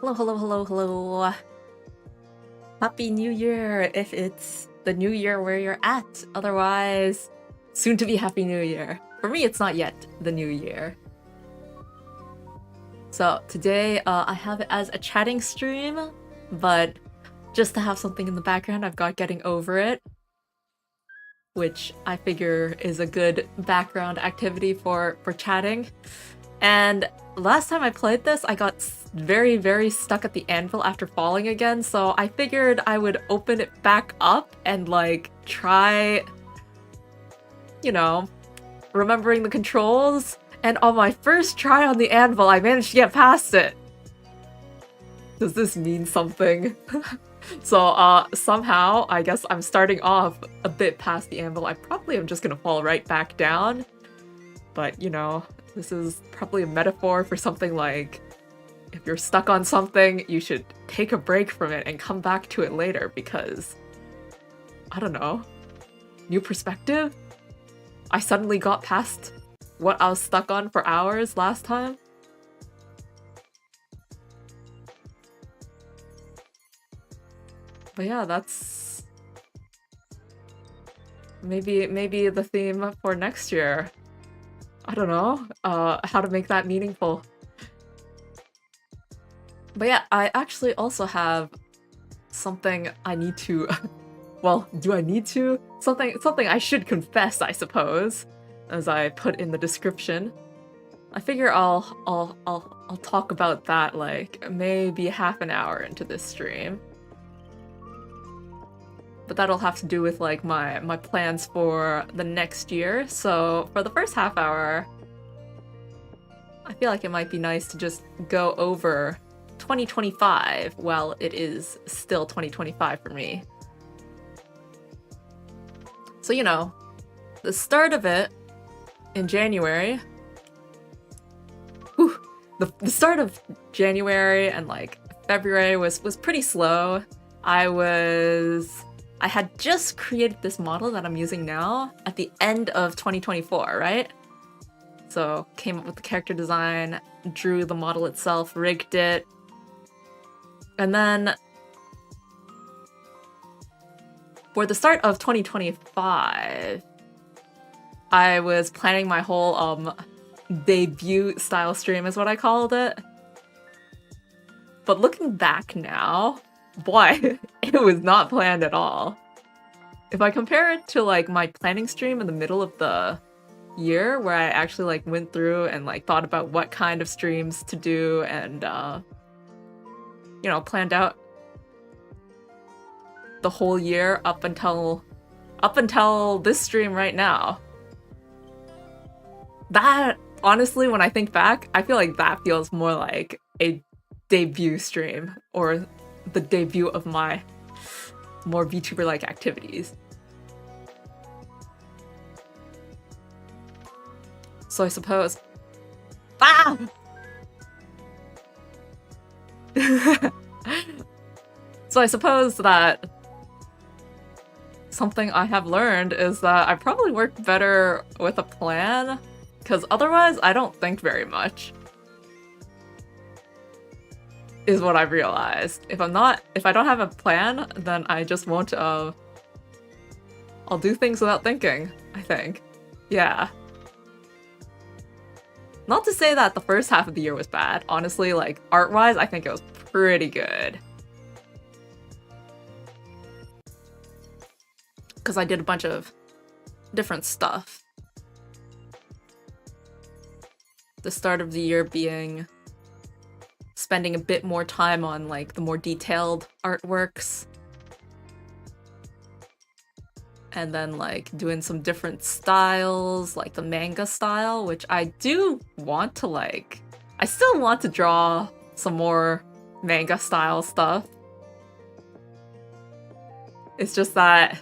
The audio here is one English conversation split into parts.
Hello, hello, hello, hello. Happy New Year if it's the new year where you're at. Otherwise, soon to be Happy New Year. For me, it's not yet the new year. So today, I have it as a chatting stream, but just to have something in the background, I've got Getting Over It, which I figure is a good background activity for chatting. And last time I played this, I got very, very stuck at the anvil after falling again, so I figured I would open it back up and, like, try, you know, remembering the controls. And on my first try on the anvil, I managed to get past it. Does this mean something? So, somehow, I guess I'm starting off a bit past the anvil. I probably am just gonna fall right back down. But, you know, this is probably a metaphor for something like, if you're stuck on something, you should take a break from it and come back to it later because, I don't know, new perspective? I suddenly got past what I was stuck on for hours last time. But yeah, that's maybe the theme for next year. I don't know, how to make that meaningful. But yeah, I actually also have something I need to well, do I need to? Something I should confess, I suppose, as I put in the description. I figure I'll talk about that like maybe half an hour into this stream. But that'll have to do with like my plans for the next year. So for the first half hour, I feel like it might be nice to just go over 2025 while it is still 2025 for me. So, you know, the start of it in January, the start of January and like February was pretty slow. I had just created this model that I'm using now at the end of 2024, right? So came up with the character design, drew the model itself, rigged it, and then for the start of 2025, I was planning my whole debut style stream is what I called it. But looking back now, boy, it was not planned at all. If I compare it to like my planning stream in the middle of the year where I actually like went through and like thought about what kind of streams to do and you know, planned out the whole year up until this stream right now. That, honestly, when I think back, I feel like that feels more like a debut stream or the debut of my more VTuber-like activities. So I suppose... Ah! So I suppose that something I have learned is that I probably work better with a plan, because otherwise I don't think very much. Is what I've realized. If I don't have a plan, then I just won't, I'll do things without thinking, I think. Yeah. Not to say that the first half of the year was bad. Honestly, like, art-wise, I think it was pretty good. Because I did a bunch of different stuff. The start of the year being spending a bit more time on like the more detailed artworks. And then like doing some different styles, like the manga style, which I do want to like... I still want to draw some more manga style stuff. It's just that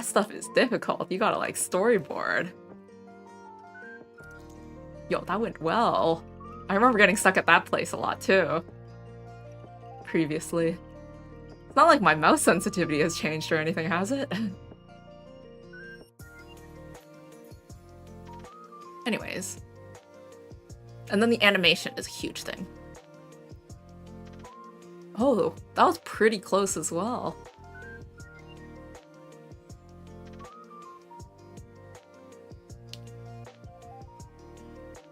stuff is difficult. You gotta like storyboard. Yo, that went well. I remember getting stuck at that place a lot too. Previously. It's not like my mouse sensitivity has changed or anything, has it? Anyways. And then the animation is a huge thing. Oh, that was pretty close as well.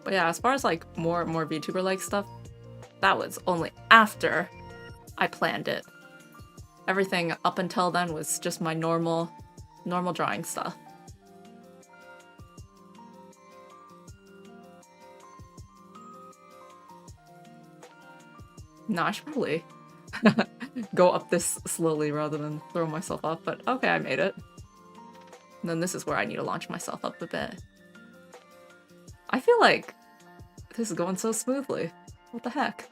But yeah, as far as like more VTuber-like stuff, that was only after I planned it. Everything up until then was just my normal drawing stuff. No, I should probably go up this slowly rather than throw myself up, but okay, I made it. And then this is where I need to launch myself up a bit. I feel like this is going so smoothly. What the heck?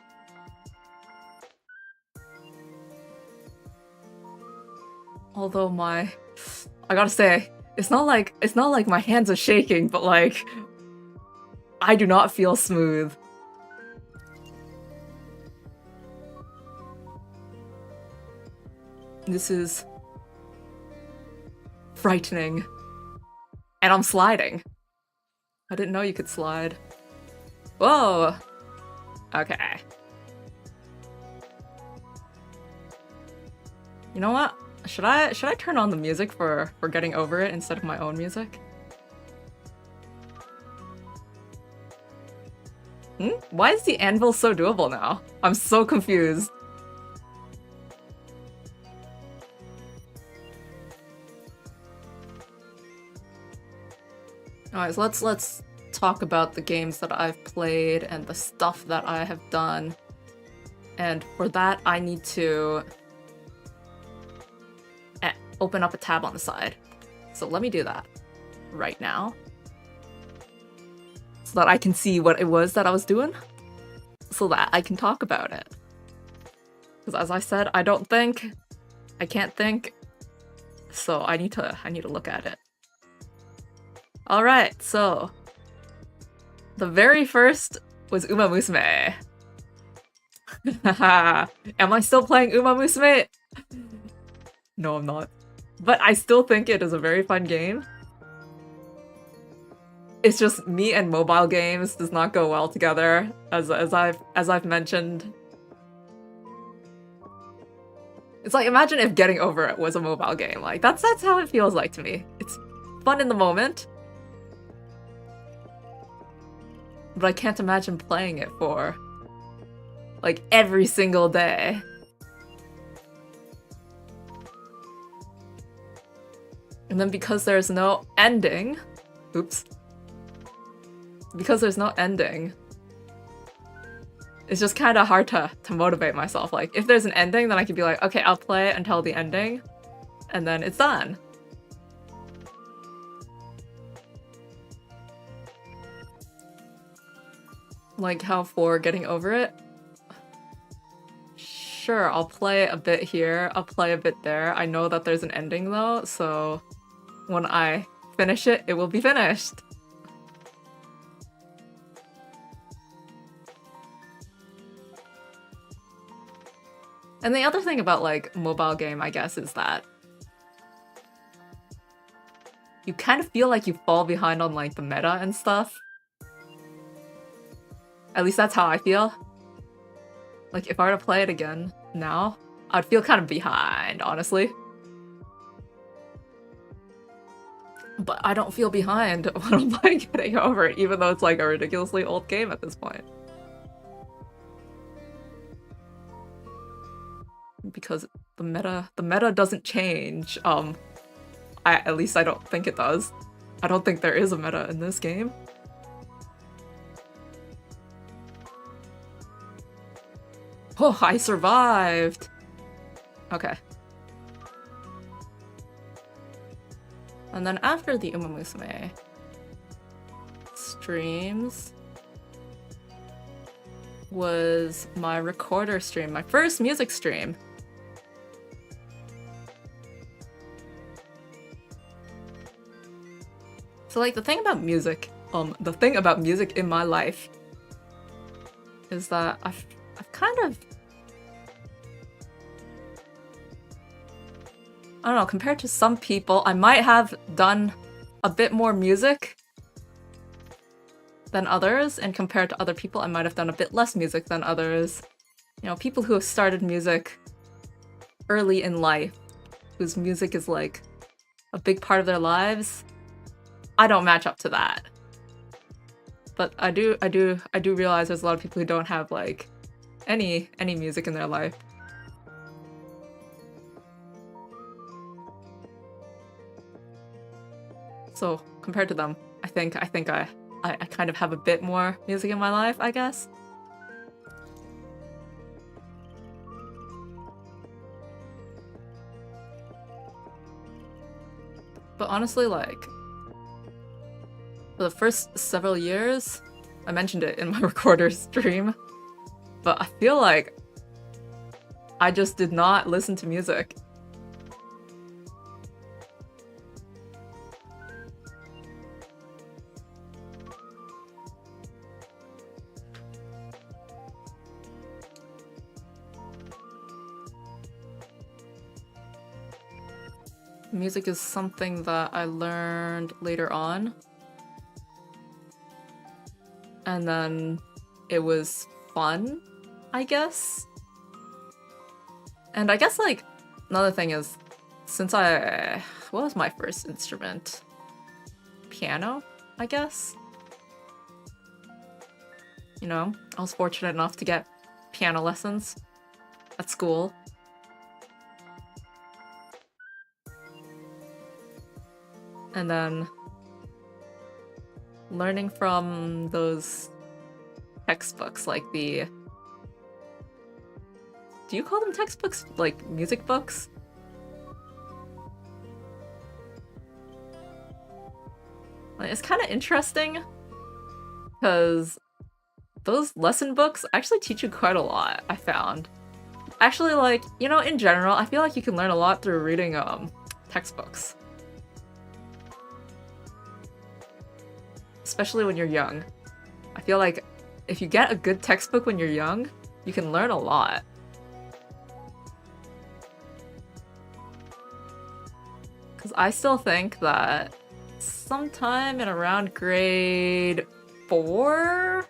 Although I gotta say, it's not like my hands are shaking, but like, I do not feel smooth. This is frightening. And I'm sliding. I didn't know you could slide. Whoa! Okay. You know what? Should I turn on the music for Getting Over It instead of my own music? Why is the anvil so doable now? I'm so confused. Alright, so let's talk about the games that I've played and the stuff that I have done. And for that, I need to open up a tab on the side. So let me do that right now. So that I can see what it was that I was doing. So that I can talk about it. Because as I said, I can't think. So I need to look at it. Alright, so the very first was Uma Musume. Am I still playing Uma Musume? No, I'm not. But I still think it is a very fun game. It's just me and mobile games does not go well together, as I've mentioned. It's like, imagine if Getting Over It was a mobile game. Like that's how it feels like to me. It's fun in the moment. But I can't imagine playing it for like every single day. And then because there's no ending, because there's no ending, it's just kind of hard to motivate myself. Like, if there's an ending, then I could be like, okay, I'll play it until the ending, and then it's done. Like how for Getting Over It, sure, I'll play a bit here, I'll play a bit there. I know that there's an ending though, so when I finish it, it will be finished. And the other thing about like mobile game, I guess, is that you kind of feel like you fall behind on like the meta and stuff. At least that's how I feel. Like if I were to play it again now, I'd feel kind of behind, honestly. But I don't feel behind when I'm playing Getting Over It, even though it's like a ridiculously old game at this point. Because the meta doesn't change. At least I don't think it does. I don't think there is a meta in this game. Oh, I survived! Okay. And then after the Uma Musume streams was my recorder stream, my first music stream. So like the thing about music in my life is that I've kind of, I don't know, compared to some people, I might have done a bit more music than others, and compared to other people, I might have done a bit less music than others. You know, people who have started music early in life, whose music is like a big part of their lives, I don't match up to that. But I do realize there's a lot of people who don't have like any music in their life. So compared to them, I think I kind of have a bit more music in my life, I guess. But honestly, like, for the first several years, I mentioned it in my recorder stream, but I feel like I just did not listen to music. Music is something that I learned later on. And then it was fun, I guess. And I guess, like, another thing is, since what was my first instrument? Piano, I guess? You know, I was fortunate enough to get piano lessons at school. And then learning from those textbooks, like the... Do you call them textbooks? Like, music books? Like, it's kind of interesting, because those lesson books actually teach you quite a lot, I found. Actually, like, you know, in general, I feel like you can learn a lot through reading textbooks. Especially when you're young. I feel like if you get a good textbook when you're young, you can learn a lot. Because I still think that sometime in around grade 4,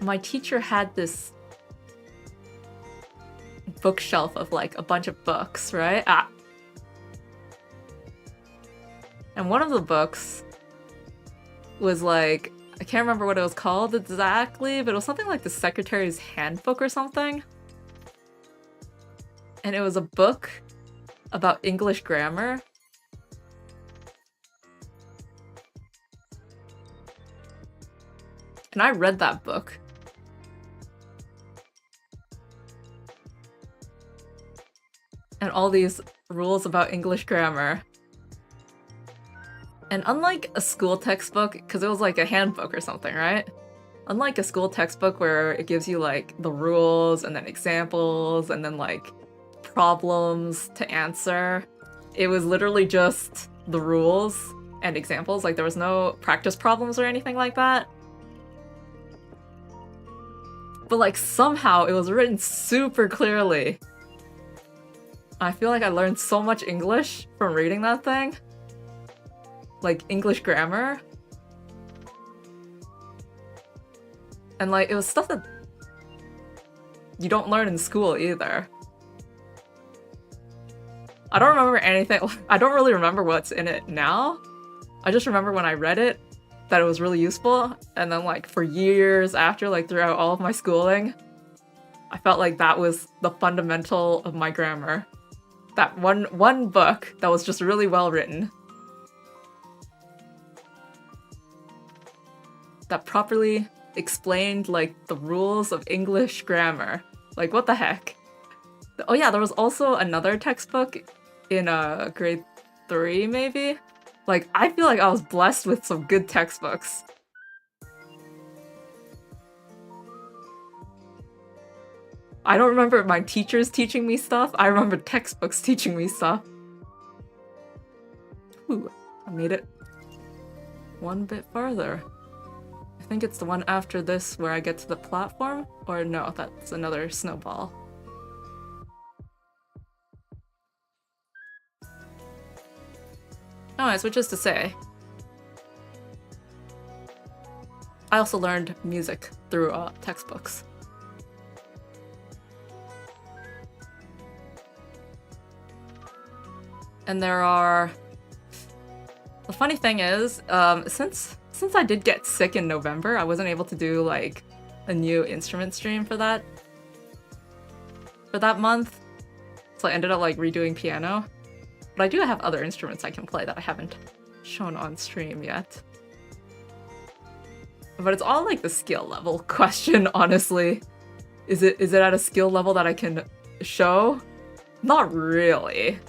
my teacher had this bookshelf of like a bunch of books, right? And one of the books was like, I can't remember what it was called exactly, but it was something like the Secretary's Handbook or something. And it was a book about English grammar. And I read that book. And all these rules about English grammar. And unlike a school textbook, because it was like a handbook or something, right? Unlike a school textbook where it gives you like the rules and then examples and then like problems to answer, it was literally just the rules and examples. Like there was no practice problems or anything like that. But like somehow it was written super clearly. I feel like I learned so much English from reading that thing. Like English grammar. And like it was stuff that you don't learn in school either. I don't remember anything. I don't really remember what's in it now. I just remember when I read it that it was really useful, and then like for years after, like throughout all of my schooling, I felt like that was the fundamental of my grammar. That one book that was just really well written. That properly explained like the rules of English grammar. Like what the heck? Oh yeah, there was also another textbook in grade 3 maybe? Like I feel like I was blessed with some good textbooks. I don't remember my teachers teaching me stuff, I remember textbooks teaching me stuff. Ooh, I made it one bit farther. I think it's the one after this where I get to the platform? Or no, that's another snowball. Anyways, which is to say, I also learned music through textbooks. And there are... The funny thing is, since I did get sick in November, I wasn't able to do like a new instrument stream for that month. So I ended up like redoing piano. But I do have other instruments I can play that I haven't shown on stream yet. But it's all like the skill level question, honestly. Is it at a skill level that I can show? Not really.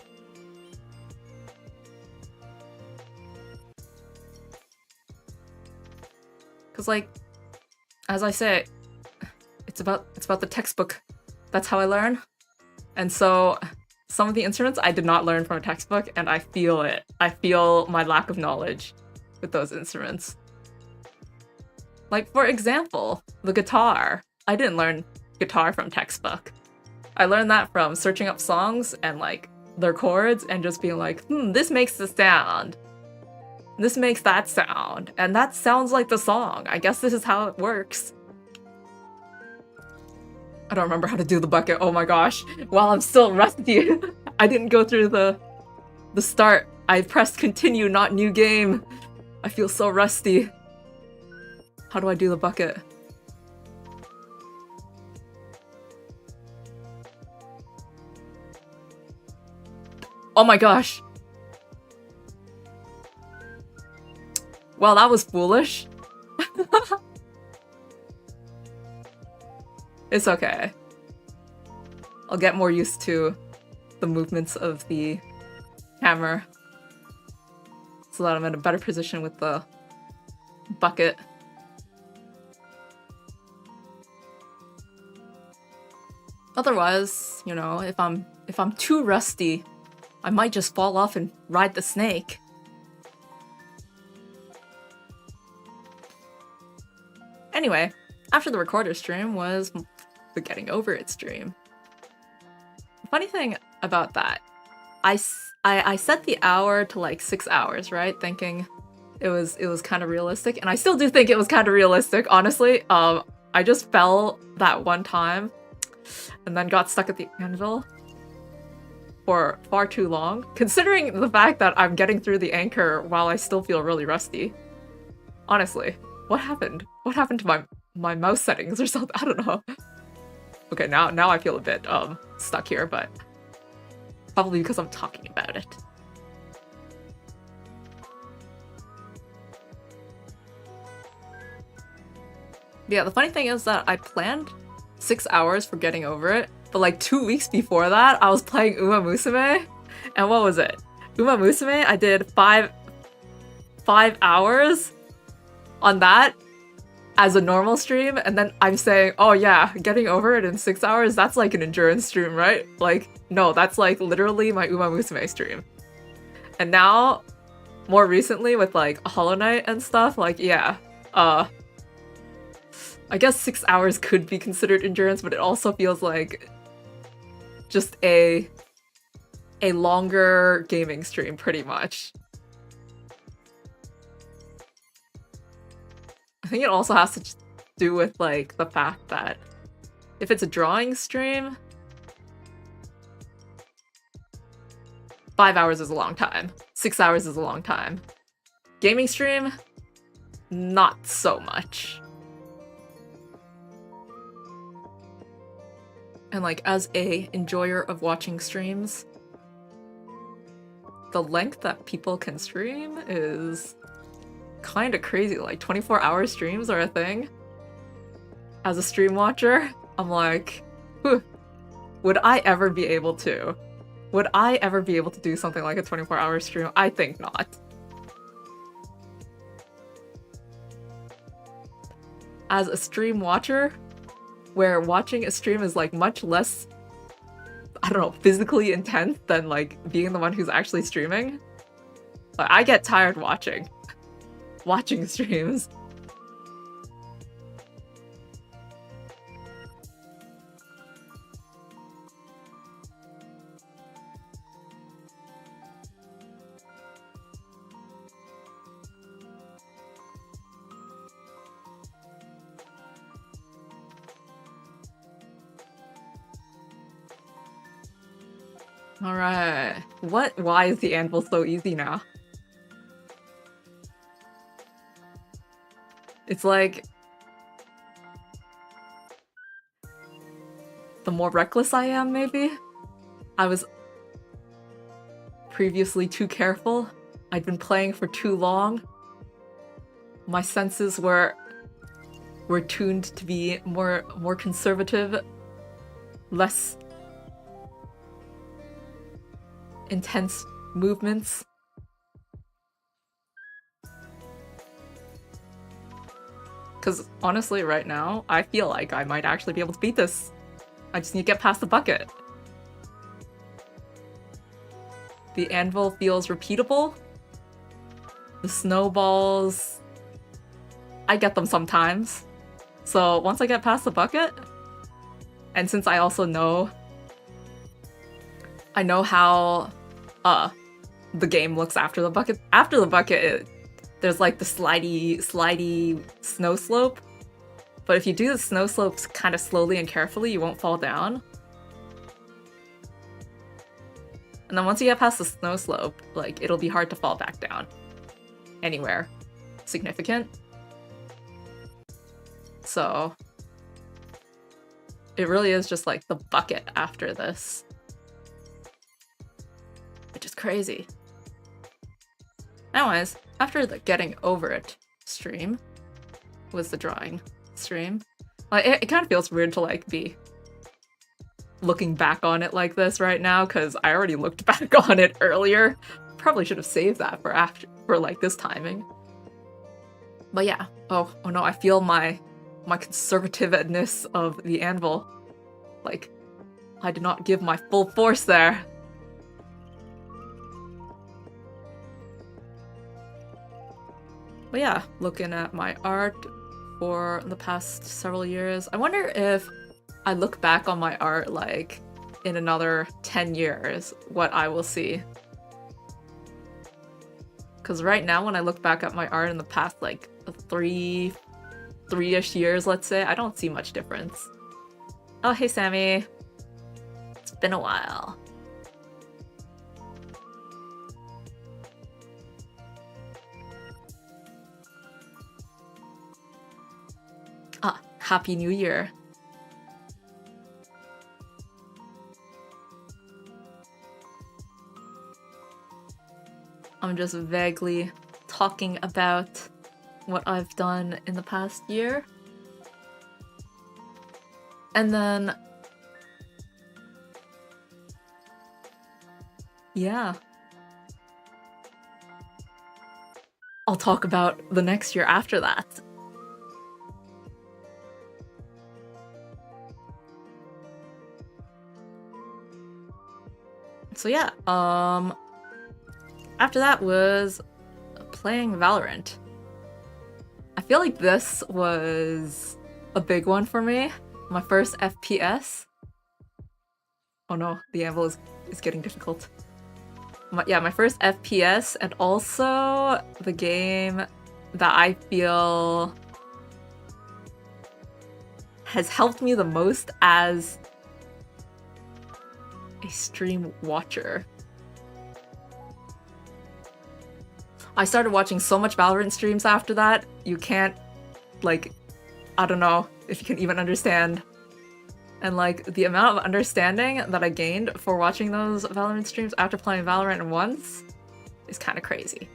Cause like, as I say, it's about the textbook. That's how I learn. And so some of the instruments I did not learn from a textbook, and I feel it. I feel my lack of knowledge with those instruments. Like, for example, the guitar. I didn't learn guitar from textbook. I learned that from searching up songs and like their chords and just being like, this makes the sound. This makes that sound. And that sounds like the song. I guess this is how it works. I don't remember how to do the bucket. Oh my gosh. While I'm still rusty. I didn't go through the start. I pressed continue, not new game. I feel so rusty. How do I do the bucket? Oh my gosh. Well, that was foolish. It's okay. I'll get more used to the movements of the hammer so that I'm in a better position with the bucket. Otherwise, you know, if I'm too rusty, I might just fall off and ride the snake. Anyway, after the recorder stream was the getting over it stream. The funny thing about that, I set the hour to like 6 hours, right? Thinking it was kind of realistic, and I still do think it was kind of realistic, honestly. I just fell that one time and then got stuck at the anvil for far too long, considering the fact that I'm getting through the anchor while I still feel really rusty. Honestly, what happened? What happened to my mouse settings or something? I don't know. Okay, now I feel a bit stuck here, but probably because I'm talking about it. Yeah, the funny thing is that I planned 6 hours for getting over it, but like 2 weeks before that, I was playing Uma Musume, and what was it? Uma Musume, I did 5 hours on that as a normal stream, and then I'm saying, oh yeah, getting over it in 6 hours, that's like an endurance stream, right? Like, no, that's like literally my Uma Musume stream. And now, more recently with like Hollow Knight and stuff, like, yeah, I guess 6 hours could be considered endurance, but it also feels like just a longer gaming stream, pretty much. I think it also has to do with like the fact that if it's a drawing stream, 5 hours is a long time. 6 hours is a long time. Gaming stream, not so much. And like, as a enjoyer of watching streams, the length that people can stream is kind of crazy. Like 24-hour streams are a thing. As a stream watcher, I'm like, would I ever be able to? Would I ever be able to do something like a 24-hour stream? I think not. As a stream watcher, where watching a stream is like much less, I don't know, physically intense than like being the one who's actually streaming. Like, I get tired watching streams. Alright. What? Why is the anvil so easy now? It's like... the more reckless I am, maybe? I was previously too careful. I'd been playing for too long. My senses were tuned to be more conservative, less intense movements. Because honestly, right now, I feel like I might actually be able to beat this. I just need to get past the bucket. The anvil feels repeatable. The snowballs... I get them sometimes. So once I get past the bucket, and since I also know... I know how the game looks after the bucket. After the bucket, there's like the slidey snow slope. But if you do the snow slopes kind of slowly and carefully, you won't fall down. And then once you get past the snow slope, like, it'll be hard to fall back down. Anywhere significant. So, it really is just like the bucket after this. Which is crazy. Anyways, after the getting over it stream was the drawing stream. Like, it kind of feels weird to like be looking back on it like this right now because I already looked back on it earlier. Probably should have saved that for like this timing. But yeah. Oh no, I feel my conservativeness of the anvil. Like, I did not give my full force there. But yeah, looking at my art for the past several years, I wonder if I look back on my art like in another 10 years, what I will see. Because right now, when I look back at my art in the past like three-ish years, let's say, I don't see much difference. Oh, hey Sammy. It's been a while. Ah, Happy New Year. I'm just vaguely talking about what I've done in the past year. And then... yeah. I'll talk about the next year after that. So yeah, after that was playing Valorant. I feel like this was a big one for me. My first FPS. Oh no, the anvil is getting difficult. My first FPS, and also the game that I feel has helped me the most as a stream watcher. I started watching so much Valorant streams after that, you can't, like, I don't know if you can even understand. And like, the amount of understanding that I gained for watching those Valorant streams after playing Valorant once is kind of crazy.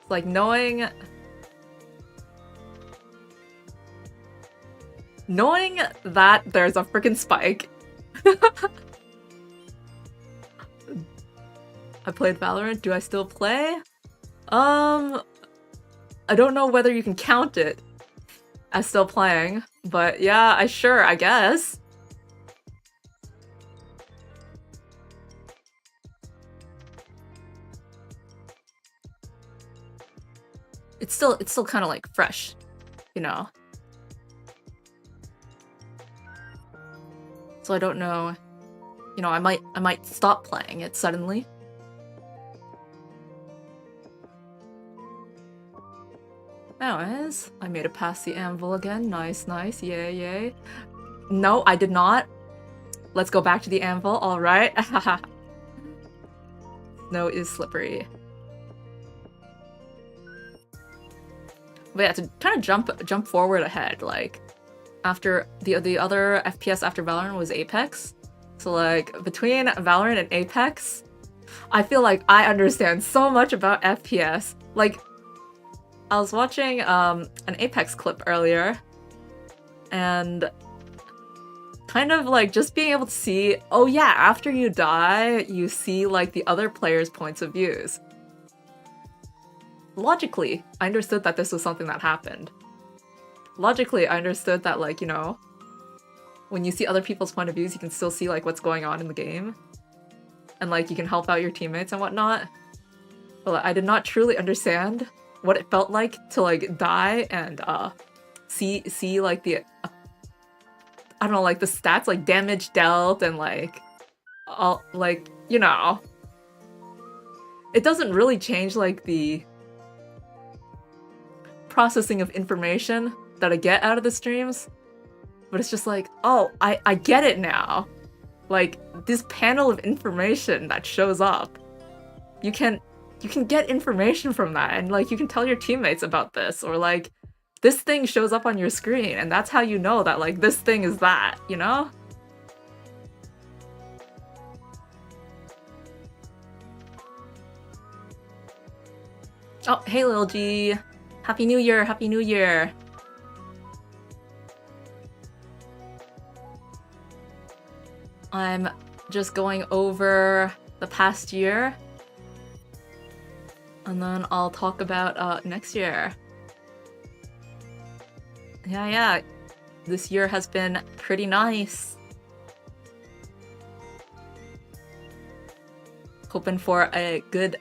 Like, knowing that there's a freaking spike. I played Valorant. Do I still play? I don't know whether you can count it as still playing, but yeah, I guess. It's still kind of like fresh, you know. So I don't know, you know, I might stop playing it suddenly. Anyways, I made it past the anvil again. Nice, nice. Yay, yay. No, I did not. Let's go back to the anvil. All right. No is slippery. But yeah, to kind of jump forward ahead, like after the other FPS after Valorant was Apex. So like between Valorant and Apex, I feel like I understand so much about FPS. Like I was watching an Apex clip earlier, and kind of like just being able to see, oh yeah, after you die, you see like the other player's points of views. Logically, I understood that this was something that happened. Logically, I understood that, like, you know, when you see other people's point of views, you can still see like what's going on in the game. And like you can help out your teammates and whatnot. But like, I did not truly understand what it felt like to like die and see like the I don't know, like the stats, like damage dealt and like all like, you know. It doesn't really change like the processing of information that I get out of the streams, but it's just like, oh, I get it now. Like this panel of information that shows up, you can get information from that, and like you can tell your teammates about this, or like this thing shows up on your screen and that's how you know that like this thing is that, you know? Oh, hey Lil G. Happy New Year, Happy New Year. I'm just going over the past year, and then I'll talk about next year. Yeah, this year has been pretty nice. Hoping for a good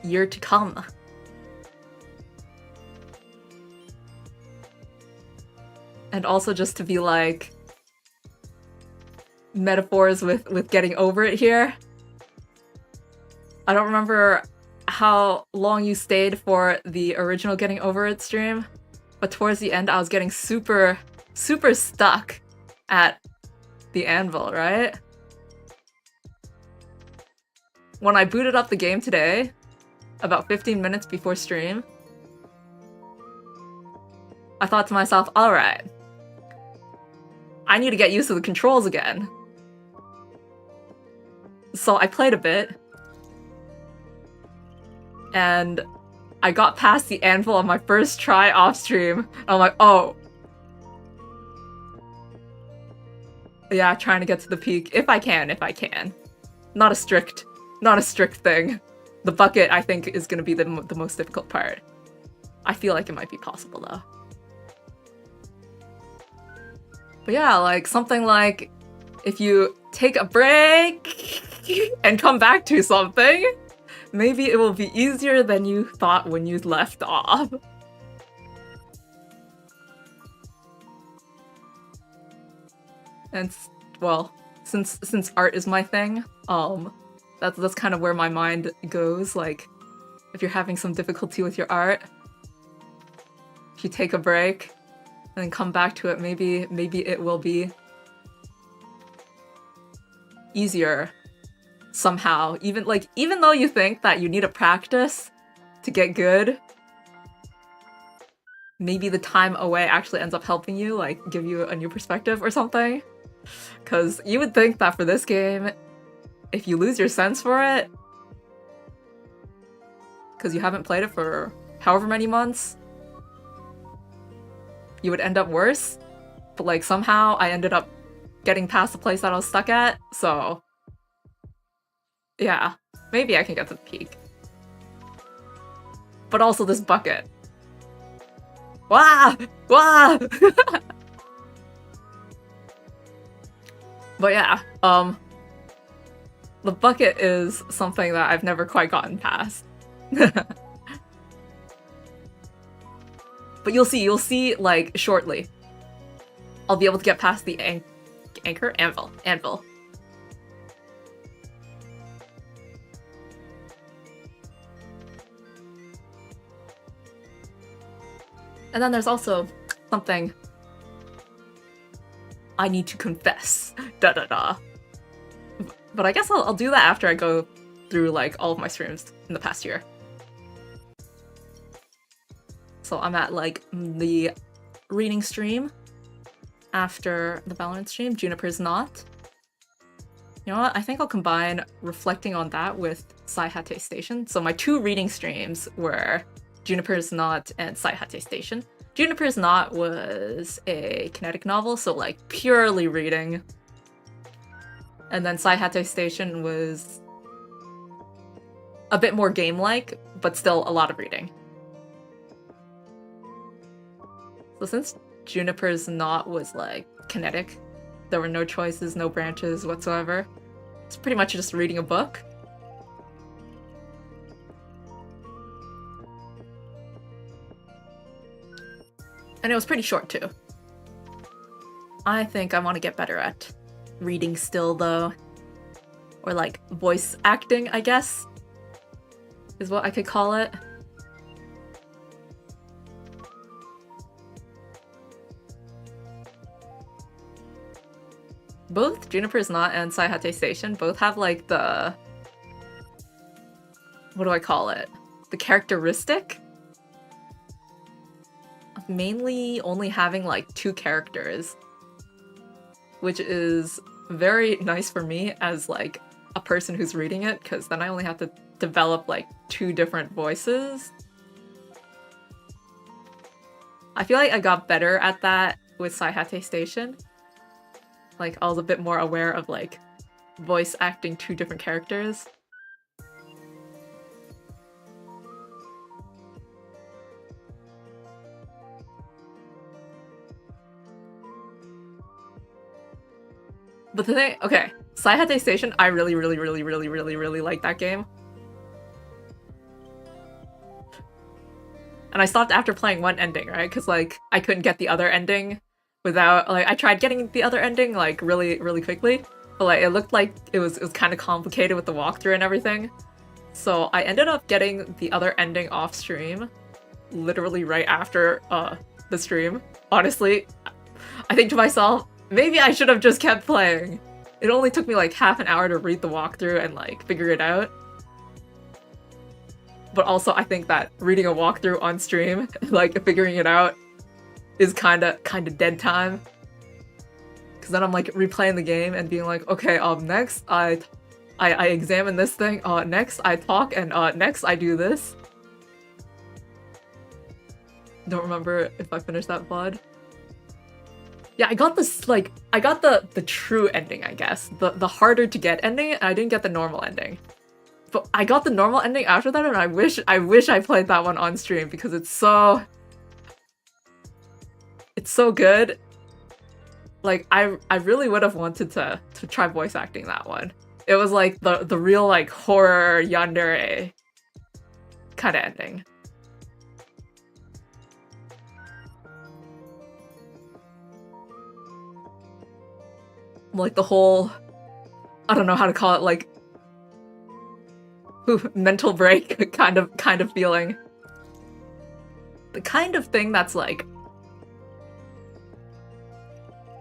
year to come. And also just to be like metaphors with getting over it here. I don't remember how long you stayed for the original Getting Over It stream, but towards the end I was getting super stuck at the anvil, right? When I booted up the game today, about 15 minutes before stream, I thought to myself, alright, I need to get used to the controls again. So I played a bit, and I got past the anvil on my first try off stream. I'm like, oh. Yeah, trying to get to the peak. If I can. Not a strict thing. The bucket, I think, is gonna be the most difficult part. I feel like it might be possible, though. But yeah, like, something like, if you take a break and come back to something, maybe it will be easier than you thought when you left off. And, well, since art is my thing, that's kind of where my mind goes. Like, if you're having some difficulty with your art, if you take a break and then come back to it, maybe it will be easier somehow. Even though you think that you need a practice to get good, maybe the time away actually ends up helping you, like give you a new perspective or something. Because you would think that for this game, if you lose your sense for it, because you haven't played it for however many months, you would end up worse. But like somehow I ended up getting past the place that I was stuck at, so yeah, maybe I can get to the peak. But also this bucket. Wah! Wah! But yeah, the bucket is something that I've never quite gotten past. But you'll see, like, shortly. I'll be able to get past the anvil. And then there's also something I need to confess. But I guess I'll do that after I go through like all of my streams in the past year. So I'm at like the reading stream after the Valorant stream. Juniper's not. You know what? I think I'll combine reflecting on that with Saihate Station. So my 2 reading streams were Juniper's Not and Saihate Station. Juniper's Not was a kinetic novel, so like purely reading. And then Saihate Station was a bit more game-like, but still a lot of reading. So since Juniper's Not was like kinetic, there were no choices, no branches whatsoever. It's pretty much just reading a book. And it was pretty short too. I think I want to get better at reading still though. Or like voice acting, I guess, is what I could call it. Both Juniper's Not and Saihate Station both have like the... what do I call it? The characteristic of mainly only having like 2 characters. Which is very nice for me as like a person who's reading it, because then I only have to develop like 2 different voices. I feel like I got better at that with Saihate Station. Like, I was a bit more aware of, like, voice acting 2 different characters. But the thing, okay, Saihate Station, I really like that game. And I stopped after playing 1 ending, right? Because, like, I couldn't get the other ending without, like, I tried getting the other ending, like, really quickly, but, like, it looked like it was kind of complicated with the walkthrough and everything. So I ended up getting the other ending off stream, literally right after the stream. Honestly, I think to myself, maybe I should have just kept playing. It only took me, like, half an hour to read the walkthrough and, like, figure it out. But also, I think that reading a walkthrough on stream, like, figuring it out, is kinda dead time. Cause then I'm like replaying the game and being like, okay, next I examine this thing, next I talk, and next I do this. Don't remember if I finished that VOD. Yeah, I got this, like, I got the true ending, I guess. The harder to get ending, and I didn't get the normal ending. But I got the normal ending after that, and I wish I played that one on stream because it's so good. Like, I really would have wanted to try voice acting that one. It was like the real, like, horror yandere kind of ending. Like the whole, I don't know how to call it, like, mental break kind of feeling. The kind of thing that's like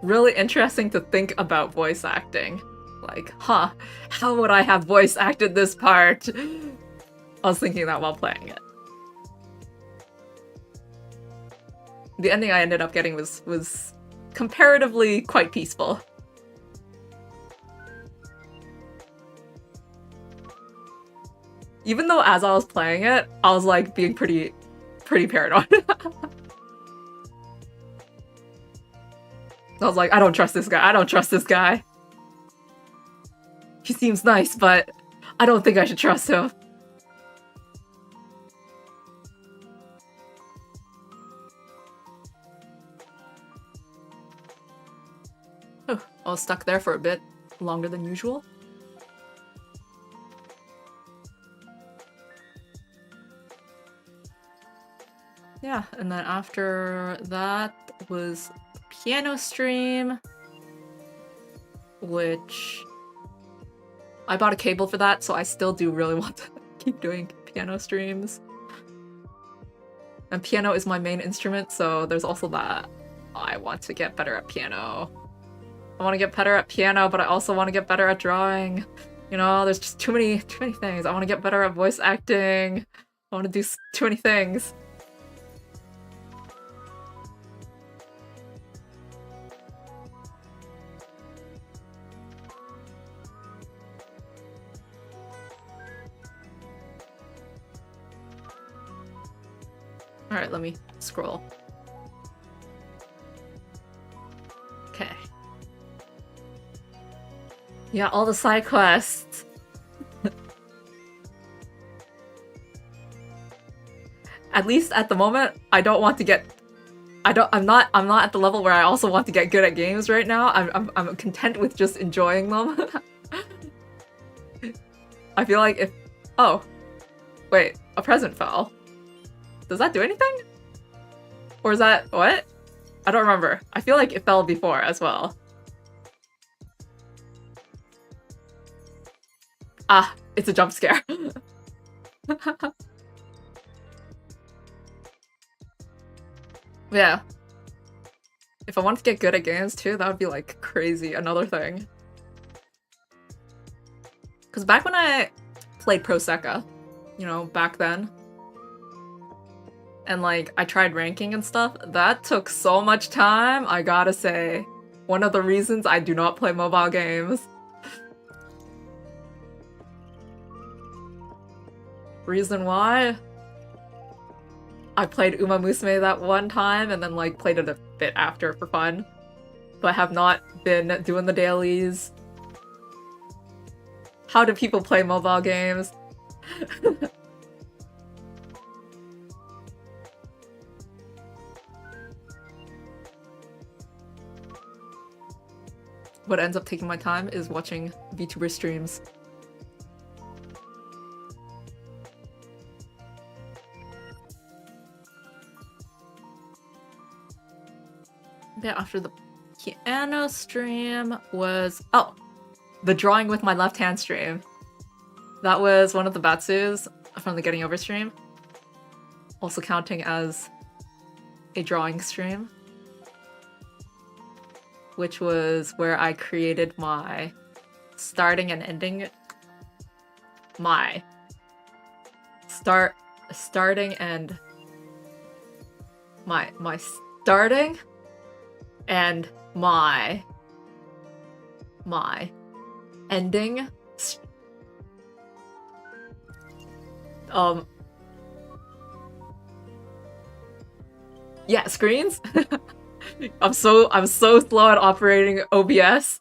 really interesting to think about voice acting. Like, huh, how would I have voice acted this part? I was thinking that while playing it. The ending I ended up getting was comparatively quite peaceful. Even though as I was playing it, I was like being pretty paranoid. I was like, I don't trust this guy. I don't trust this guy. He seems nice, but I don't think I should trust him. Oh, I was stuck there for a bit longer than usual. Yeah, and then after that was piano stream, which I bought a cable for that, so I still do really want to keep doing piano streams. And piano is my main instrument, so there's also that. I want to get better at piano. I want to get better at piano, but I also want to get better at drawing. You know, there's just too many things. I want to get better at voice acting. I want to do too many things. Alright, let me scroll. Okay. Yeah, all the side quests. At least at the moment, I don't want to get... I'm not at the level where I also want to get good at games right now. I'm content with just enjoying them. I feel like if... Oh. Wait, a present fell. Does that do anything? Or is that... what? I don't remember. I feel like it fell before as well. Ah, it's a jump scare. Yeah. If I wanted to get good at games too, that would be like crazy. Another thing. Because back when I played Pro Secca, you know, back then, and like I tried ranking and stuff, that took so much time, I gotta say. One of the reasons I do not play mobile games. Reason why? I played Uma Musume that one time and then like played it a bit after for fun. But have not been doing the dailies. How do people play mobile games? What ends up taking my time is watching VTuber streams. Yeah, after the piano stream was... oh! The drawing with my left hand stream. That was one of the Batsus from the Getting Over stream. Also counting as a drawing stream. Which was where I created my starting and ending... my... starting and... my starting and my ending yeah, screens. I'm so slow at operating OBS.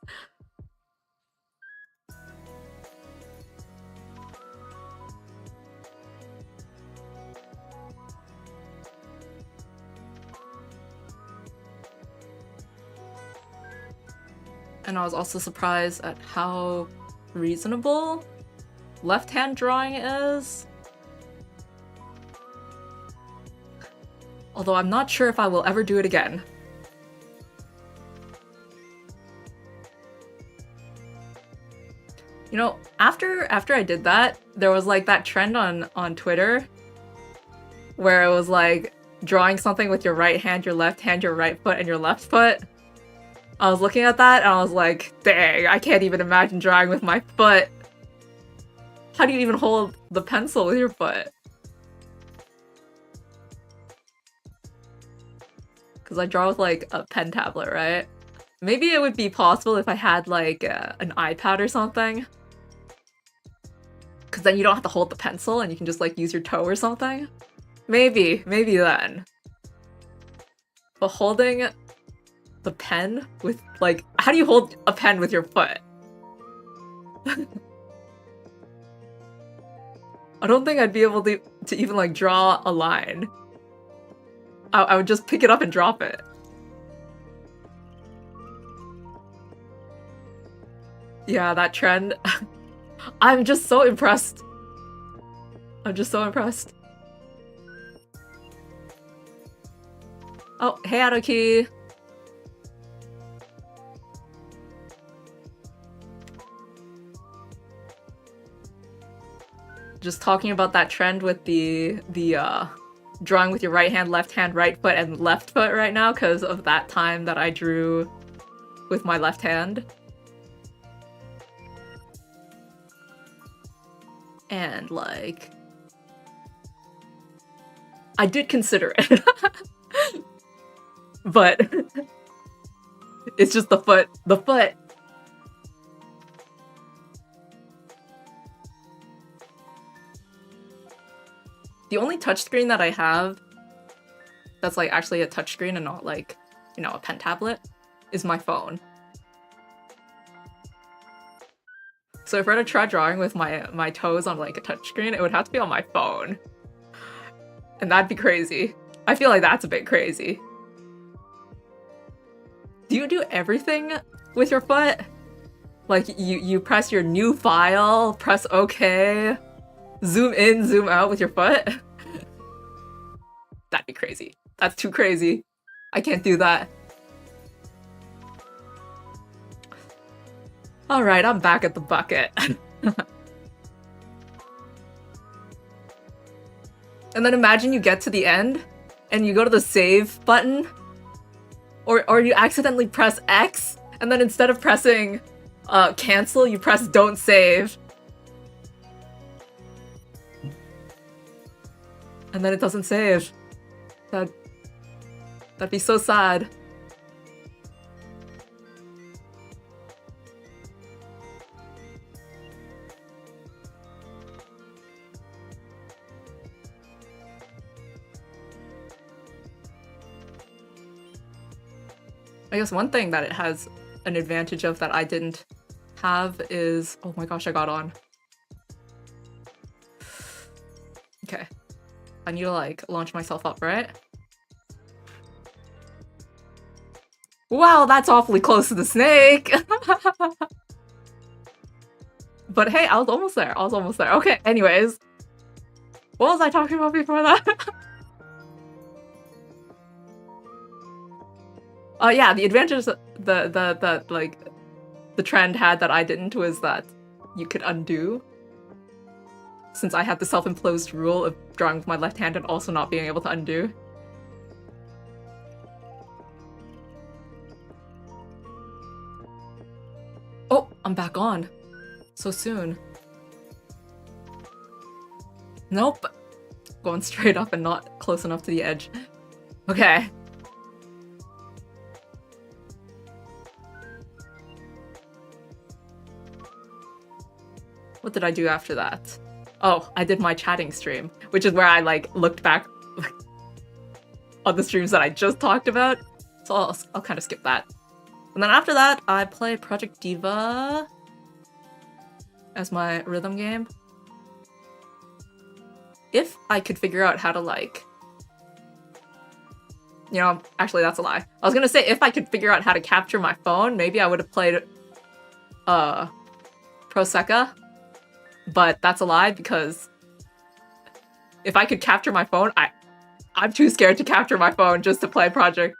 And I was also surprised at how reasonable left-hand drawing is. Although I'm not sure if I will ever do it again. You know, after I did that, there was like that trend on Twitter where it was like drawing something with your right hand, your left hand, your right foot, and your left foot. I was looking at that and I was like, dang, I can't even imagine drawing with my foot. How do you even hold the pencil with your foot? Because I draw with like a pen tablet, right? Maybe it would be possible if I had like an iPad or something. Because then you don't have to hold the pencil and you can just like use your toe or something. Maybe then. But holding the pen with like, how do you hold a pen with your foot? I don't think I'd be able to even like draw a line. I would just pick it up and drop it. Yeah, that trend. I'm just so impressed. I'm just so impressed. Oh, hey Adoki. Just talking about that trend with the drawing with your right hand, left hand, right foot, and left foot right now because of that time that I drew with my left hand. And like, I did consider it, but it's just the foot. The foot. The only touchscreen that I have that's like actually a touchscreen and not like, you know, a pen tablet is my phone. So if I were to try drawing with my toes on like a touchscreen, it would have to be on my phone. And that'd be crazy. I feel like that's a bit crazy. Do you do everything with your foot? Like you press your new file, press OK, zoom in, zoom out with your foot? That'd be crazy. That's too crazy. I can't do that. Alright, I'm back at the bucket. And then imagine you get to the end, and you go to the save button, or you accidentally press X, and then instead of pressing cancel, you press don't save. And then it doesn't save. That'd be so sad. I guess one thing that it has an advantage of that I didn't have is... Oh my gosh, I got on. Okay. I need to, like, launch myself up, right? Wow, that's awfully close to the snake! But hey, I was almost there. I was almost there. Okay, anyways. What was I talking about before that? Yeah, the advantage the trend had that I didn't was that you could undo. Since I had the self-imposed rule of drawing with my left hand and also not being able to undo. Oh, I'm back on. So soon. Nope. Going straight up and not close enough to the edge. Okay. What did I do after that? Oh, I did my chatting stream, which is where I like looked back on the streams that I just talked about. So I'll kind of skip that. And then after that, I play Project Diva as my rhythm game. If I could figure out how to like... You know, actually that's a lie. I was gonna say if I could figure out how to capture my phone, maybe I would have played Prosecca. But that's a lie because if I could capture my phone, I'm too scared to capture my phone just to play Project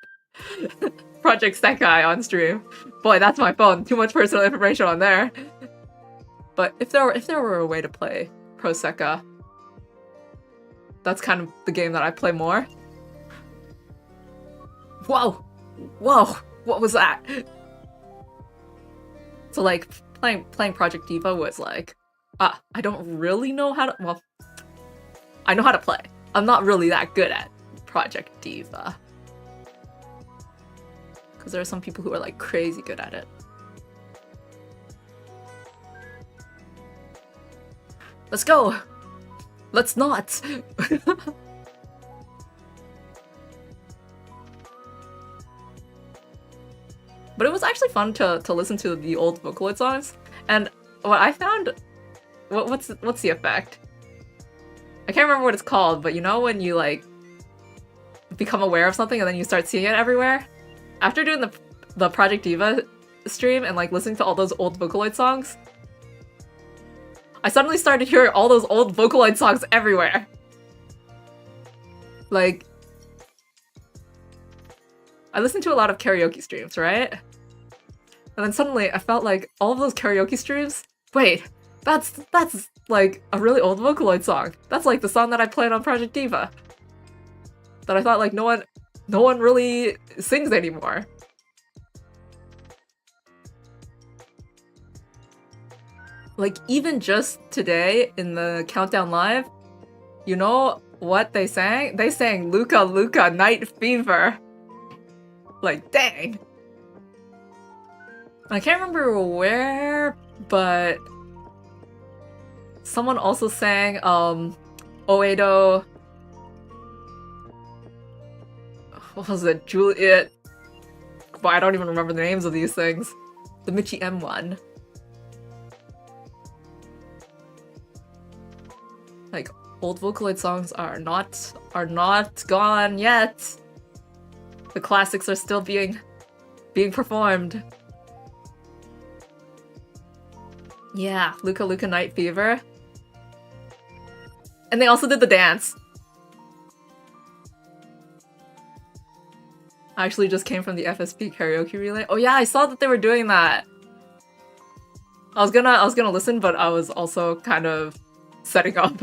Sekai on stream. Boy, that's my phone. Too much personal information on there. But if there were a way to play Prosecca, that's kind of the game that I play more. Whoa! Whoa! What was that? So like playing Project Diva was like, I don't really know how to... Well, I know how to play. I'm not really that good at Project Diva. Because there are some people who are like crazy good at it. Let's go! Let's not! But it was actually fun to listen to the old Vocaloid songs. And what I found... What's the effect? I can't remember what it's called, but you know when you like become aware of something and then you start seeing it everywhere? After doing the Project Diva stream and like listening to all those old Vocaloid songs, I suddenly started hearing all those old Vocaloid songs everywhere. Like, I listened to a lot of karaoke streams, right? And then suddenly I felt like all of those karaoke streams, wait, that's like a really old Vocaloid song. That's like the song that I played on Project Diva. That I thought like no one really sings anymore. like even just today in the Countdown Live, you know what they sang? They sang Luca Luca Night Fever. Like, dang. I can't remember where, but someone also sang Oedo. What was it? Juliet. But I don't even remember the names of these things. The Michi M one. Like, old Vocaloid songs are not gone yet. The classics are still being performed. Yeah, Luca Luca Night Fever. And they also did the dance. I actually just came from the FSP karaoke relay. Oh yeah, I saw that they were doing that. I was gonna listen, but I was also kind of setting up.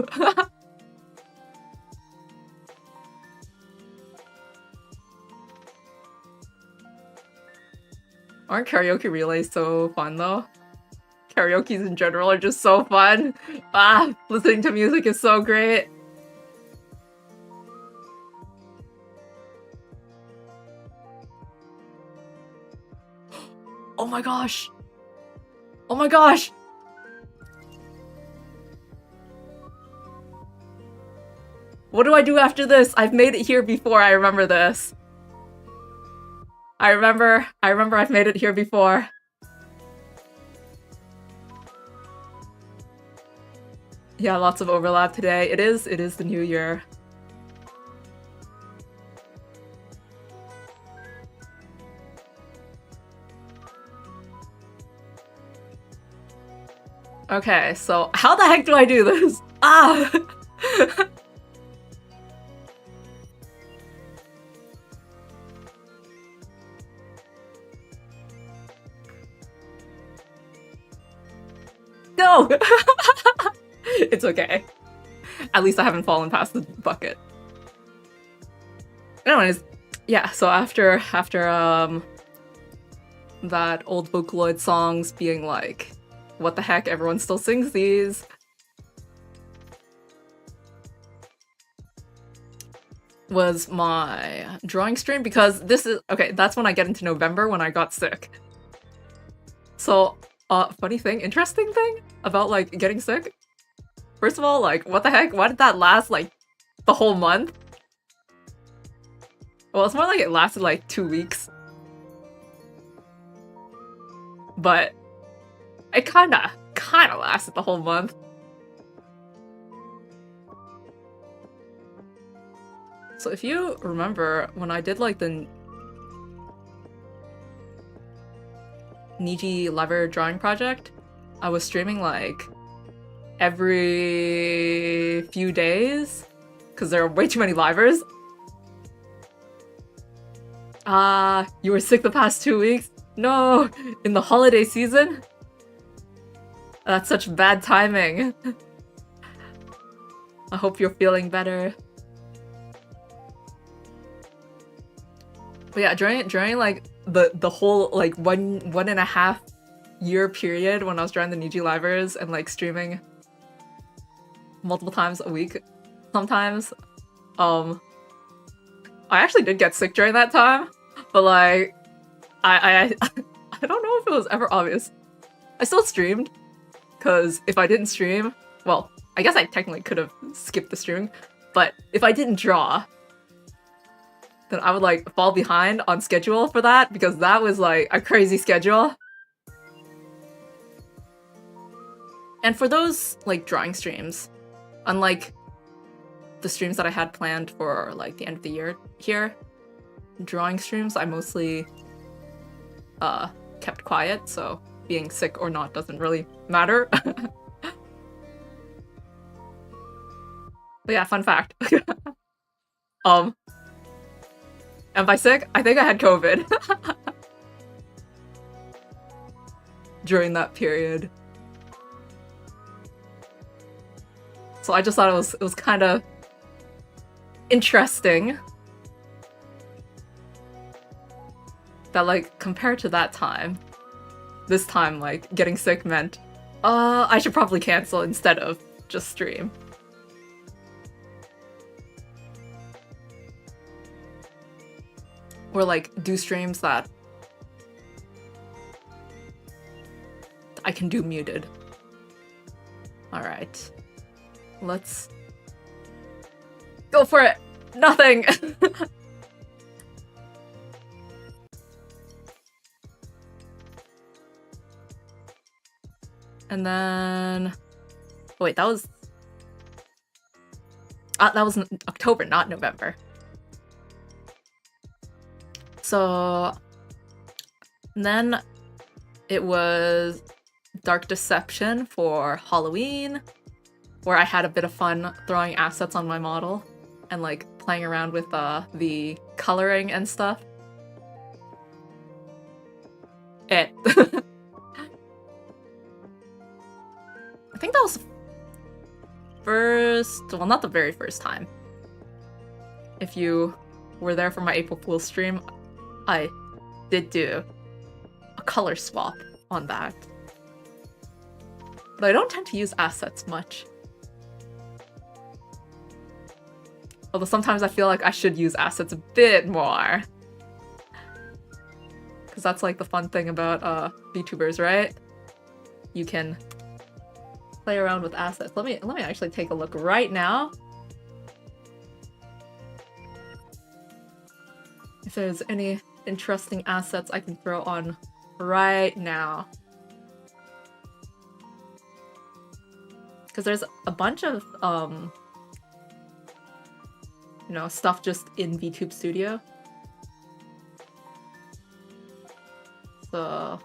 Aren't karaoke relays so fun though? Karaokes in general are just so fun. Ah, listening to music is so great. Oh my gosh! Oh my gosh! What do I do after this? I've made it here before, I remember this. I remember I've made it here before. Yeah, lots of overlap today. It is the new year. Okay, so how the heck do I do this? Ah! No! It's okay. At least I haven't fallen past the bucket. Anyways, yeah, so after that old Vocaloid songs being like, what the heck, everyone still sings these. Was my drawing stream, because this is, okay, that's when I get into November when I got sick. So, funny thing, interesting thing about like getting sick. First of all, like, what the heck? Why did that last like the whole month? Well, it's more like it lasted like 2 weeks. But it kinda lasted the whole month. So if you remember, when I did like the Niji lever drawing project, I was streaming like every few days because there are way too many livers. You were sick the past 2 weeks? No, in the holiday season? That's such bad timing. I hope you're feeling better. But yeah, during like the whole like one and a half year period when I was drawing the Niji livers and like streaming multiple times a week sometimes, I actually did get sick during that time, but like I don't know if it was ever obvious. I still streamed, because if I didn't stream, well, I guess I technically could have skipped the streaming, but if I didn't draw, then I would like fall behind on schedule for that, because that was like a crazy schedule. And for those like drawing streams, unlike the streams that I had planned for like the end of the year here, drawing streams I mostly kept quiet, so being sick or not doesn't really matter. But yeah, fun fact. And by sick, I think I had COVID. During that period. So I just thought it was kind of interesting that like compared to that time, this time like getting sick meant I should probably cancel instead of just stream. Or like do streams that I can do muted. Alright. Let's go for it! Nothing! And then... Oh, wait, that was in October, not November. So... then it was Dark Deception for Halloween, where I had a bit of fun throwing assets on my model and like playing around with the coloring and stuff. I think that was the first, well, not the very first time. If you were there for my April Fool's stream, I did do a color swap on that. But I don't tend to use assets much. Although sometimes I feel like I should use assets a bit more. Because that's like the fun thing about VTubers, right? You can play around with assets. Let me actually take a look right now. If there's any interesting assets I can throw on right now. Because there's a bunch of, you know, stuff just in CLIPSTUDIO. So...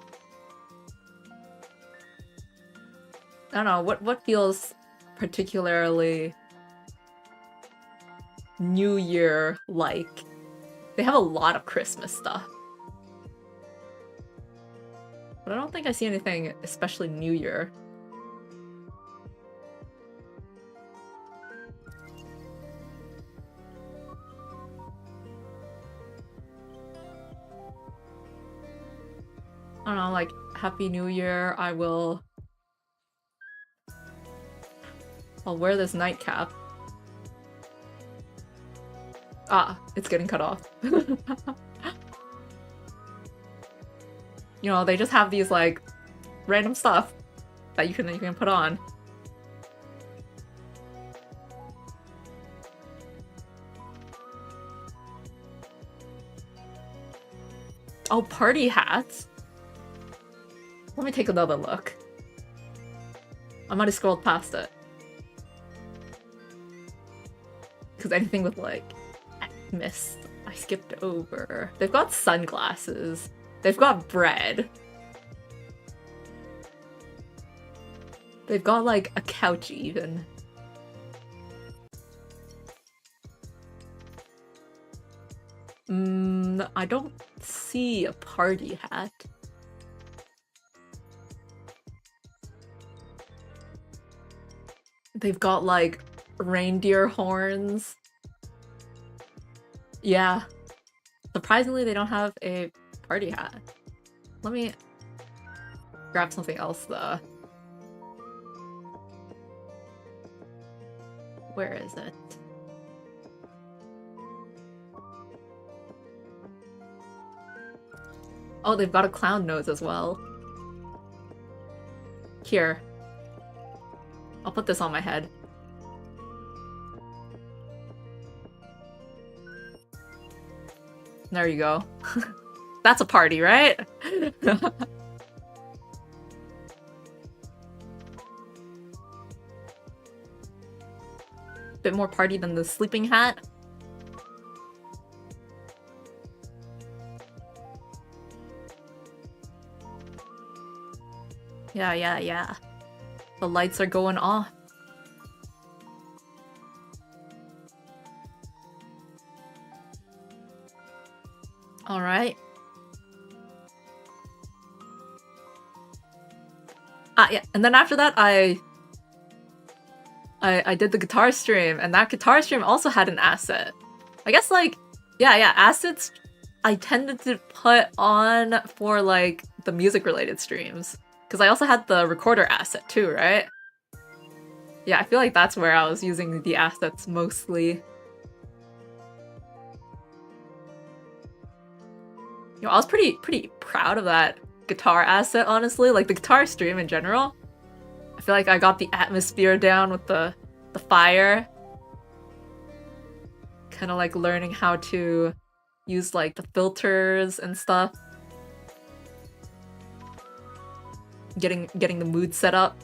I don't know, what feels particularly New Year-like? They have a lot of Christmas stuff. But I don't think I see anything especially New Year. I don't know, like, Happy New Year, I'll wear this nightcap. Ah, it's getting cut off. You know, they just have these, like, random stuff that you can put on. Oh, party hats? Let me take another look. I might have scrolled past it. Because anything with, like, mist, I skipped over. They've got sunglasses. They've got bread. They've got, like, a couch, even. I don't see a party hat. They've got, like, reindeer horns. Yeah. Surprisingly, they don't have a party hat. Let me grab something else, though. Where is it? Oh, they've got a clown nose as well. Here. I'll put this on my head. There you go. That's a party, right? Bit more party than the sleeping hat. Yeah. The lights are going off. All right. Yeah, and then after that, I did the guitar stream, and that guitar stream also had an asset. I guess, like, yeah, assets I tended to put on for, like, the music-related streams. Because I also had the recorder asset too, right? Yeah, I feel like that's where I was using the assets mostly. You know, I was pretty proud of that guitar asset, honestly. Like, the guitar stream in general. I feel like I got the atmosphere down with the fire. Kind of like learning how to use like the filters and stuff. Getting the mood set up.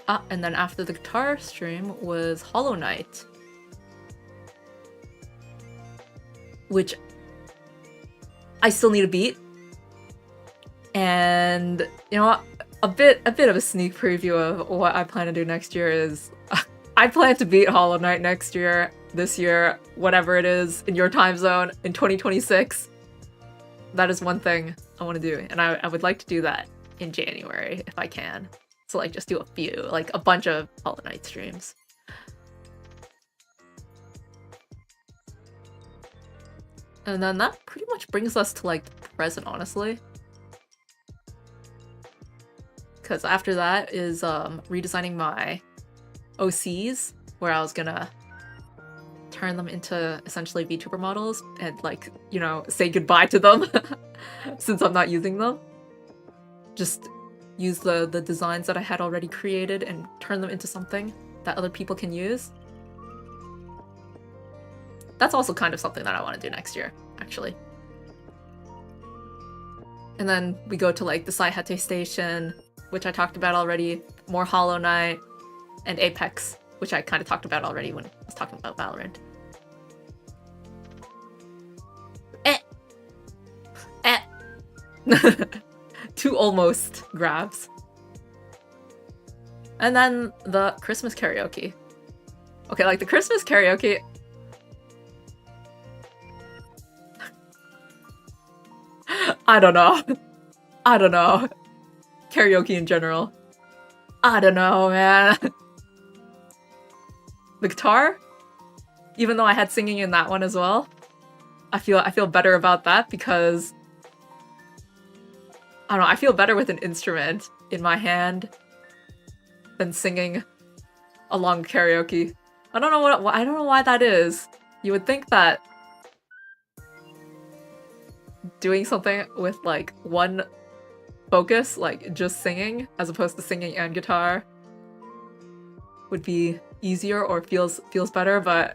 Ah, and then after the guitar stream was Hollow Knight. Which I still need to beat. And you know what? A bit of a sneak preview of what I plan to do next year is I plan to beat Hollow Knight next year, this year, whatever it is in your time zone in 2026. That is one thing I want to do, and I would like to do that in January if I can. So like just do a few, like a bunch of Hollow Knight streams. And then that pretty much brings us to like the present, honestly. Because after that is redesigning my OCs, where I was gonna turn them into essentially VTuber models and like, you know, say goodbye to them since I'm not using them. Just use the designs that I had already created and turn them into something that other people can use. That's also kind of something that I want to do next year, actually. And then we go to like the Saihate Station, which I talked about already, more Hollow Knight, and Apex, which I kind of talked about already when I was talking about Valorant. Two almost grabs. And then the Christmas karaoke. Okay, like the Christmas karaoke... I don't know. I don't know. Karaoke in general. I don't know, man. The guitar? Even though I had singing in that one as well, I feel better about that because I don't know, I feel better with an instrument in my hand than singing along karaoke. I don't know why that is. You would think that doing something with like one focus, like just singing, as opposed to singing and guitar, would be easier or feels better, but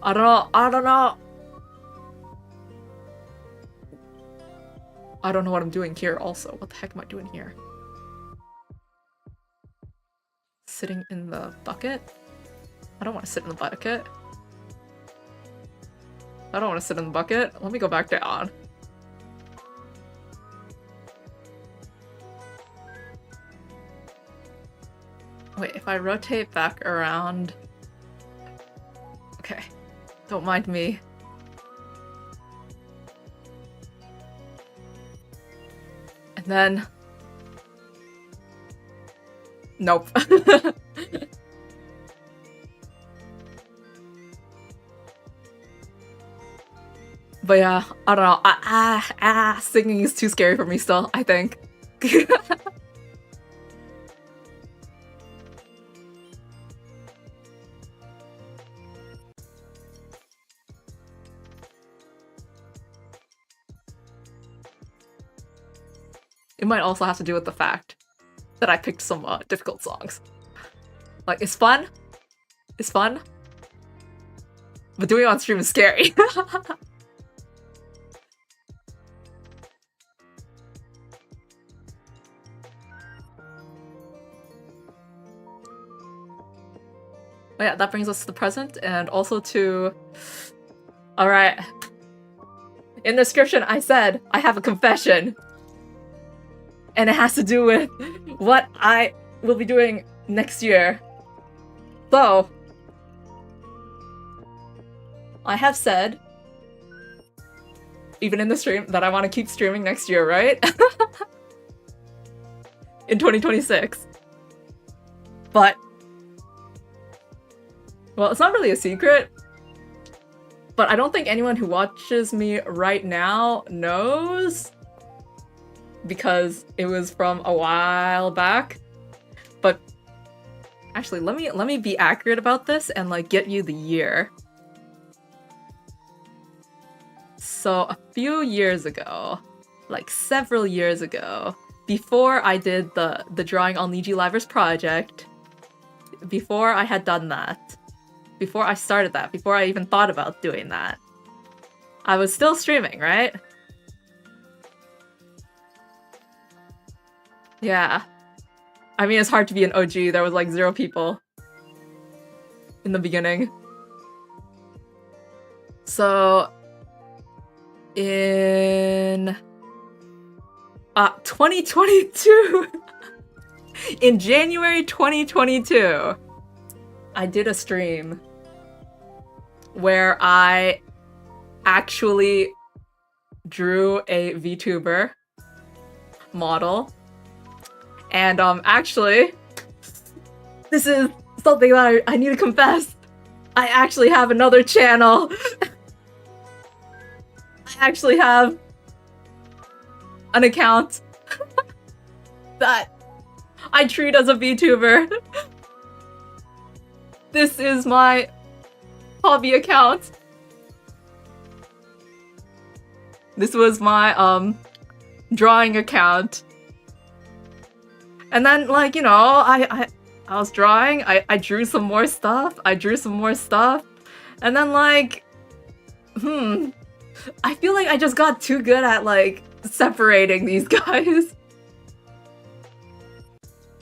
I don't know. I don't know what I'm doing here also. What the heck am I doing here? Sitting in the bucket? I don't want to sit in the bucket. I don't want to sit in the bucket. Let me go back down. Wait, if I rotate back around... Okay, don't mind me. And then... Nope. But yeah, I don't know. Singing is too scary for me still, I think. It might also have to do with the fact that I picked some difficult songs. Like, it's fun. It's fun. But doing it on stream is scary. But yeah, that brings us to the present and also to... Alright. In the description, I said I have a confession. And it has to do with what I will be doing next year. So, I have said even in the stream, that I want to keep streaming next year, right? In 2026. But, well, it's not really a secret, but I don't think anyone who watches me right now knows, because it was from a while back. But actually, let me be accurate about this and like get you the year. So a few years ago, like several years ago, before I did the Drawing All Niji Livers project, before I had done that, before I started that, before I even thought about doing that, I was still streaming, right? Yeah. I mean, it's hard to be an OG. There was like 0 people in the beginning. So in 2022, in January 2022, I did a stream where I actually drew a VTuber model. And actually, this is something that I need to confess. I actually have another channel. I actually have an account that I treat as a VTuber. This is my hobby account. This was my drawing account. And then, like, you know, I was drawing, I drew some more stuff, and then, like, I feel like I just got too good at, like, separating these guys.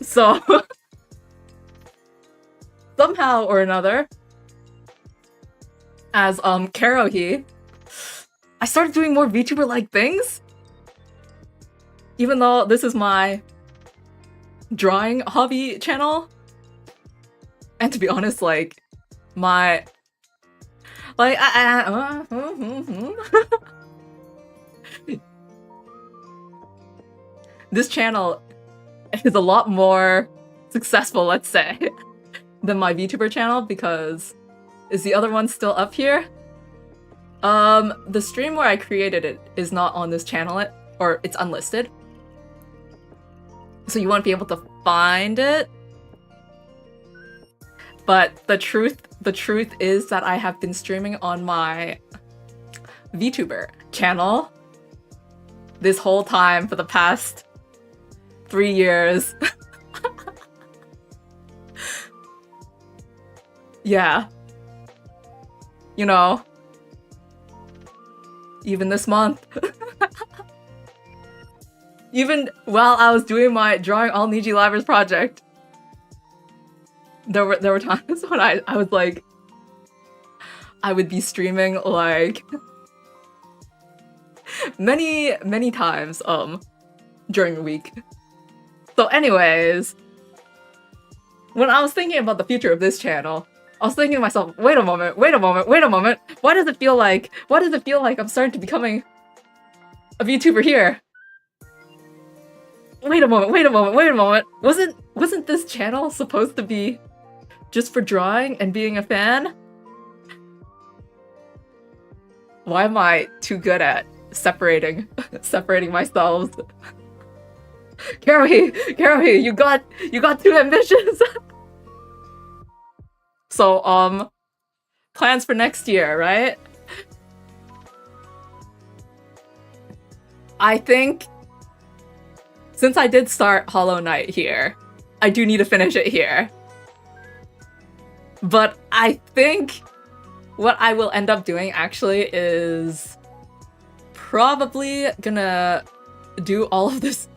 So, somehow or another, as, Karohi, I started doing more VTuber-like things. Even though this is my drawing hobby channel, and to be honest, like my this channel is a lot more successful, let's say, than my VTuber channel, because is the other one still up here? The stream where I created it is not on this channel, or it's unlisted. So you won't be able to find it. But the truth is that I have been streaming on my VTuber channel this whole time for the past 3 years. Yeah. You know, even this month. Even while I was doing my Drawing All Niji Livers project, there were times when I was like, I would be streaming like many times during the week. So anyways, when I was thinking about the future of this channel, I was thinking to myself, wait a moment, why does it feel like I'm starting to becoming a VTuber here? Wait a moment. Wasn't this channel supposed to be just for drawing and being a fan? Why am I too good at separating myself? Karohi, you got too ambitious. So, plans for next year, right? I think, since I did start Hollow Knight here, I do need to finish it here. But I think what I will end up doing actually is probably gonna do all of this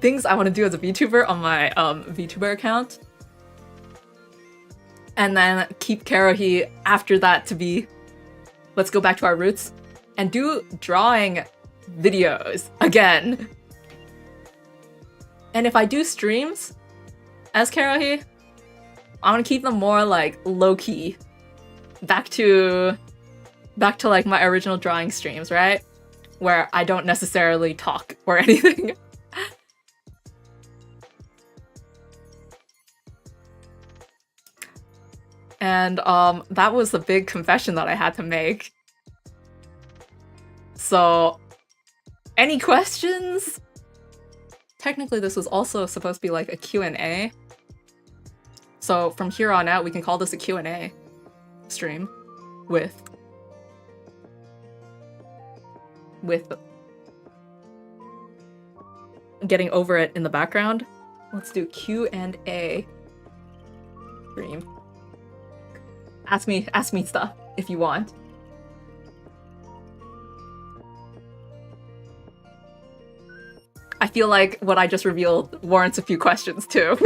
things I want to do as a VTuber on my VTuber account. And then keep Karohi after that to be, let's go back to our roots, and do drawing videos again. And if I do streams as Karohi, I want to keep them more like low-key. Back to like my original drawing streams, right? where I don't necessarily talk or anything. And that was the big confession that I had to make. So, any questions? Technically, this was also supposed to be like a Q&A. So from here on out, we can call this a Q&A stream with getting over it in the background. Let's do Q&A stream. Ask me stuff if you want. I feel like what I just revealed warrants a few questions too.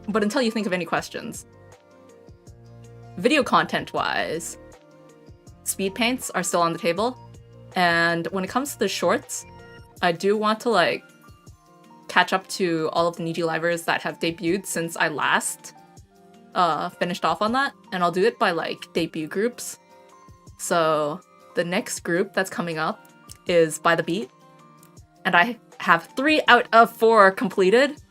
But until you think of any questions. Video content-wise, speed paints are still on the table. And when it comes to the shorts, I do want to like catch up to all of the Niji livers that have debuted since I last finished off on that. And I'll do it by like debut groups. So the next group that's coming up is By the Beat. And I have 3 out of 4 completed.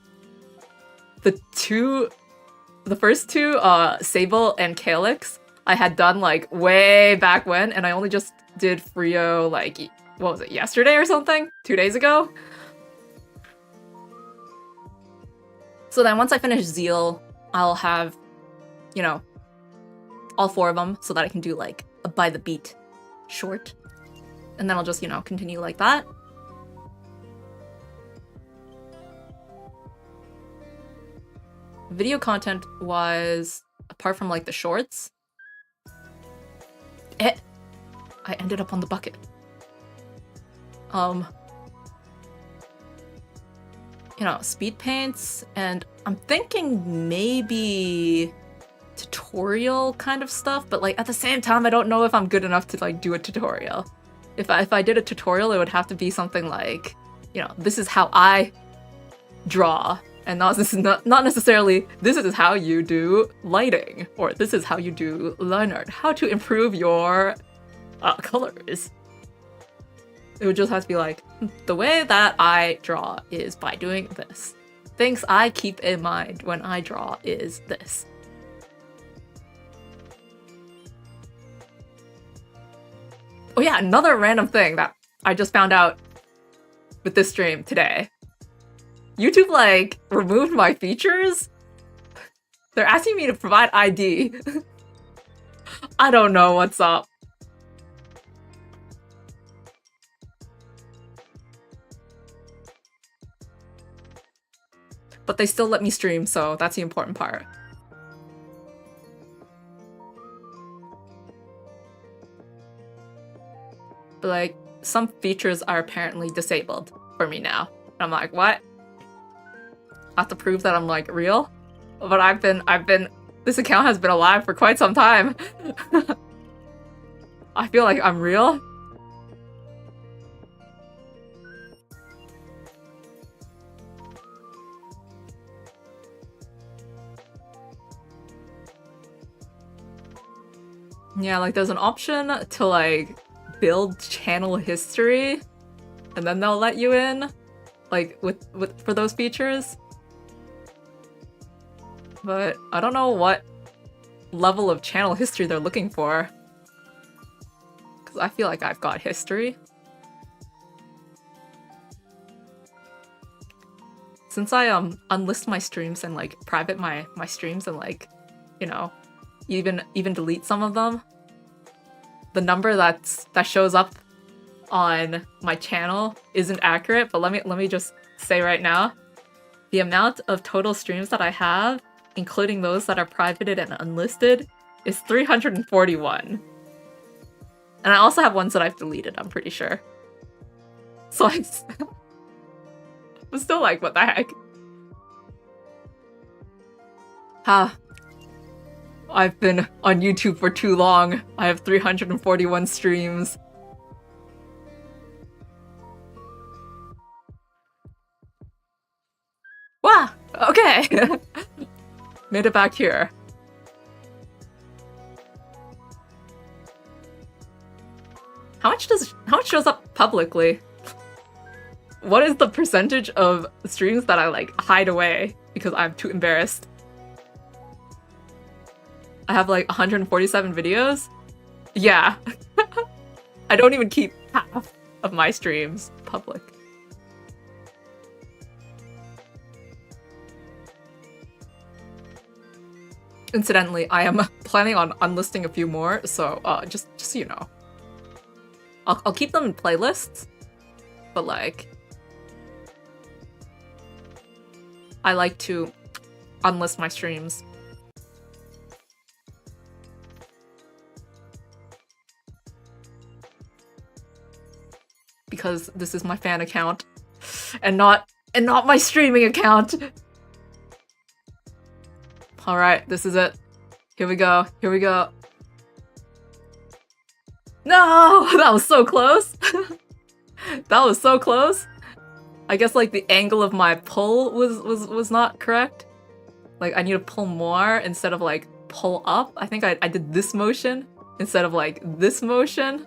The first two, Sable and Calyx, I had done like way back when, and I only just did Frio like, what was it, yesterday or something? 2 days ago? So then once I finish Zeal, I'll have, you know, all 4 of them so that I can do like a By the Beat short. And then I'll just, you know, continue like that. Video content was, apart from like the shorts, I ended up on the bucket. You know, speed paints, and I'm thinking maybe tutorial kind of stuff, but like at the same time, I don't know if I'm good enough to like do a tutorial. If I did a tutorial, it would have to be something like, you know, this is how I draw. And not necessarily, this is how you do lighting, or this is how you do line art, how to improve your colors. It would just have to be like, the way that I draw is by doing this. Things I keep in mind when I draw is this. Oh yeah, another random thing that I just found out with this stream today. YouTube, like, removed my features? They're asking me to provide ID. I don't know what's up. But they still let me stream, so that's the important part. But, like, some features are apparently disabled for me now. And I'm like, what? I have to prove that I'm like real, but this account has been alive for quite some time. I feel like I'm real. Yeah, like there's an option to like build channel history, and then they'll let you in, like for those features. But I don't know what level of channel history they're looking for. Because I feel like I've got history. Since I unlist my streams and like private my streams and like, you know, even delete some of them, the number that shows up on my channel isn't accurate. But let me just say right now, the amount of total streams that I have, including those that are privated and unlisted, is 341. And I also have ones that I've deleted, I'm pretty sure. So I'm still like, what the heck? I've been on YouTube for too long. I have 341 streams. Wow! Okay. Made it back here. How much shows up publicly? What is the percentage of streams that I like hide away because I'm too embarrassed? I have like 147 videos? Yeah. I don't even keep half of my streams public. Incidentally, I am planning on unlisting a few more, so just so you know. I'll keep them in playlists, but like I like to unlist my streams. Because this is my fan account and not my streaming account. All right, this is it. Here we go. Here we go. No, that was so close. That was so close. I guess like the angle of my pull was not correct. Like I need to pull more instead of like pull up. I think I did this motion instead of like this motion.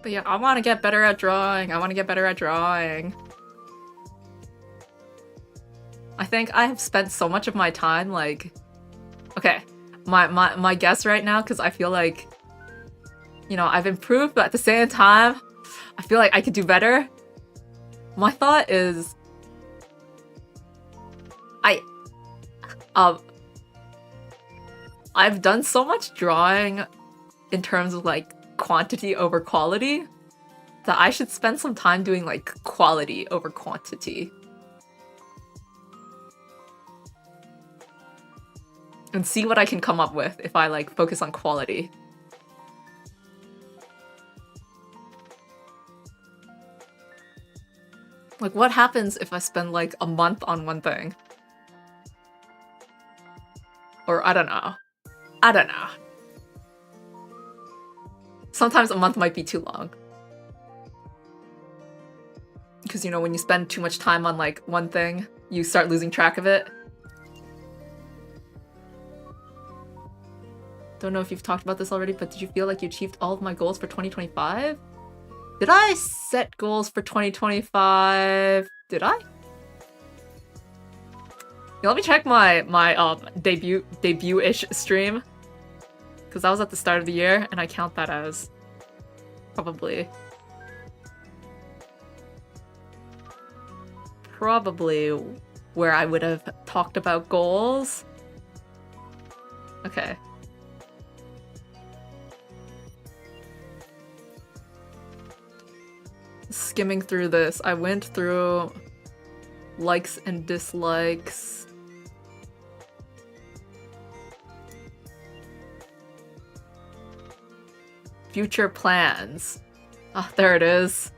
But yeah, I want to get better at drawing. I want to get better at drawing. I think I have spent so much of my time like... Okay, my guess right now, because I feel like, you know, I've improved, but at the same time, I feel like I could do better. My thought is... I've done so much drawing in terms of like quantity over quality that I should spend some time doing like quality over quantity. And see what I can come up with if I like focus on quality. Like what happens if I spend like a month on one thing? Or I don't know. I don't know. Sometimes a month might be too long. Because, you know, when you spend too much time on, like, one thing, you start losing track of it. Don't know if you've talked about this already, but did you feel like you achieved all of my goals for 2025? Did I set goals for 2025? Did I? Yeah, let me check my debut-ish stream. Because that was at the start of the year, and I count that as probably where I would have talked about goals. Okay. Skimming through this, I went through likes and dislikes. Future plans. Ah, there it is.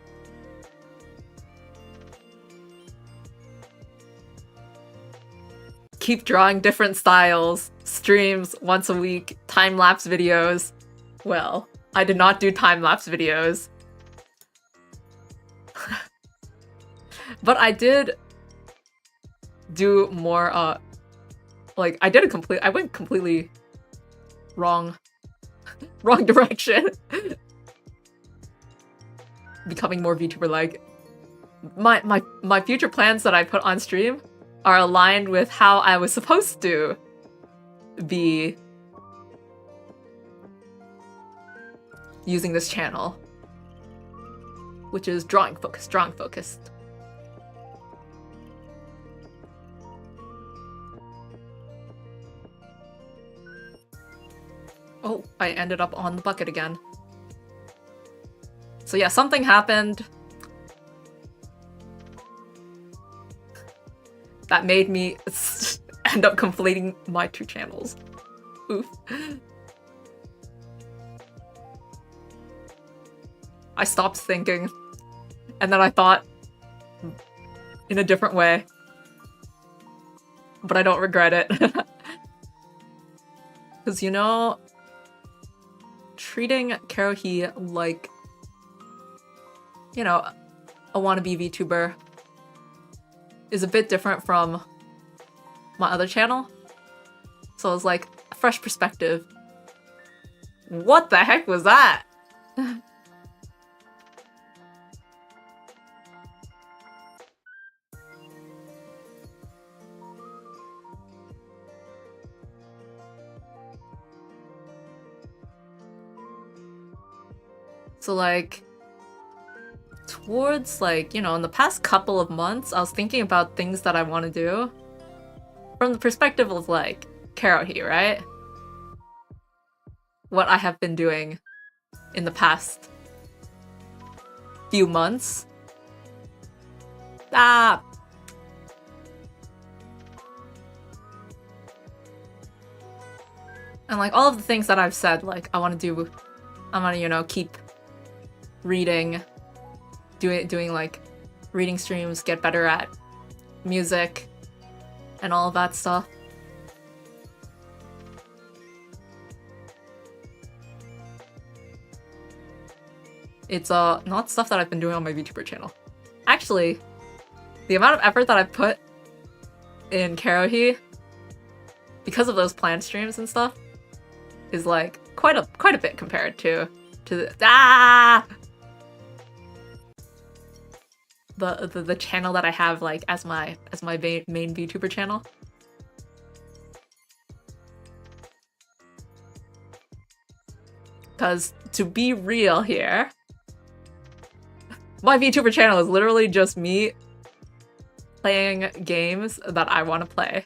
Keep drawing different styles. Streams once a week. Time-lapse videos. Well, I did not do time-lapse videos. But I did do more, like, I went completely wrong direction. Becoming more VTuber-like. My future plans that I put on stream are aligned with how I was supposed to be using this channel. Which is drawing focused. Oh, I ended up on the bucket again. So yeah, something happened that made me end up conflating my two channels. Oof. I stopped thinking, and then I thought in a different way. But I don't regret it. Because, you know, treating Karohi like, you know, a wannabe VTuber is a bit different from my other channel. So it's like a fresh perspective. What the heck was that? So like, towards like, you know, in the past couple of months, I was thinking about things that I want to do from the perspective of like Karohi, right? What I have been doing in the past few months. Ah! And like all of the things that I've said, like I want to do, I want to, you know, keep reading, doing like reading streams, get better at music and all of that stuff. It's not stuff that I've been doing on my VTuber channel. Actually, the amount of effort that I've put in Karohi because of those planned streams and stuff is like quite a bit compared to the the channel that I have like as my main VTuber channel. Because to be real here, my VTuber channel is literally just me playing games that I want to play.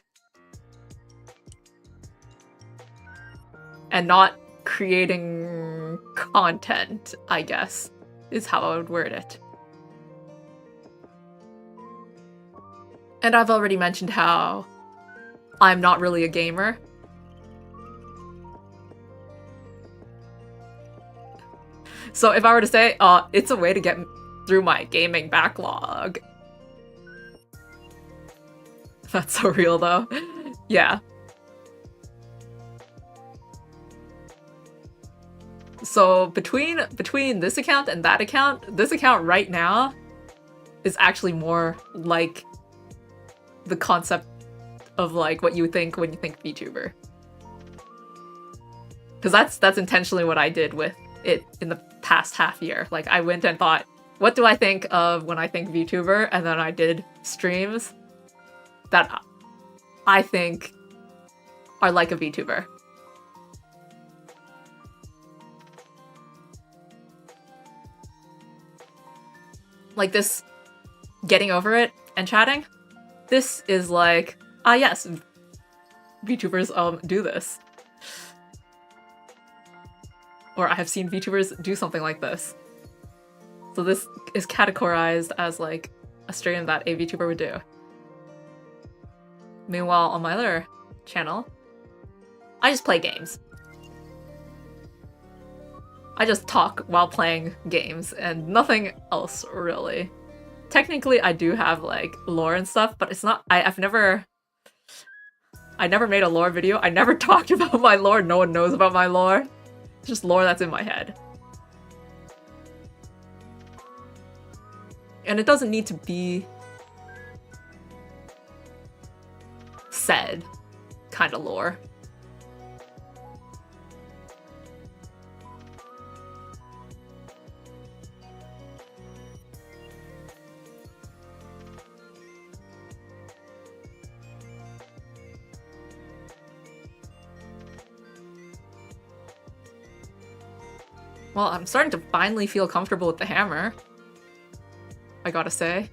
And not creating content, I guess, is how I would word it. And I've already mentioned how I'm not really a gamer. So if I were to say, it's a way to get through my gaming backlog. That's so real though. Yeah. So between this account and that account, this account right now is actually more like the concept of like what you think when you think VTuber. Because that's intentionally what I did with it in the past half year. Like I went and thought, what do I think of when I think VTuber? And then I did streams that I think are like a VTuber. Like this getting over it and chatting. This is like, yes, VTubers do this. Or I have seen VTubers do something like this. So this is categorized as like a stream that a VTuber would do. Meanwhile, on my other channel, I just play games. I just talk while playing games and nothing else really. Technically, I do have like lore and stuff, but it's not. I never made a lore video. I never talked about my lore. No one knows about my lore. It's just lore that's in my head. And it doesn't need to be said kind of lore. Well, I'm starting to finally feel comfortable with the hammer, I gotta say.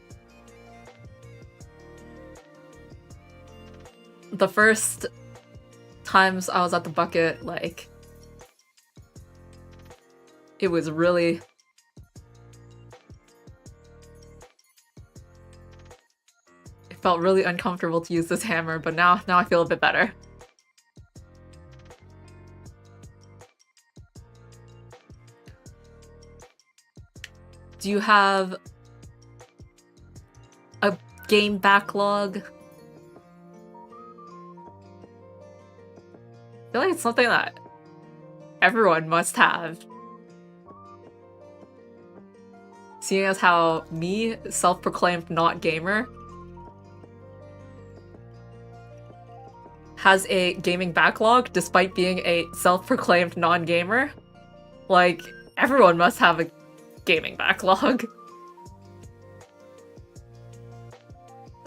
The first times I was at the bucket, like, it was really... It felt really uncomfortable to use this hammer, but now I feel a bit better. Do you have a game backlog? I feel like it's something that everyone must have. Seeing as how me, self-proclaimed not gamer, has a gaming backlog despite being a self-proclaimed non-gamer. Like, everyone must have a gaming backlog.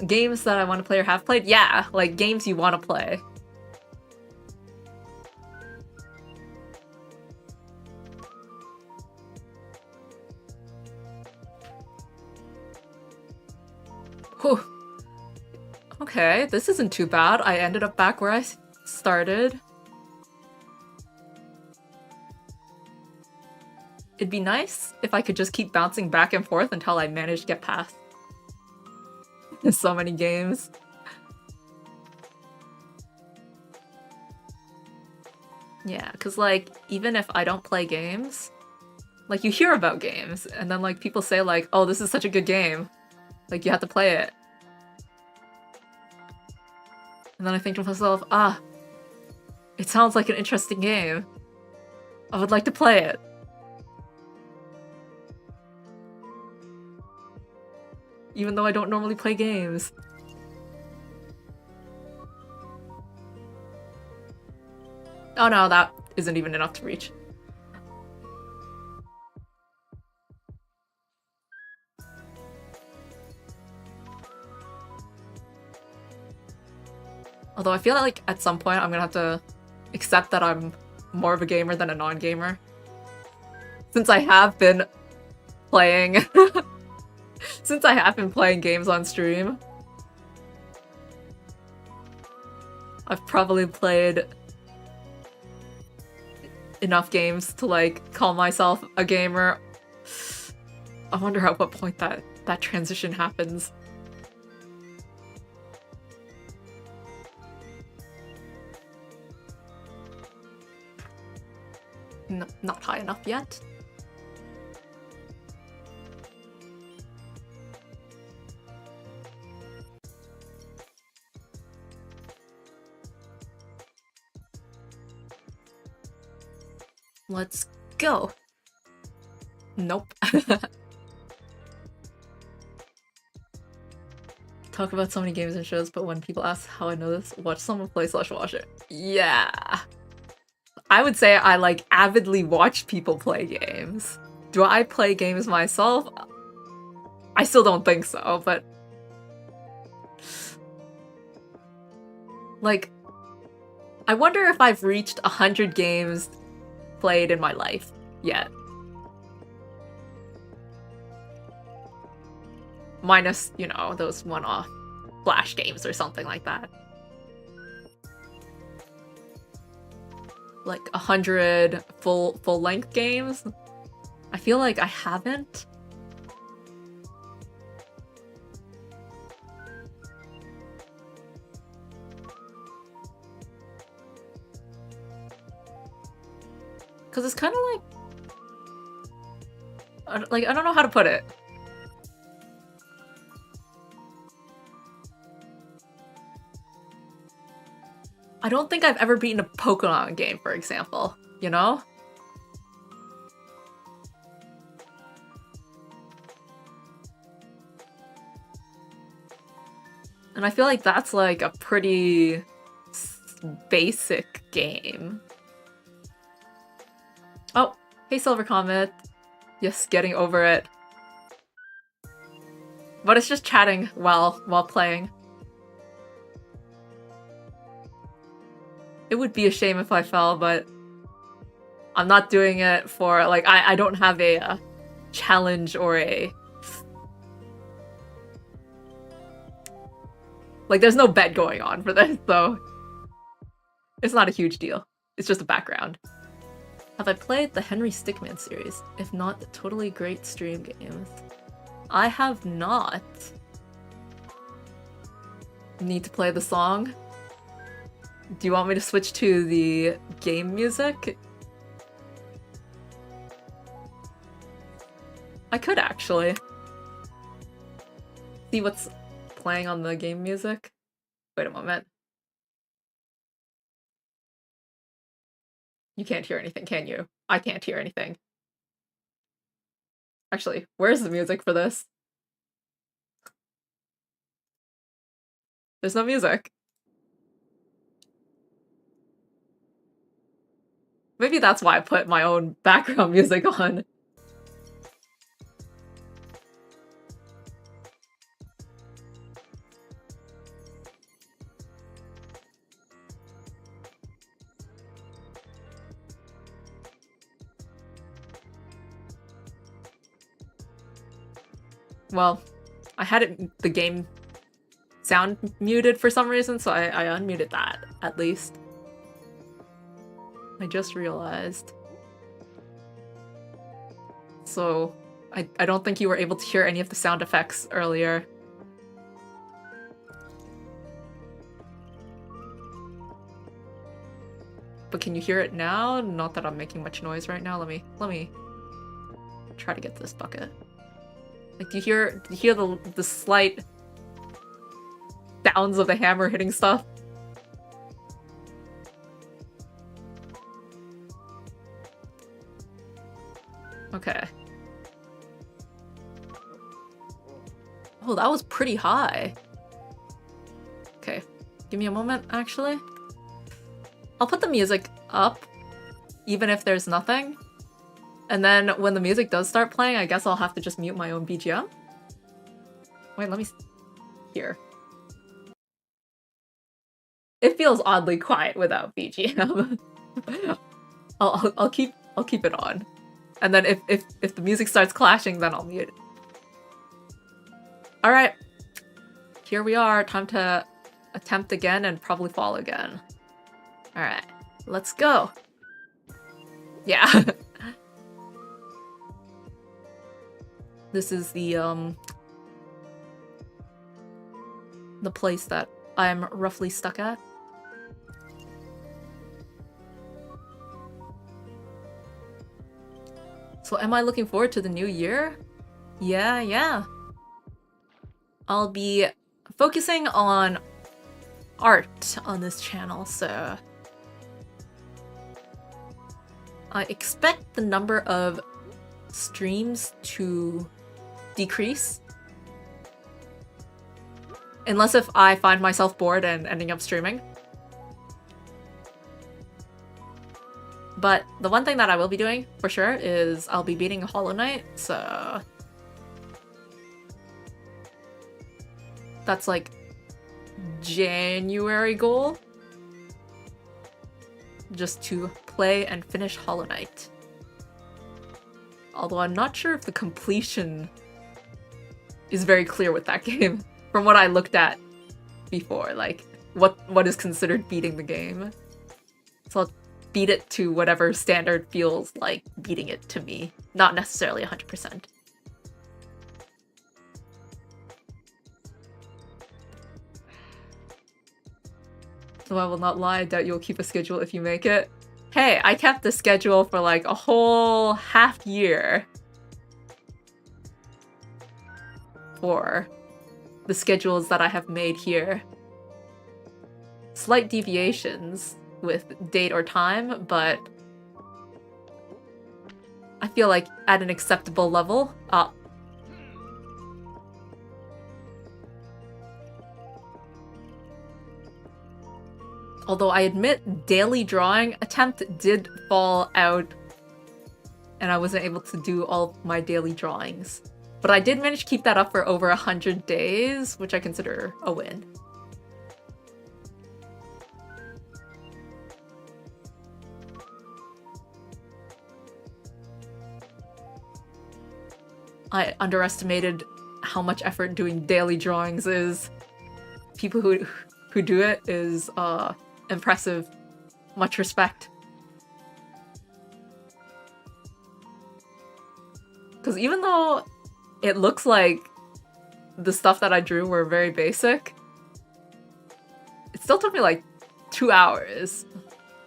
Games that I want to play or have played? Yeah, like games you want to play. Whew. Okay, this isn't too bad. I ended up back where I started. It'd be nice if I could just keep bouncing back and forth until I managed to get past. There's so many games. Yeah, because like, even if I don't play games, like you hear about games, and then like people say like, oh, this is such a good game. Like, you have to play it. And then I think to myself, ah, it sounds like an interesting game. I would like to play it. Even though I don't normally play games. Oh no, that isn't even enough to reach. Although I feel like at some point I'm gonna have to accept that I'm more of a gamer than a non-gamer. Since I have been playing... Since I have been playing games on stream, I've probably played enough games to like call myself a gamer. I wonder at what point that transition happens. Not high enough yet. Let's go. Nope. Talk about so many games and shows, but when people ask how I know this, watch someone play / watch it. Yeah. I would say I like avidly watch people play games. Do I play games myself? I still don't think so, but like, I wonder if I've reached 100 games played in my life yet. Minus, you know, those one-off Flash games or something like that. Like 100 full-length games? I feel like I haven't. Because it's kind of like, I don't know how to put it. I don't think I've ever beaten a Pokemon game, for example, you know? And I feel like that's like a pretty basic game. Oh, hey Silver Comet. Yes, getting over it. But it's just chatting while playing. It would be a shame if I fell, but I'm not doing it for, like, I don't have a challenge or a... Like, there's no bet going on for this, so... It's not a huge deal. It's just a background. Have I played the Henry Stickmin series? If not, the totally great stream games. I have not. Need to play the song? Do you want me to switch to the game music? I could actually. See what's playing on the game music? Wait a moment. You can't hear anything, can you? I can't hear anything. Actually, where's the music for this? There's no music. Maybe that's why I put my own background music on. Well, I had the game sound muted for some reason, so I unmuted that, at least. I just realized. So, I don't think you were able to hear any of the sound effects earlier. But can you hear it now? Not that I'm making much noise right now. Let me try to get this bucket. Like, do you hear the slight sounds of the hammer hitting stuff? Okay. Oh, that was pretty high. Okay, give me a moment, actually. I'll put the music up, even if there's nothing. And then when the music does start playing, I guess I'll have to just mute my own BGM. Wait, let me... Here. It feels oddly quiet without BGM. I'll keep it on. And then if the music starts clashing, then I'll mute it. Alright. Here we are. Time to attempt again and probably fall again. Alright. Let's go. Yeah. This is the place that I'm roughly stuck at. So am I looking forward to the new year? Yeah. I'll be focusing on art on this channel, so I expect the number of streams to decrease. Unless if I find myself bored and ending up streaming. But the one thing that I will be doing, for sure, is I'll be beating Hollow Knight, so... That's like... January goal? Just to play and finish Hollow Knight. Although I'm not sure if the completion is very clear with that game. From what I looked at before, like, what is considered beating the game. So I'll beat it to whatever standard feels like beating it to me. Not necessarily 100%. So I will not lie, I doubt you'll keep a schedule if you make it. Hey, I kept the schedule for like a whole half year. For the schedules that I have made here. Slight deviations with date or time, but I feel like at an acceptable level. Although I admit daily drawing attempt did fall out and I wasn't able to do all my daily drawings. But I did manage to keep that up for over 100 days, which I consider a win. I underestimated how much effort doing daily drawings is. People who do it is impressive. Much respect. Because even though it looks like the stuff that I drew were very basic, it still took me like 2 hours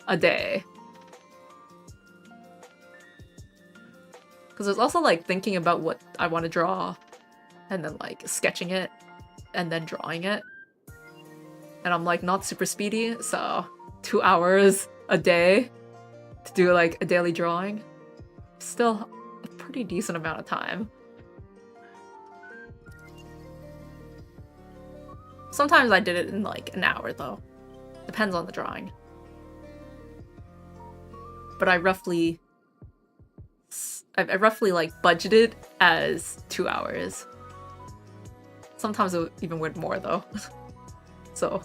a day. Because there's also like thinking about what I want to draw and then like sketching it and then drawing it. And I'm like not super speedy, so 2 hours a day to do like a daily drawing. Still a pretty decent amount of time. Sometimes I did it in like an hour though. Depends on the drawing. But I roughly like budgeted as 2 hours. Sometimes it even went more though. So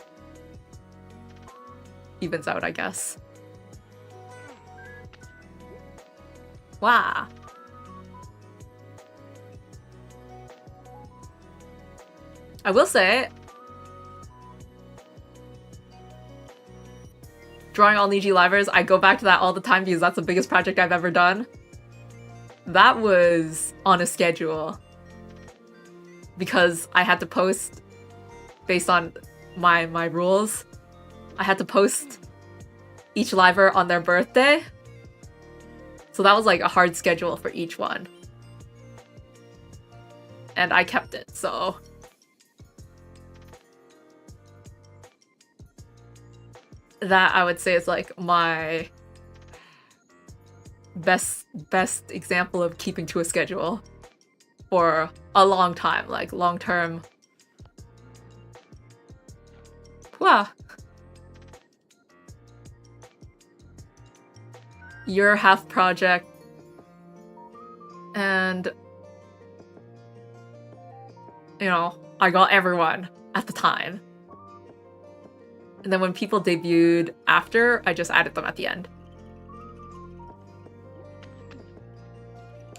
evens out, I guess. Wow. I will say, drawing all Niji livers, I go back to that all the time because that's the biggest project I've ever done. That was on a schedule because I had to post based on my rules. I had to post each liver on their birthday. So that was like a hard schedule for each one. And I kept it, so that I would say is like my best example of keeping to a schedule for a long time, like long term. Wow. Your half project and you know, I got everyone at the time. And then when people debuted after, I just added them at the end.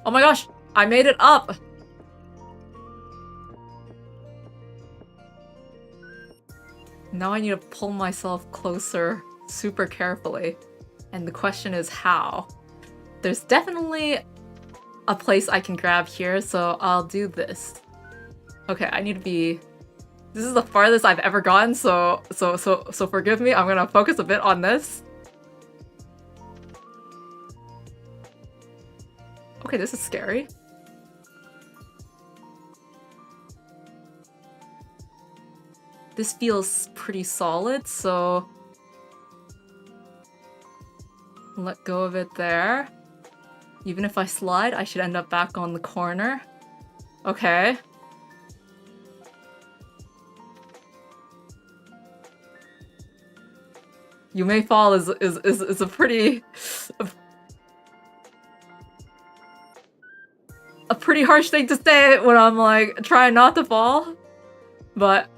Oh my gosh, I made it up! Now I need to pull myself closer super carefully. And the question is how? There's definitely a place I can grab here, so I'll do this. Okay, I need to be... This is the farthest I've ever gone, so forgive me. I'm gonna focus a bit on this. Okay, this is scary. This feels pretty solid, so let go of it there. Even if I slide, I should end up back on the corner. Okay. You may fall is a pretty a pretty harsh thing to say when I'm like trying not to fall, but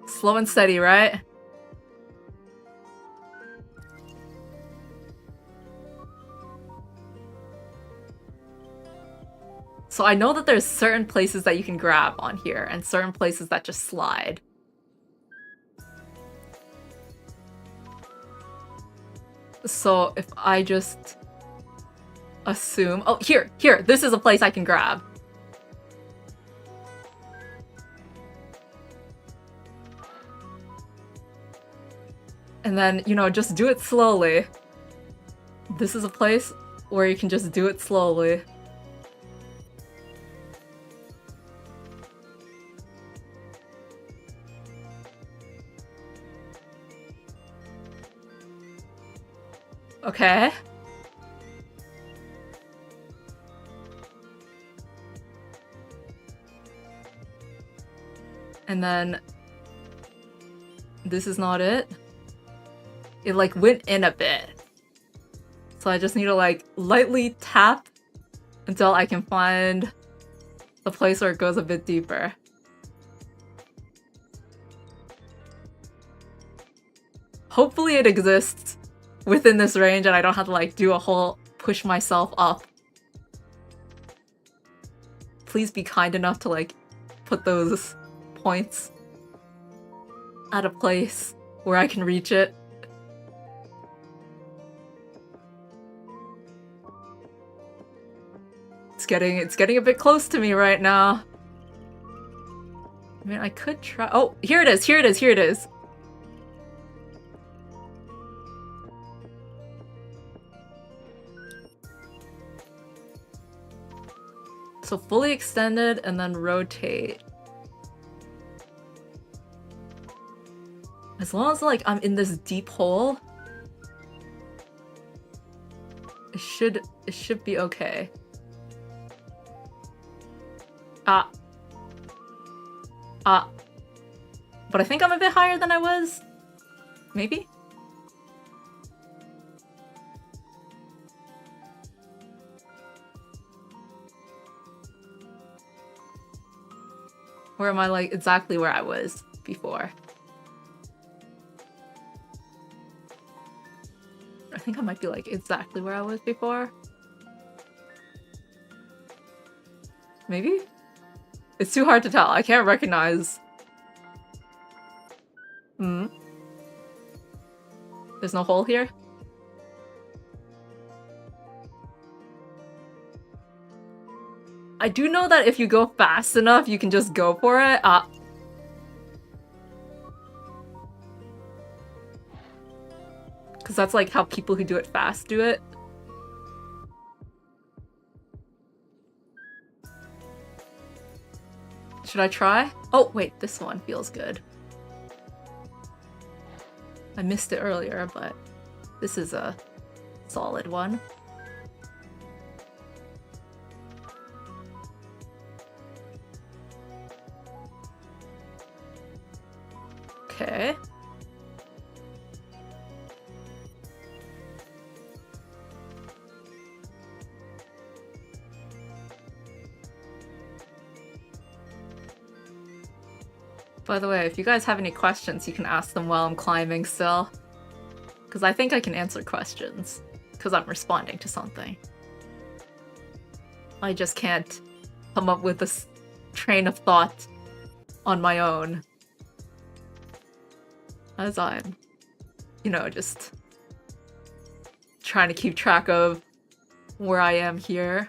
slow and steady, right? So I know that there's certain places that you can grab on here and certain places that just slide. So if I just assume... Oh, here! This is a place I can grab. And then, you know, just do it slowly. This is a place where you can just do it slowly. Okay. And then this is not it. It like went in a bit. So I just need to like lightly tap until I can find the place where it goes a bit deeper. Hopefully it exists within this range and I don't have to like do a whole push myself up. Please be kind enough to like put those points at a place where I can reach it. It's getting a bit close to me right now. I mean, I could try. Oh, here it is. So fully extended and then rotate. As long as, like, I'm in this deep hole, it should be okay. But I think I'm a bit higher than I was. Maybe? Or am I, like, exactly where I was before? I think I might be, like, exactly where I was before. Maybe? It's too hard to tell. I can't recognize. There's no hole here? I do know that if you go fast enough, you can just go for it. Because that's like how people who do it fast do it. Should I try? Oh, wait, this one feels good. I missed it earlier, but this is a solid one. Okay. By the way, if you guys have any questions, you can ask them while I'm climbing still. Because I think I can answer questions. Because I'm responding to something. I just can't come up with this train of thought on my own. As I'm, you know, just trying to keep track of where I am here.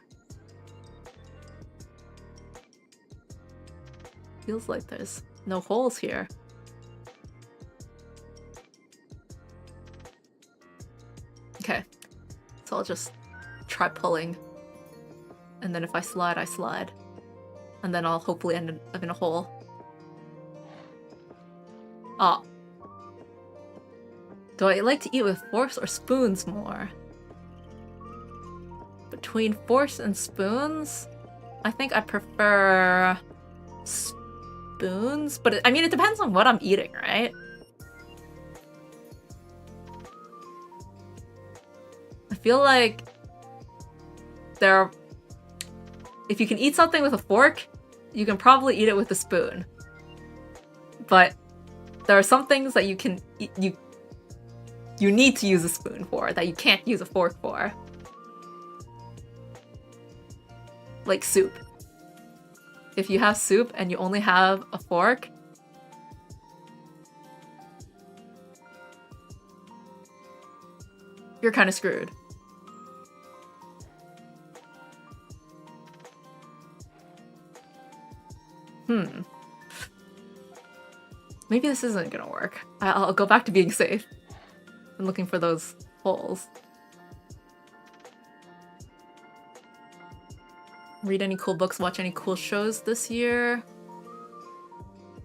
Feels like there's no holes here. Okay, so I'll just try pulling. And then if I slide, I slide. And then I'll hopefully end up in a hole. Ah. Do I like to eat with forks or spoons more? Between forks and spoons, I think I prefer spoons, but I mean, it depends on what I'm eating, right? I feel like if you can eat something with a fork, you can probably eat it with a spoon. But there are some things that you can you need to use a spoon for, that you can't use a fork for. Like soup. If you have soup and you only have a fork, you're kind of screwed. Maybe this isn't gonna work. I'll go back to being safe. I'm looking for those holes. Read any cool books, watch any cool shows this year?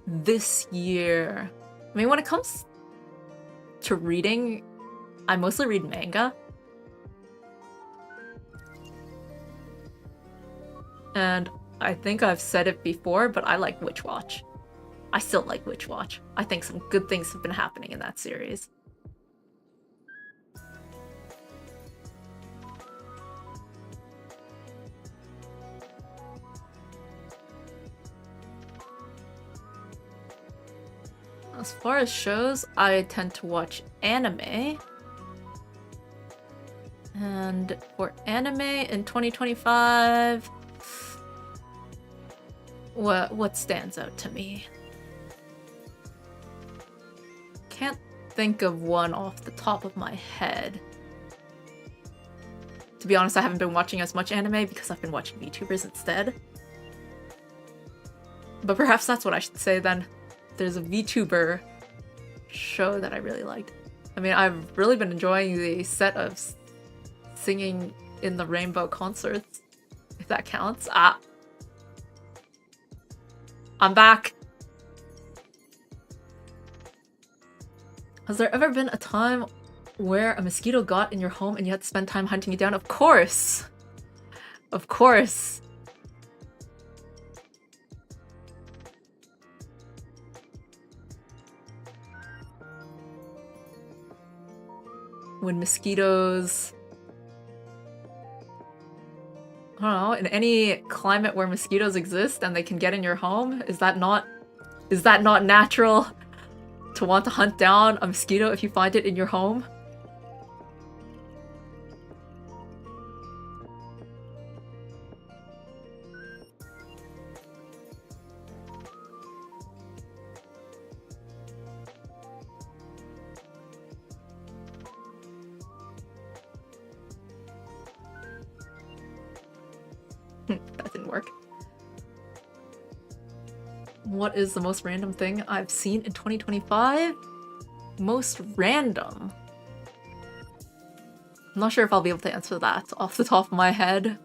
This year. I mean, when it comes to reading, I mostly read manga. And I think I've said it before, but I like Witch Watch. I still like Witch Watch. I think some good things have been happening in that series. As far as shows, I tend to watch anime. And for anime in 2025, what stands out to me? Can't think of one off the top of my head. To be honest, I haven't been watching as much anime because I've been watching VTubers instead. But perhaps that's what I should say then. There's a VTuber show that I really liked. I mean, I've really been enjoying the set of singing in the rainbow concerts, if that counts. I'm back. Has there ever been a time where a mosquito got in your home and you had to spend time hunting it down? Of course! Of course! When mosquitoes... I don't know, in any climate where mosquitoes exist and they can get in your home, is that not natural to want to hunt down a mosquito if you find it in your home? That didn't work. What is the most random thing I've seen in 2025? Most random? I'm not sure if I'll be able to answer that off the top of my head.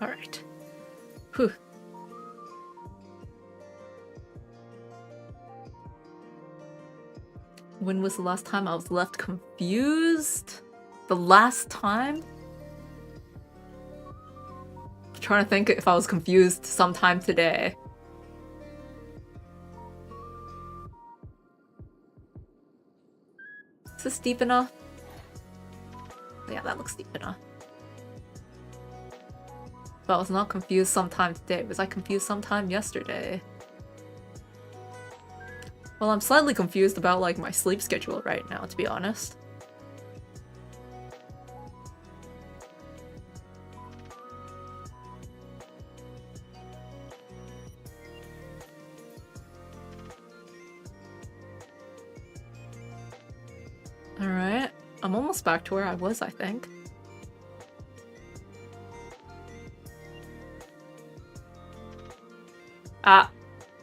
Alright. Whew. When was the last time I was left confused? The last time? I'm trying to think if I was confused sometime today. Is this deep enough? Yeah, that looks deep enough. But I was not confused sometime today. Was I confused sometime yesterday? Well, I'm slightly confused about like my sleep schedule right now, to be honest. Alright, I'm almost back to where I was, I think.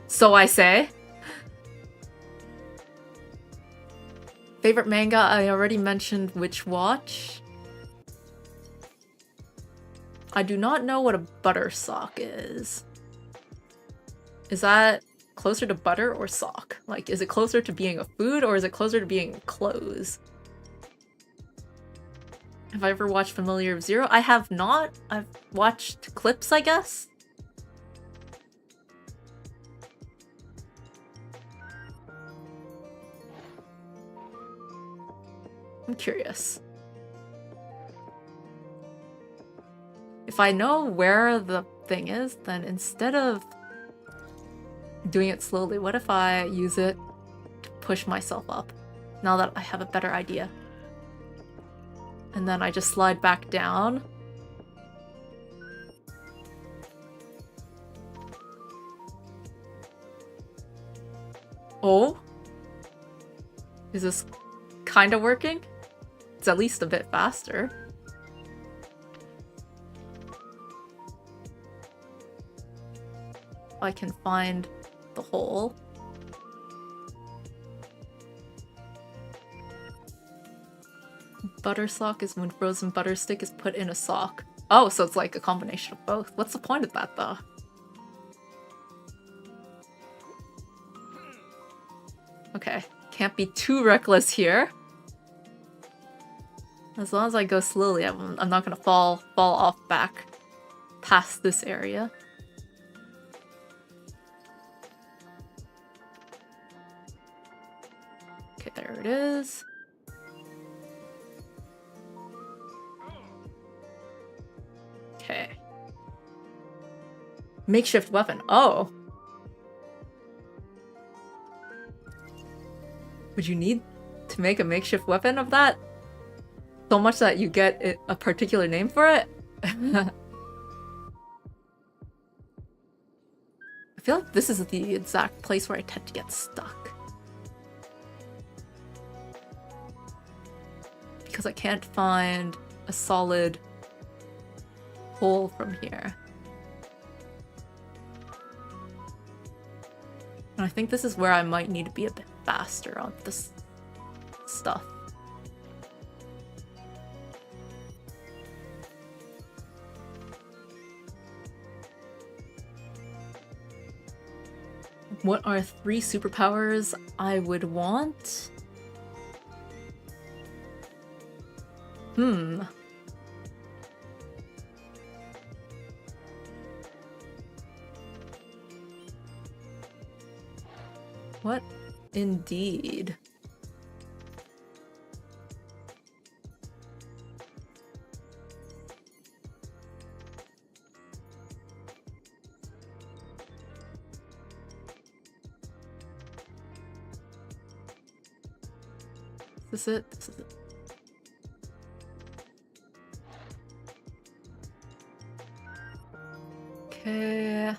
So I say. Favorite manga, I already mentioned Witch Watch. I do not know what a butter sock is. Is that closer to butter or sock? Like, is it closer to being a food or is it closer to being clothes? Have I ever watched Familiar of Zero? I have not. I've watched clips, I guess. I'm curious. If I know where the thing is, then instead of doing it slowly, what if I use it to push myself up? Now that I have a better idea. And then I just slide back down. Oh? Is this kind of working? It's at least a bit faster. I can find the hole. Butter sock is when frozen butter stick is put in a sock. Oh, so it's like a combination of both. What's the point of that, though? Okay, can't be too reckless here. As long as I go slowly, I'm not gonna fall off back past this area. Okay, there it is. Okay. Makeshift weapon. Oh. Would you need to make a makeshift weapon of that? So much that you get a particular name for it? I feel like this is the exact place where I tend to get stuck. Because I can't find a solid hole from here. And I think this is where I might need to be a bit faster on this stuff. What are 3 superpowers I would want? What indeed? Is this it? This is it. Okay.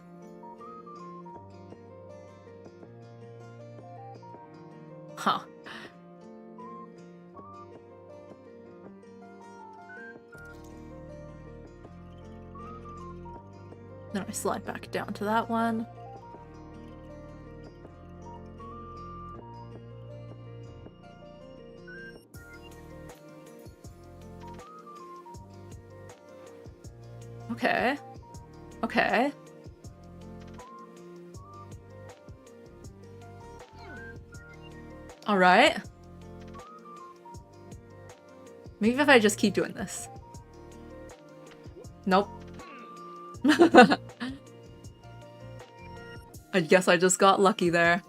Huh. Then I slide back down to that one. Okay. Okay. Alright. Maybe if I just keep doing this. Nope. I guess I just got lucky there.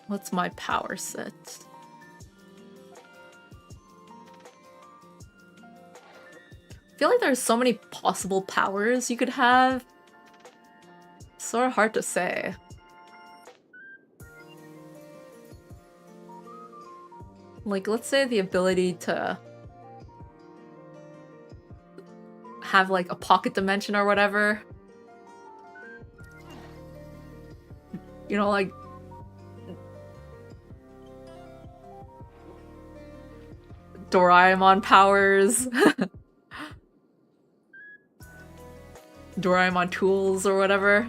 What's my power set? I feel like there's so many possible powers you could have. It's sort of hard to say. Like, let's say the ability to have like a pocket dimension or whatever. You know, like Doraemon powers. Doraemon tools or whatever.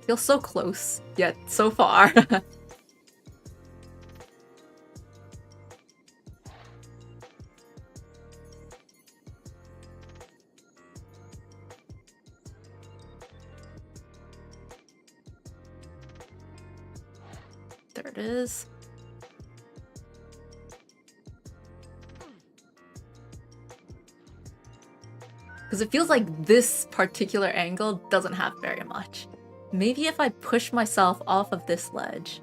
Feels so close, yet so far. There it is. Because it feels like this particular angle doesn't have very much. Maybe if I push myself off of this ledge.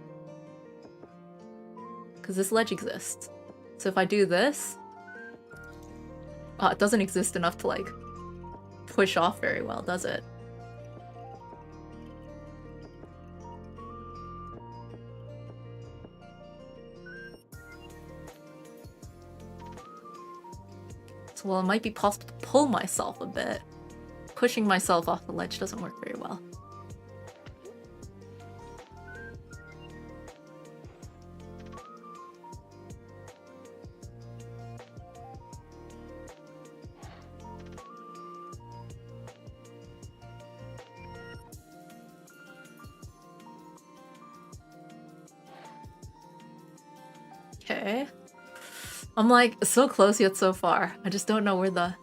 Because this ledge exists. So if I do this... Oh, it doesn't exist enough to, like, push off very well, does it? So, well, it might be possible to pull myself a bit. Pushing myself off the ledge doesn't work very well. Okay. I'm like so close yet so far. I just don't know where the...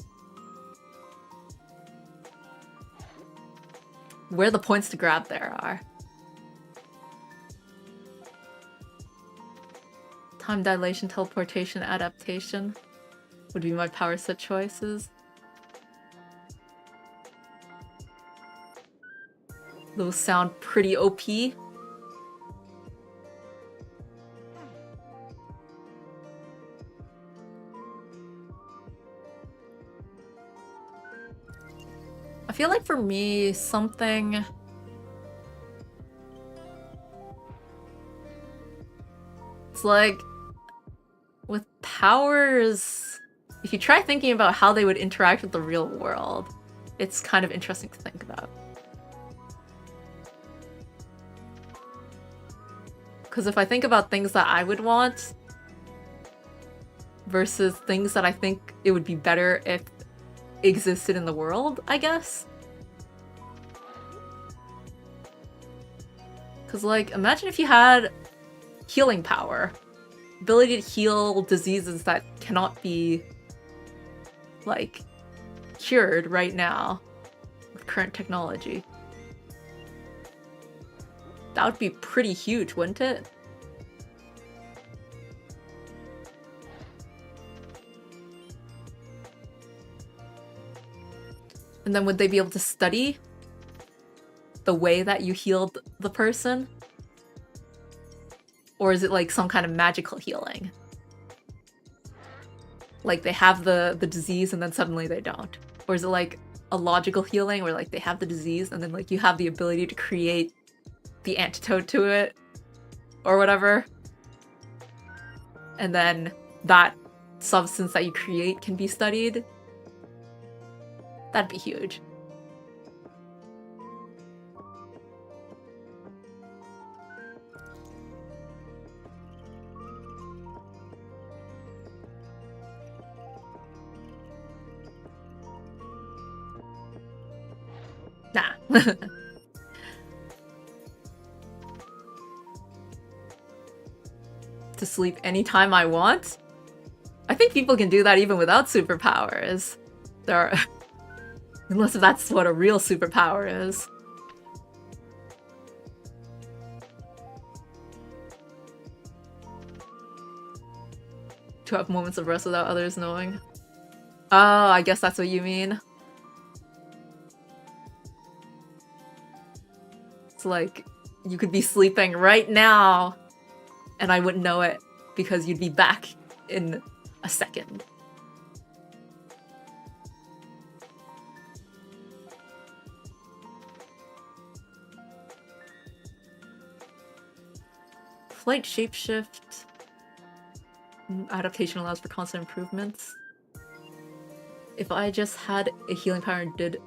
where the points to grab there are. Time dilation, teleportation, adaptation would be my power set choices. Those sound pretty OP. I feel like for me, something... It's like... with powers... If you try thinking about how they would interact with the real world, it's kind of interesting to think about. Because if I think about things that I would want versus things that I think it would be better if existed in the world, I guess. Because, like, imagine if you had healing power. Ability to heal diseases that cannot be, like, cured right now with current technology. That would be pretty huge, wouldn't it? And then would they be able to study the way that you healed the person? Or is it like some kind of magical healing? Like they have the disease and then suddenly they don't? Or is it like a logical healing where like they have the disease and then like you have the ability to create the antidote to it? Or whatever? And then that substance that you create can be studied? That'd be huge. Nah. To sleep anytime I want? I think people can do that even without superpowers. There are... Unless that's what a real superpower is. To have moments of rest without others knowing. Oh, I guess that's what you mean. It's like, you could be sleeping right now, and I wouldn't know it, because you'd be back in a second. Flight shapeshift. Adaptation allows for constant improvements. If I just had a healing power and did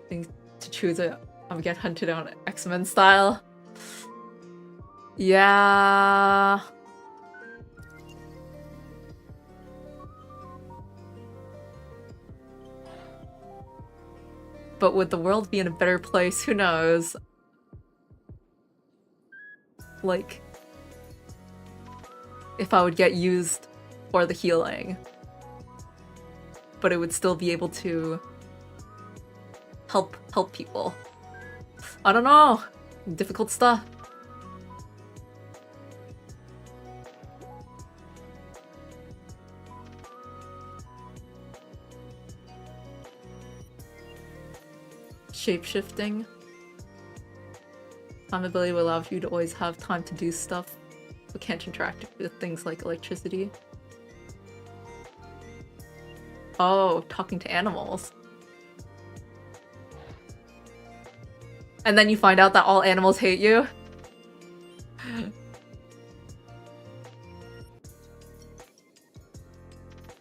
things to choose it, I would get hunted on X-Men style. Yeah. But would the world be in a better place? Who knows? Like, if I would get used for the healing, but it would still be able to help people. I don't know. Difficult stuff. Shape-shifting. Time ability will allow you to always have time to do stuff, but can't interact with things like electricity. Oh, talking to animals. And then you find out that all animals hate you?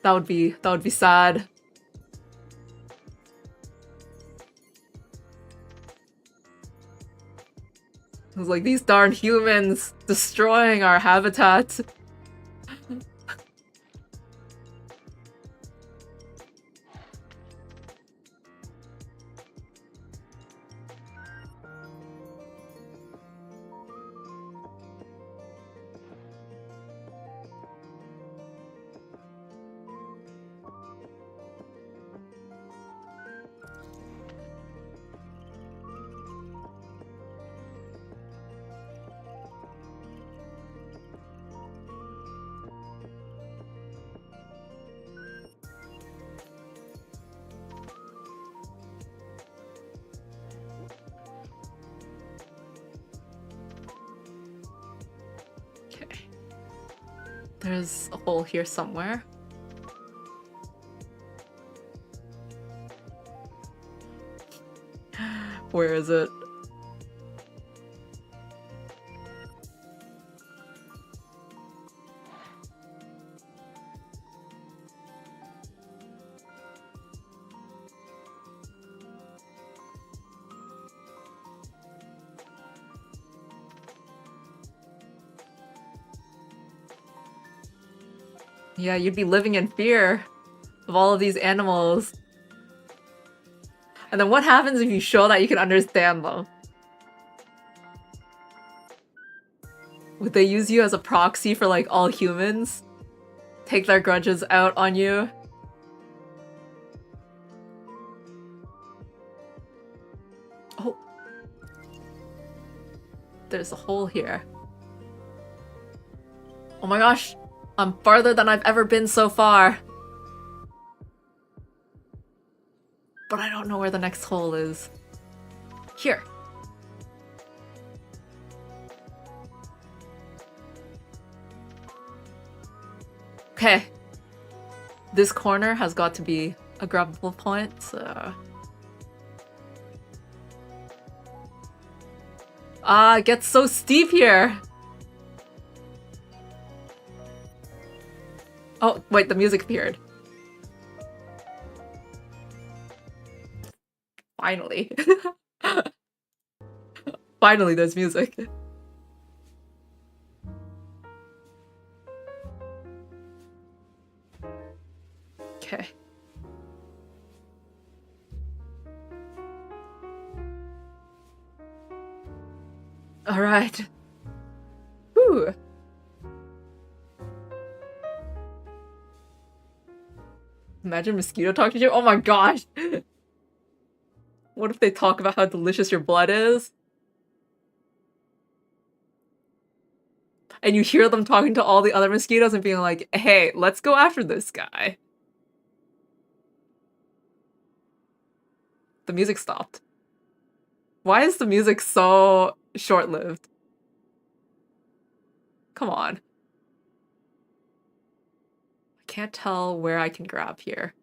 That would be sad. It was like, these darn humans destroying our habitat. There's a hole here somewhere. Where is it? Yeah, you'd be living in fear of all of these animals. And then what happens if you show that you can understand them? Would they use you as a proxy for like all humans? Take their grudges out on you? Oh. There's a hole here. Oh my gosh! I'm farther than I've ever been so far! But I don't know where the next hole is. Here. Okay. This corner has got to be a grabbable point, so... Ah, it gets so steep here! Oh, wait, the music appeared. Finally. Finally, there's music. Okay. Alright. Whew. Imagine mosquito talking to you? Oh my gosh! What if they talk about how delicious your blood is? And you hear them talking to all the other mosquitoes and being like, hey, let's go after this guy. The music stopped. Why is the music so short-lived? Come on. I can't tell where I can grab here.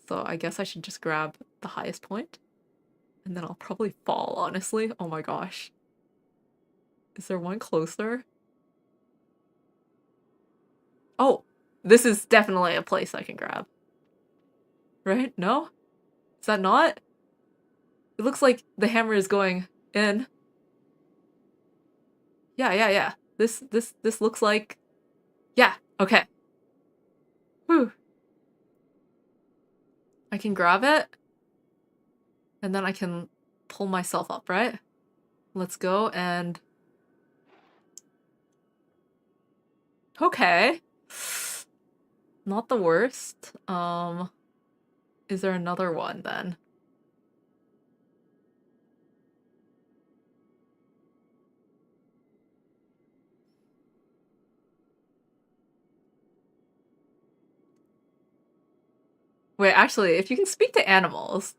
So I guess I should just grab the highest point. And then I'll probably fall, honestly. Oh my gosh. Is there one closer? Oh, this is definitely a place I can grab. Right? No? Is that not? It looks like the hammer is going in. Yeah. This looks like... Yeah, okay. Whew. I can grab it. And then I can pull myself up, right? Let's go and... Okay. Not the worst. Is there another one then? Wait, actually, if you can speak to animals,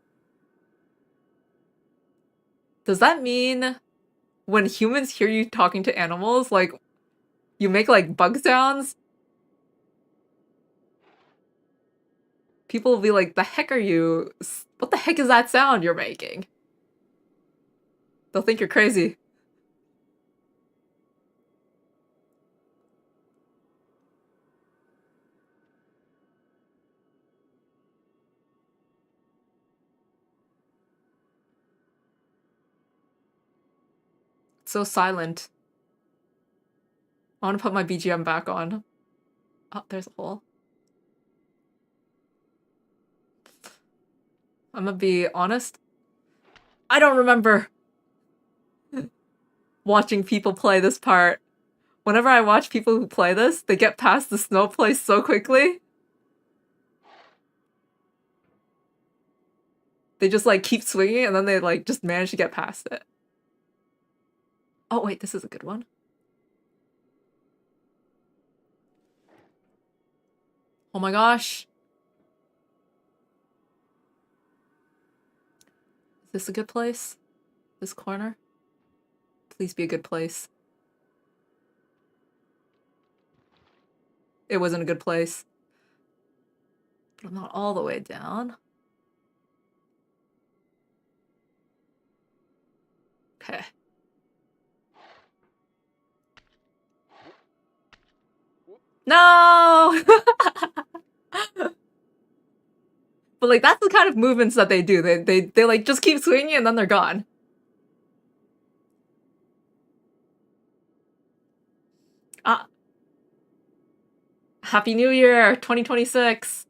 does that mean when humans hear you talking to animals, like, you make, like, bug sounds? People will be like, the heck are you? What the heck is that sound you're making? They'll think you're crazy. It's so silent. I want to put my BGM back on. Oh, there's a hole. I'm gonna be honest. I don't remember watching people play this part. Whenever I watch people who play this, they get past the snow place so quickly. They just like keep swinging and then they like just manage to get past it. Oh wait, this is a good one. Oh my gosh. Is this a good place? This corner? Please be a good place. it was in a good place. But I'm not all the way down. Okay. No! But like that's the kind of movements that they do. They like just keep swinging and then they're gone. Ah, Happy New Year 2026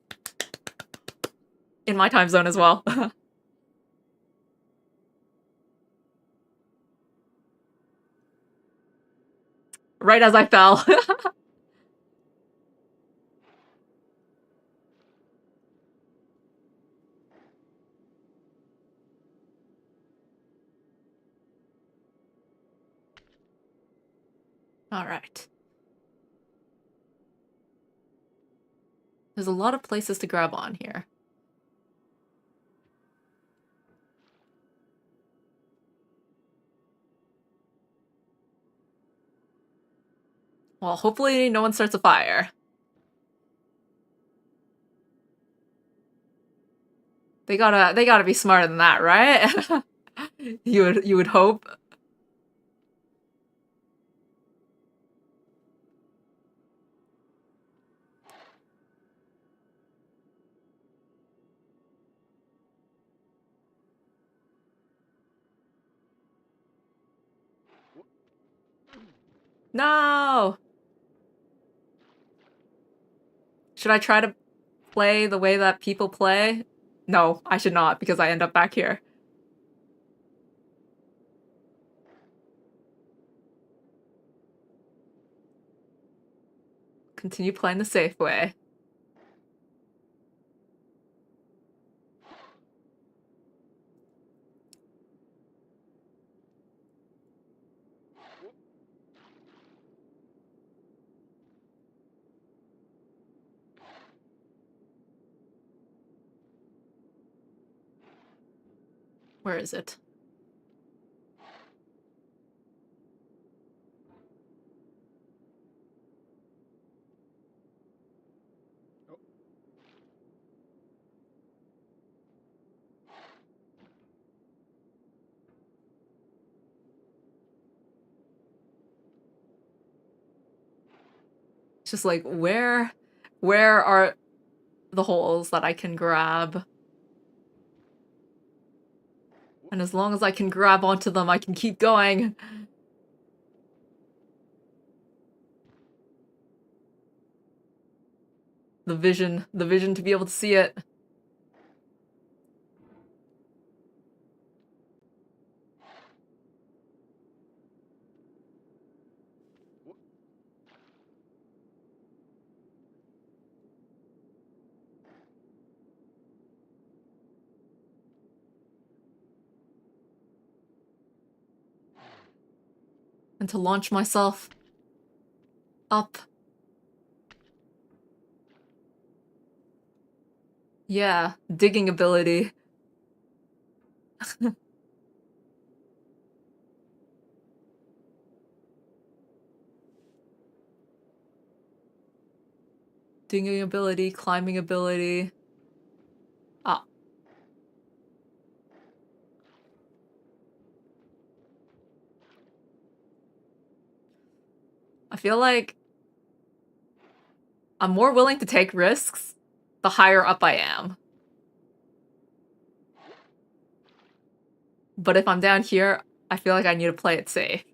in my time zone as well. Right as I fell. All right. There's a lot of places to grab on here. Well, hopefully no one starts a fire. They gotta be smarter than that, right? You would hope. No! Should I try to play the way that people play? No, I should not because I end up back here. Continue playing the safe way. Where is it? It's just like where are the holes that I can grab? And as long as I can grab onto them, I can keep going. The vision to be able to see it. And to launch myself up. Yeah, digging ability. Digging ability, climbing ability. Ah. I feel like I'm more willing to take risks the higher up I am. But if I'm down here, I feel like I need to play it safe.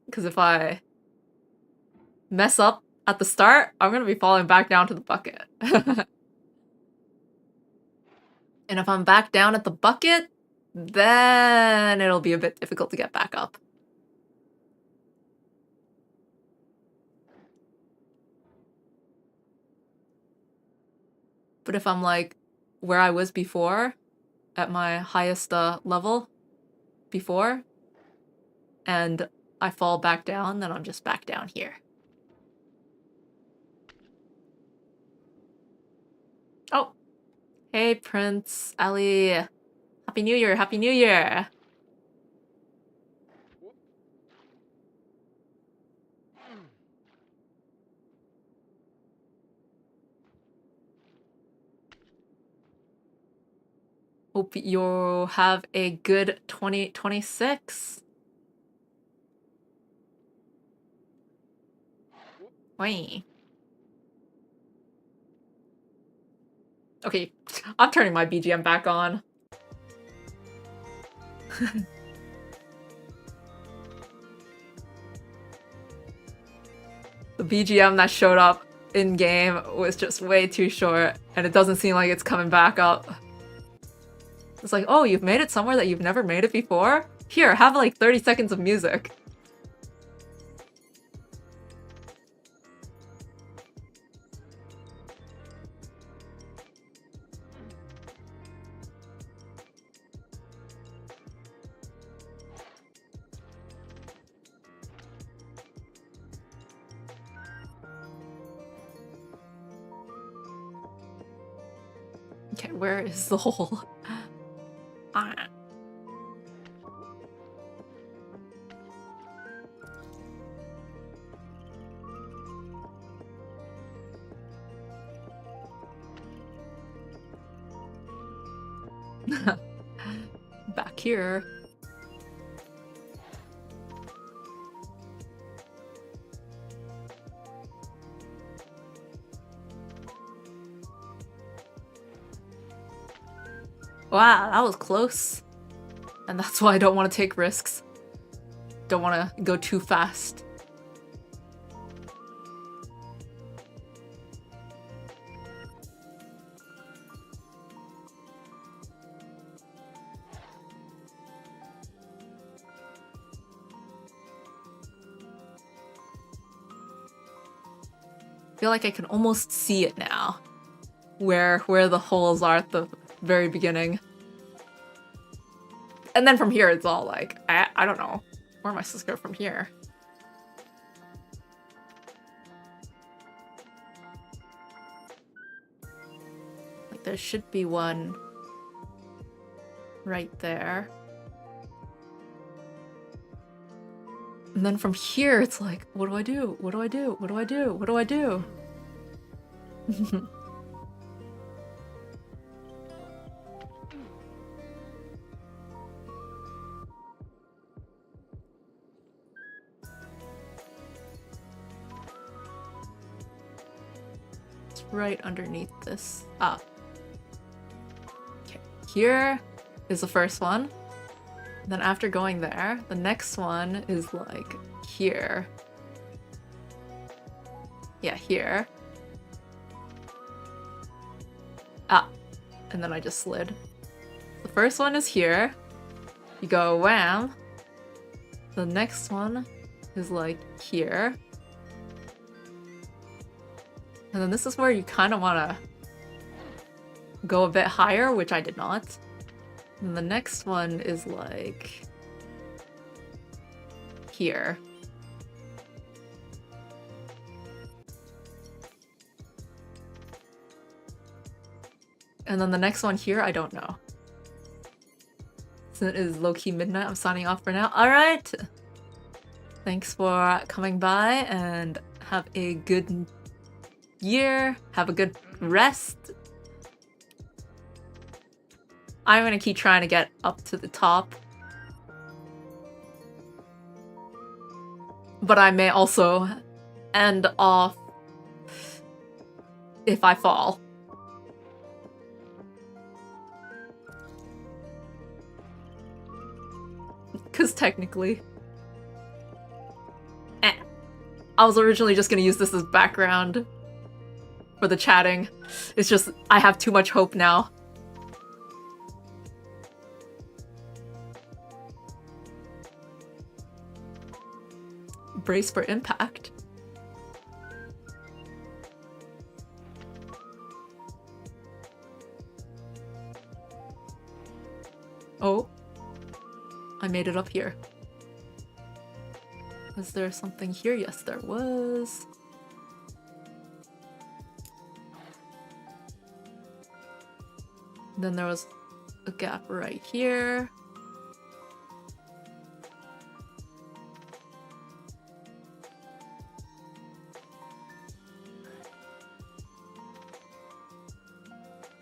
Because if I mess up at the start, I'm gonna be falling back down to the bucket. And if I'm back down at the bucket, then it'll be a bit difficult to get back up. But if I'm like where I was before, at my highest level before, and I fall back down, then I'm just back down here. Oh, hey Prince Ali. Happy New Year, Happy New Year. hope you have a good 2026. Wait. Okay, I'm turning my BGM back on. The BGM that showed up in-game was just way too short, and it doesn't seem like it's coming back up. It's like, oh, you've made it somewhere that you've never made it before? Here, have like 30 seconds of music. Okay, where is the hole? Ah. Back here. Wow, that was close. And that's why I don't want to take risks. Don't want to go too fast. I feel like I can almost see it now. Where the holes are at the very beginning. And then from here it's all like, I don't know. Where am I supposed to go from here? Like there should be one right there. And then from here it's like, what do I do? What do I do? What do I do? What do I do? Right underneath this. Ah. Okay. Here is the first one. Then after going there, the next one is like here. Yeah, here. Ah. And then I just slid. The first one is here. You go wham. The next one is like here. And then this is where you kind of want to go a bit higher, which I did not. And the next one is like here. And then the next one here, I don't know. So it is low-key midnight. I'm signing off for now. Alright! Thanks for coming by and have a good year. Have a good rest. I'm gonna keep trying to get up to the top. But I may also end off if I fall. Because technically... I was originally just gonna use this as background for the chatting. It's just, I have too much hope now. Brace for impact. Oh. I made it up here. Was there something here? Yes, there was. Then there was a gap right here.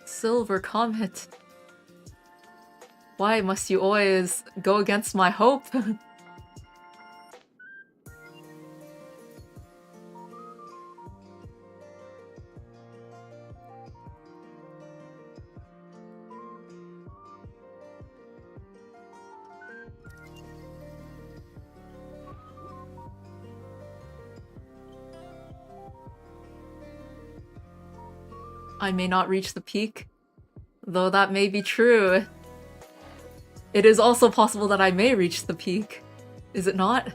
Silver comet. Why must you always go against my hope? I may not reach the peak, though that may be true. It is also possible that I may reach the peak, is it not?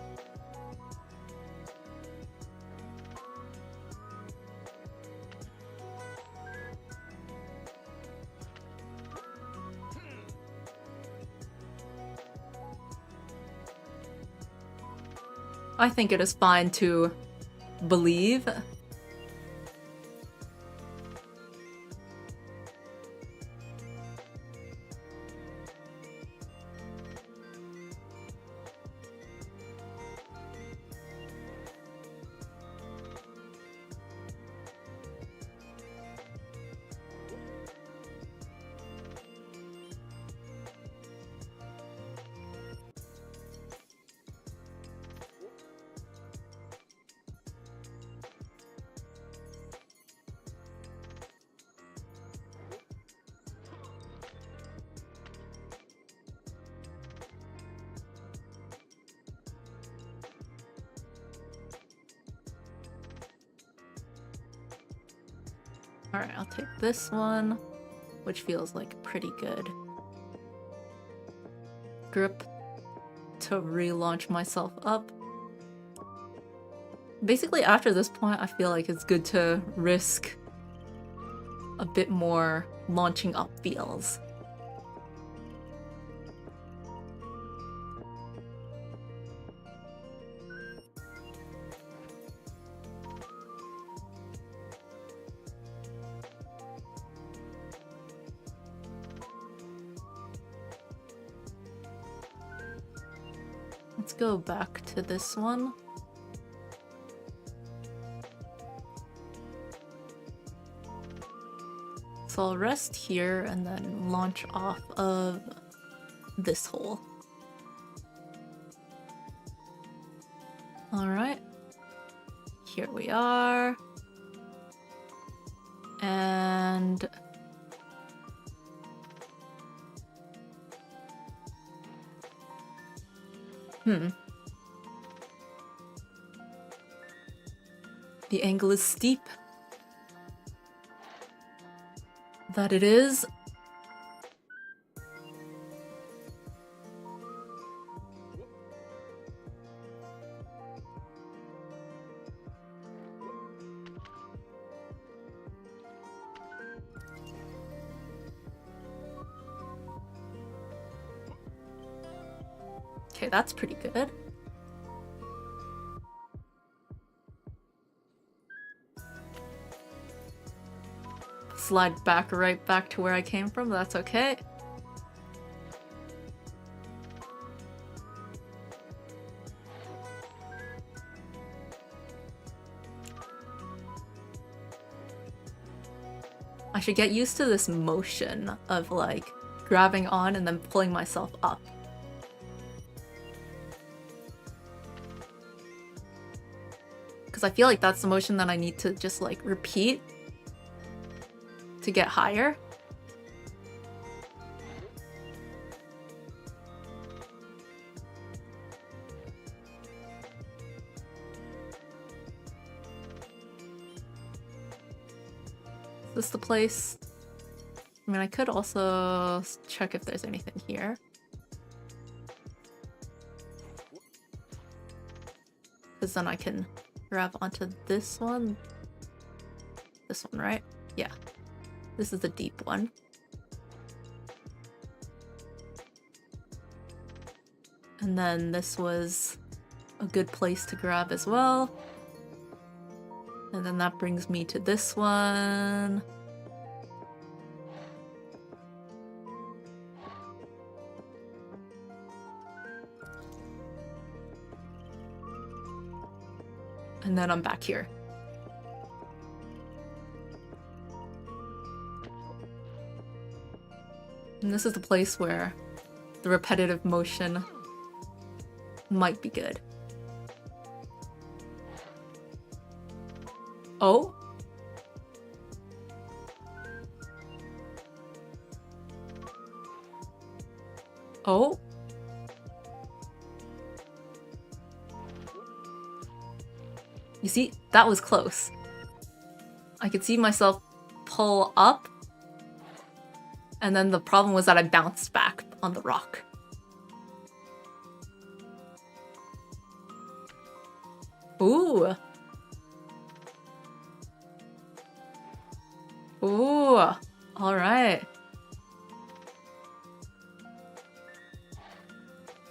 I think it is fine to believe. Alright, I'll take this one, which feels like pretty good. Grip to relaunch myself up. Basically, after this point, I feel like it's good to risk a bit more launching up feels. Let's go back to this one. So I'll rest here and then launch off of this hole. Alright. Here we are. And... The angle is steep. That it is. Okay, that's pretty good. Slide back right back to where I came from, that's okay. I should get used to this motion of like grabbing on and then pulling myself up. Because I feel like that's the motion that I need to just like repeat to get higher. Is this the place? I mean, I could also check if there's anything here. Because then I can grab onto this one. This one, right? Yeah. This is the deep one. And then this was a good place to grab as well. And then that brings me to this one. And then I'm back here. And this is the place where the repetitive motion might be good. Oh? Oh? You see, that was close. I could see myself pull up, and then the problem was that I bounced back on the rock. Ooh. Ooh. All right.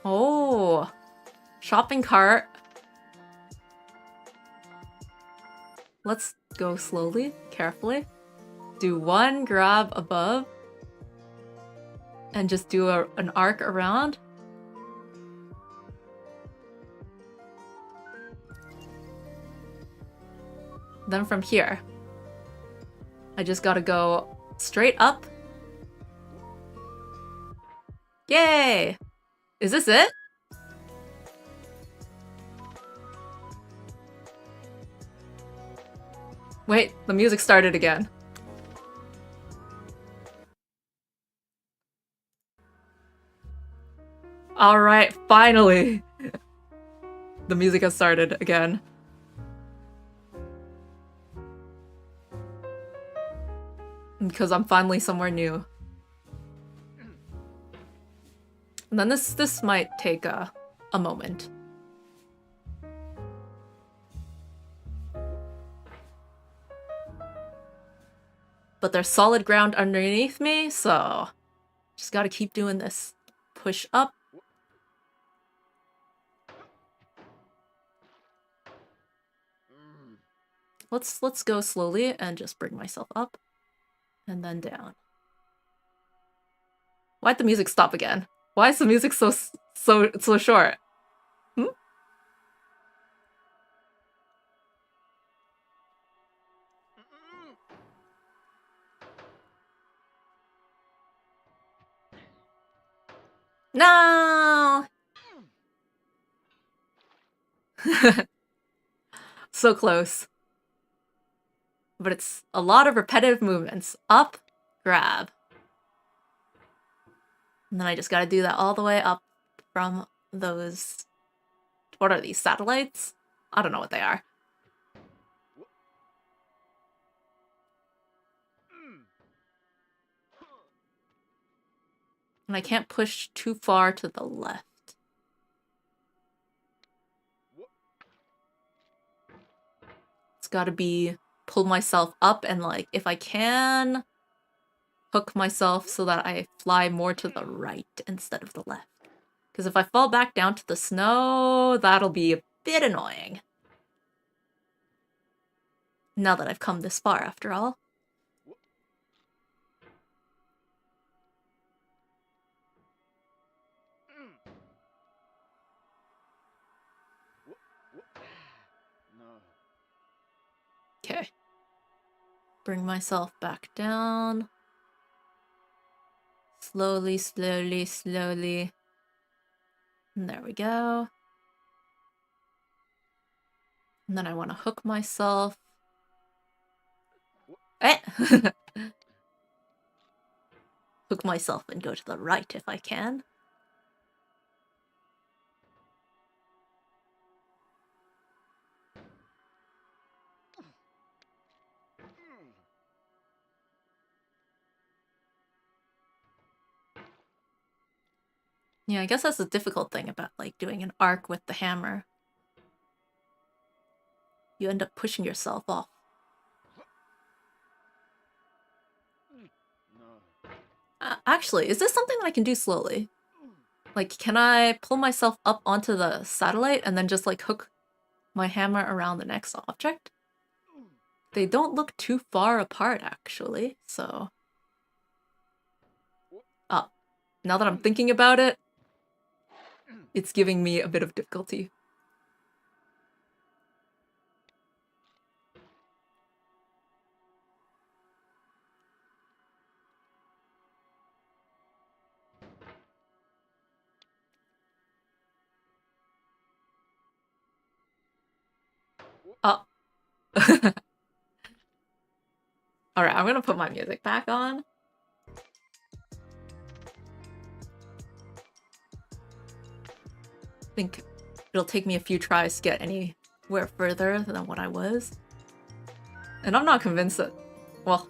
Oh. Shopping cart. Let's go slowly, carefully. Do one grab above. And just do an arc around. Then from here, I just gotta go straight up. Yay! Is this it? Wait, the music started again. Alright, finally! The music has started again. Because I'm finally somewhere new. And then this might take a moment. But there's solid ground underneath me, so just gotta keep doing this. Push up. Let's go slowly and just bring myself up. And then down. Why'd the music stop again? Why is the music so short? Hmm? No! So close. But it's a lot of repetitive movements. Up, grab. And then I just gotta do that all the way up from those... What are these, satellites? I don't know what they are. And I can't push too far to the left. It's gotta be... pull myself up and, like, if I can... hook myself so that I fly more to the right instead of the left. Because if I fall back down to the snow, that'll be a bit annoying. Now that I've come this far, after all. Okay. Bring myself back down. Slowly, slowly, slowly. And there we go. And then I want to hook myself. Eh! Hook myself and go to the right if I can. Yeah, I guess that's the difficult thing about, like, doing an arc with the hammer. You end up pushing yourself off. Actually, is this something that I can do slowly? Like, can I pull myself up onto the satellite and then just, like, hook my hammer around the next object? They don't look too far apart, actually, so... Oh, now that I'm thinking about it, it's giving me a bit of difficulty. Alright, I'm gonna put my music back on. I think it'll take me a few tries to get anywhere further than what I was. And I'm not convinced that... Well,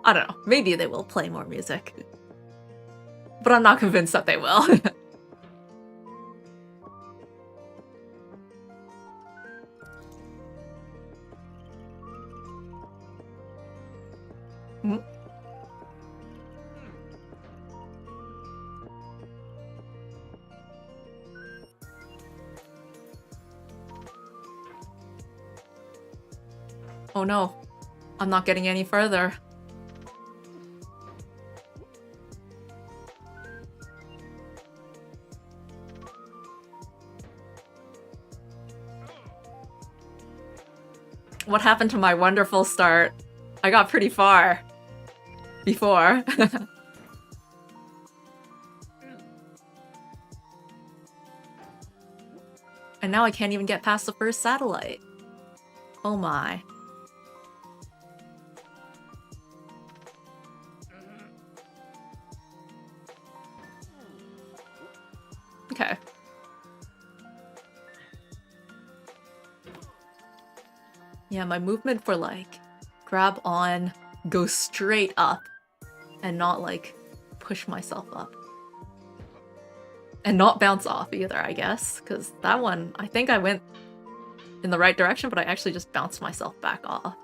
I don't know. Maybe they will play more music. But I'm not convinced that they will. Hmm? Oh no, I'm not getting any further. What happened to my wonderful start? I got pretty far before. And now I can't even get past the first satellite. Oh my. Okay. Yeah, my movement for like grab on, go straight up, and not like push myself up. And not bounce off either, I guess, because that one, I think I went in the right direction, but I actually just bounced myself back off.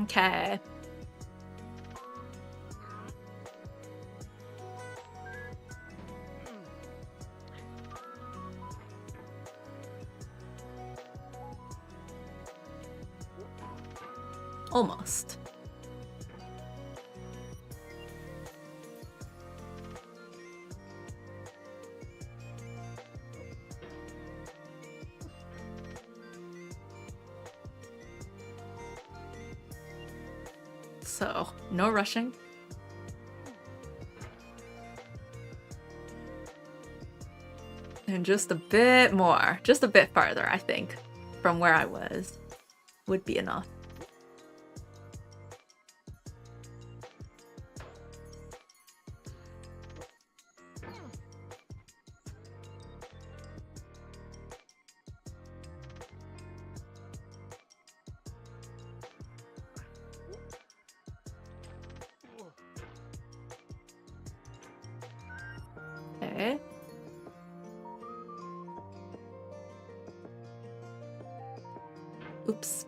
Okay. Almost. So, no rushing. And just a bit more, just a bit farther, I think, from where I was, would be enough. Okay. Oops.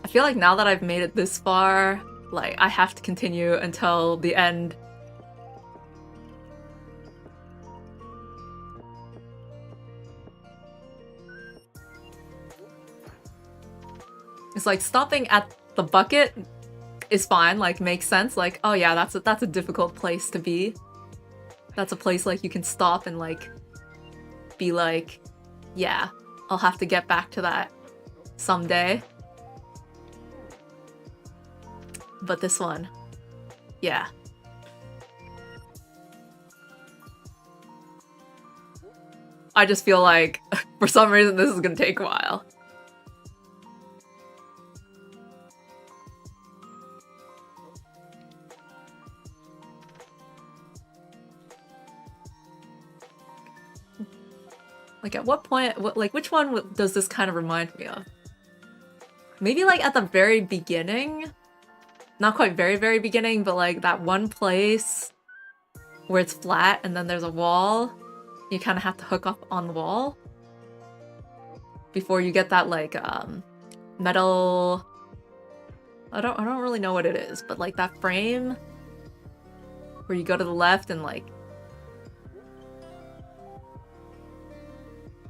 I feel like now that I've made it this far, like, I have to continue until the end. It's like stopping at the bucket is fine, like makes sense. Like, oh yeah, that's a difficult place to be. That's a place like you can stop and like be like, yeah, I'll have to get back to that someday. But this one, yeah. I just feel like for some reason this is gonna take a while. Like at what point, like which one does this kind of remind me of? Maybe like at the very beginning? Not quite very beginning, but like that one place where it's flat and then there's a wall. You kind of have to hook up on the wall before you get that like metal... I don't really know what it is, but like that frame where you go to the left and like...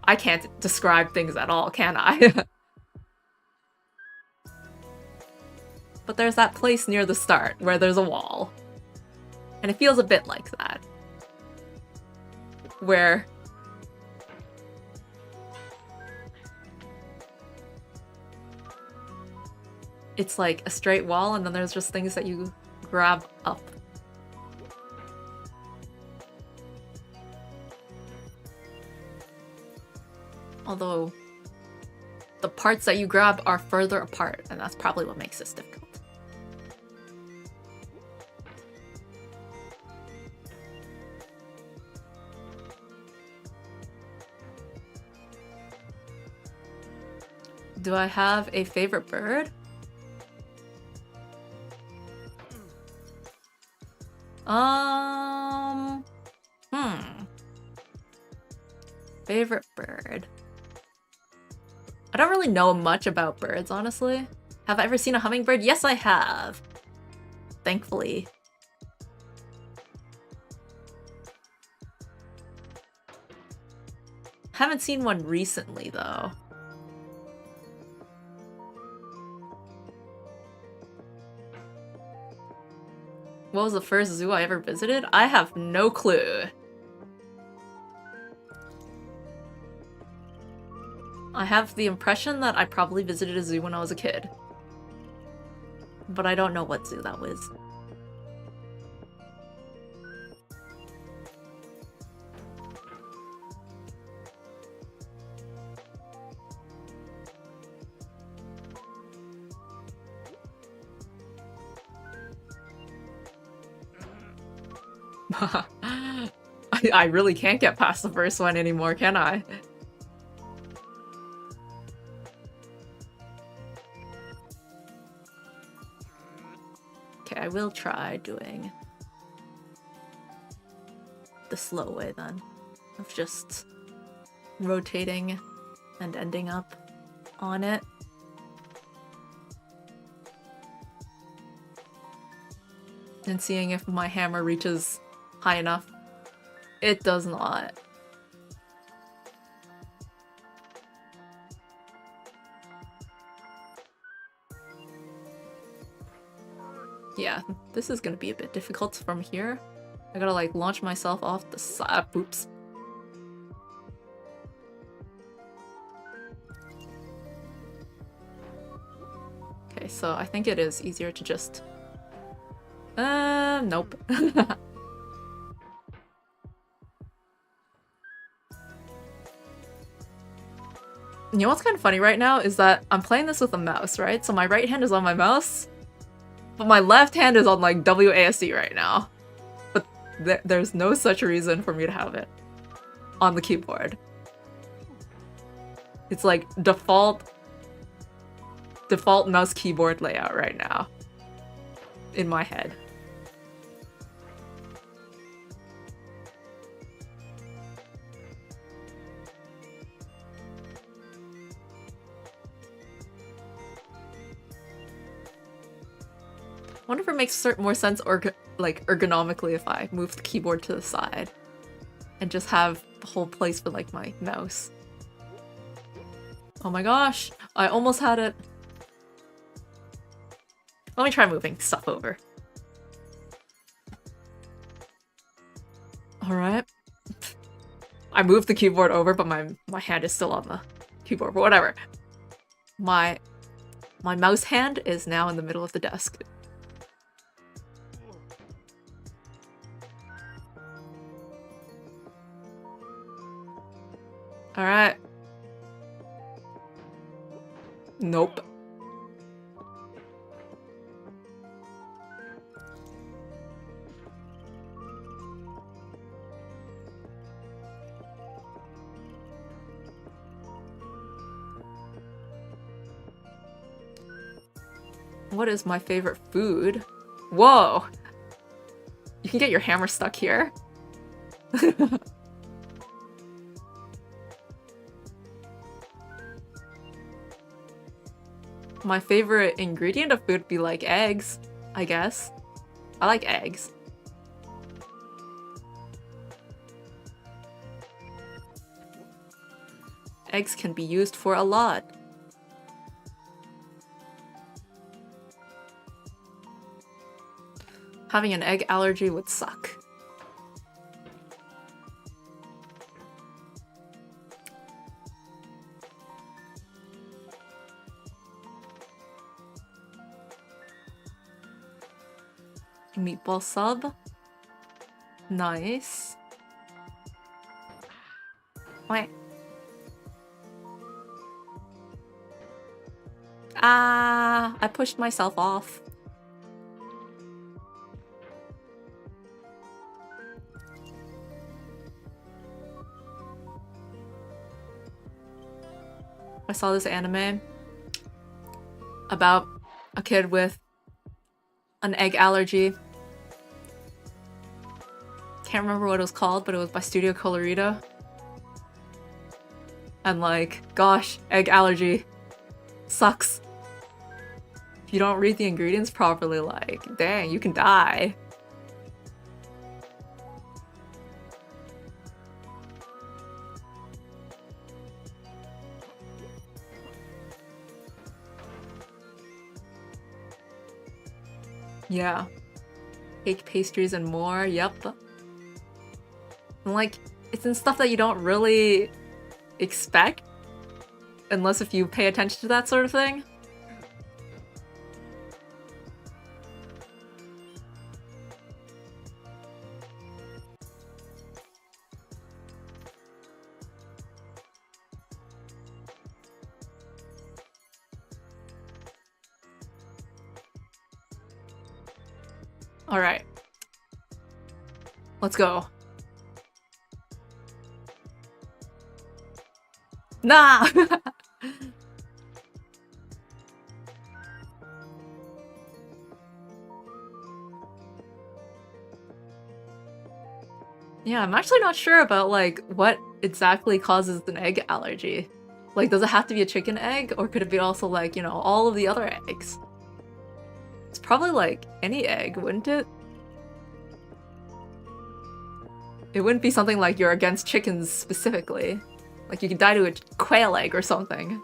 I can't describe things at all, can I? But there's that place near the start where there's a wall. And it feels a bit like that. where it's like a straight wall and then there's just things that you grab up. Although the parts that you grab are further apart, and that's probably what makes this difficult. Do I have a favorite bird? Favorite bird. I don't really know much about birds, honestly. Have I ever seen a hummingbird? Yes, I have. Thankfully. Haven't seen one recently, though. What was the first zoo I ever visited? I have no clue. I have the impression that I probably visited a zoo when I was a kid. But I don't know what zoo that was. I really can't get past the first one anymore, can I? Okay, I will try doing the slow way then, of just rotating and ending up on it. And seeing if my hammer reaches high enough. It does not. Yeah, this is gonna be a bit difficult from here. I gotta like launch myself off the side. Oops. Okay, so I think it is easier to just... nope. You know what's kind of funny right now is that I'm playing this with a mouse, right? So my right hand is on my mouse, but my left hand is on like WASD right now. But there's no such reason for me to have it on the keyboard. It's like default mouse keyboard layout right now in my head. I wonder if it makes more sense ergonomically if I move the keyboard to the side and just have the whole place for like my mouse. Oh my gosh, I almost had it. Let me try moving stuff over. Alright. I moved the keyboard over, but my hand is still on the keyboard, but whatever. My mouse hand is now in the middle of the desk. Alright. Nope. What is my favorite food? Whoa! You can get your hammer stuck here. My favorite ingredient of food would be like eggs, I guess. I like eggs. Eggs can be used for a lot. Having an egg allergy would suck. Meatball sub. Nice. Wait. Ah, I pushed myself off. I saw this anime about a kid with an egg allergy. Can't remember what it was called, but it was by Studio Colorito. And like, gosh, egg allergy sucks. If you don't read the ingredients properly, like, dang, you can die. Yeah. Cake, pastries, and more, yep. And like, it's in stuff that you don't really expect, unless if you pay attention to that sort of thing. Alright. Let's go. Nah! Yeah, I'm actually not sure about like what exactly causes an egg allergy. Like, does it have to be a chicken egg, or could it be also like, you know, all of the other eggs? It's probably like any egg, wouldn't it? It wouldn't be something like you're against chickens specifically. Like you could die to a quail egg or something.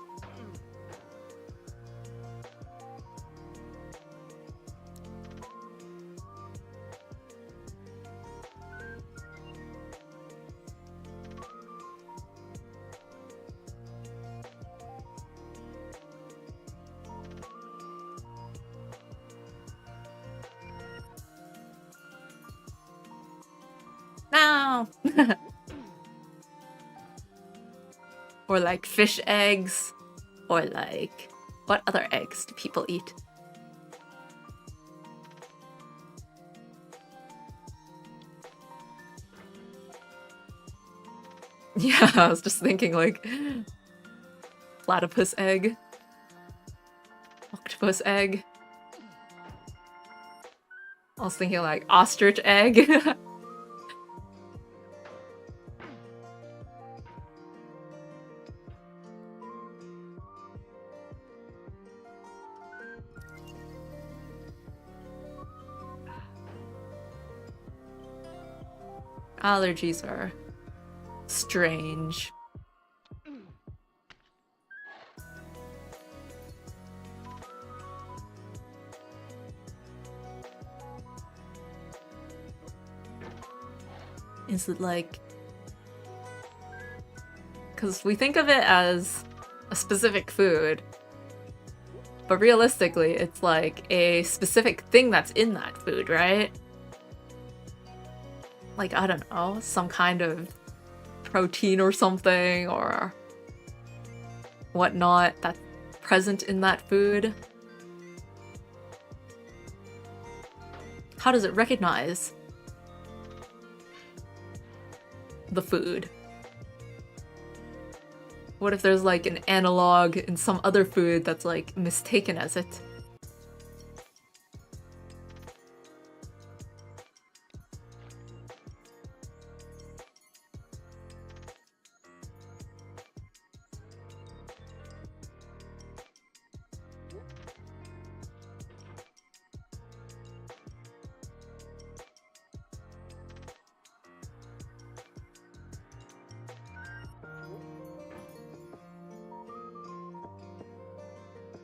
No! Or like fish eggs. Or like, what other eggs do people eat? Yeah, I was just thinking like platypus egg, octopus egg. I was thinking like ostrich egg. Allergies are strange. Is it like... Because we think of it as a specific food, but realistically it's like a specific thing that's in that food, right? Like, I don't know, some kind of protein or something, or whatnot that's present in that food. How does it recognize the food? What if there's like an analog in some other food that's like mistaken as it?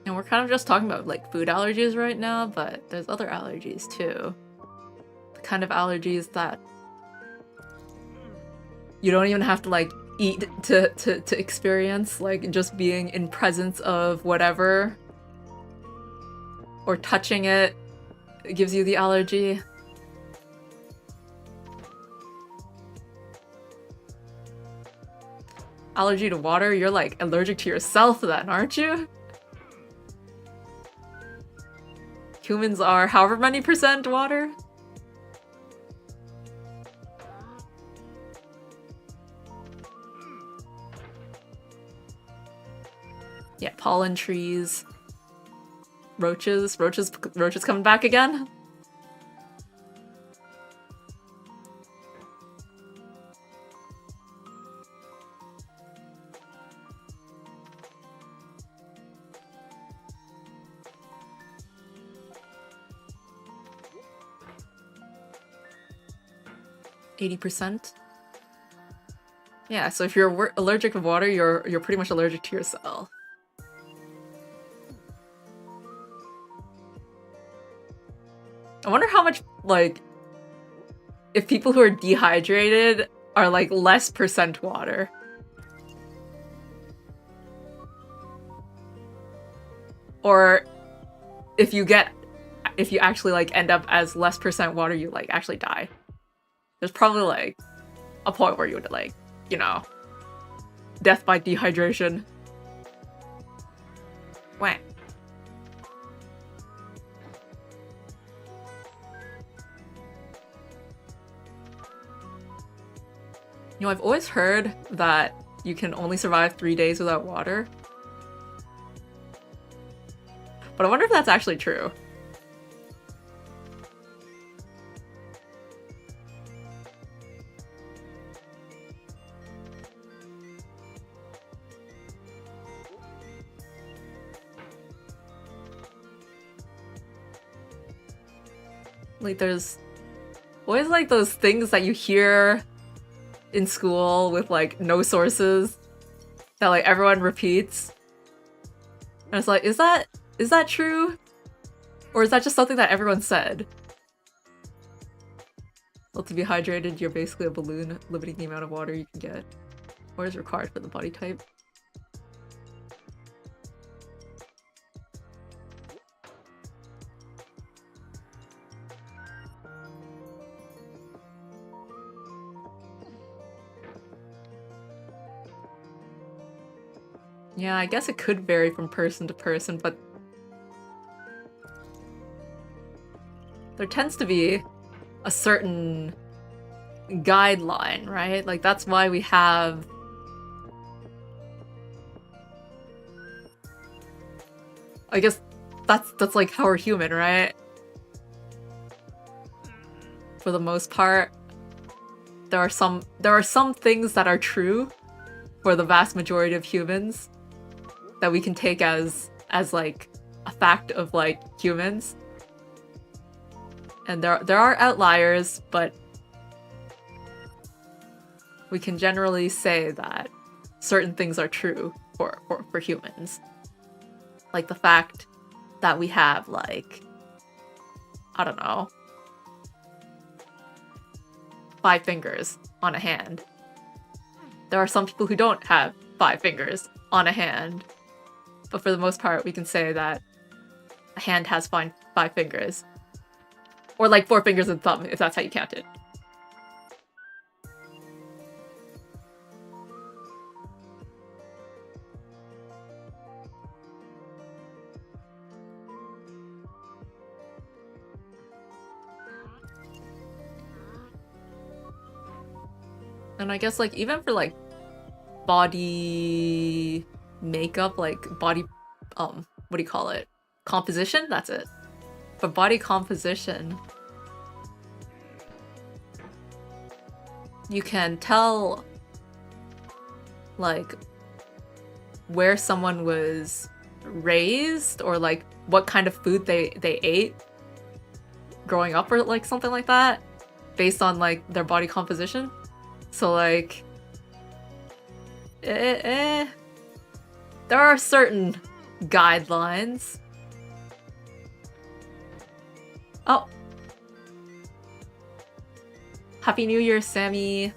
And we're kind of just talking about like food allergies right now, but there's other allergies too. The kind of allergies that you don't even have to like eat to experience, like just being in presence of whatever or touching it gives you the allergy. allergy to water, you're like allergic to yourself then, aren't you? Humans are however many percent water? Yeah, pollen trees. Roaches coming back again? %? Yeah, so if you're allergic to water, you're pretty much allergic to yourself. I wonder how much, like, if people who are dehydrated are, like, less % water. Or if you actually, like, end up as less % water, you, like, actually die. There's probably, like, a point where you would, like, you know, death by dehydration. Wah. You know, I've always heard that you can only survive 3 days without water. But I wonder if that's actually true. Like, there's always, like, those things that you hear in school with, like, no sources that, like, everyone repeats. And it's like, is that true? Or is that just something that everyone said? Well, to be hydrated, you're basically a balloon, limiting the amount of water you can get. What is required for the body type? Yeah, I guess it could vary from person to person, but there tends to be a certain guideline, right? Like, that's why we have I guess that's like how we're human, right? For the most part, there are some things that are true for the vast majority of humans that we can take as like a fact of, like, humans. And there are outliers, but we can generally say that certain things are true for humans. Like the fact that we have, like, I don't know, 5 fingers on a hand. There are some people who don't have 5 fingers on a hand. But for the most part, we can say that a hand has 5 fingers. Or like 4 fingers and thumb, if that's how you count it. And I guess, like, even for, like, body makeup, like, body, what do you call it? Composition? That's it. For body composition, you can tell, like, where someone was raised or, like, what kind of food they ate growing up or, like, something like that based on, like, their body composition. So, like, there are certain guidelines. Oh. Happy New Year, Sammy.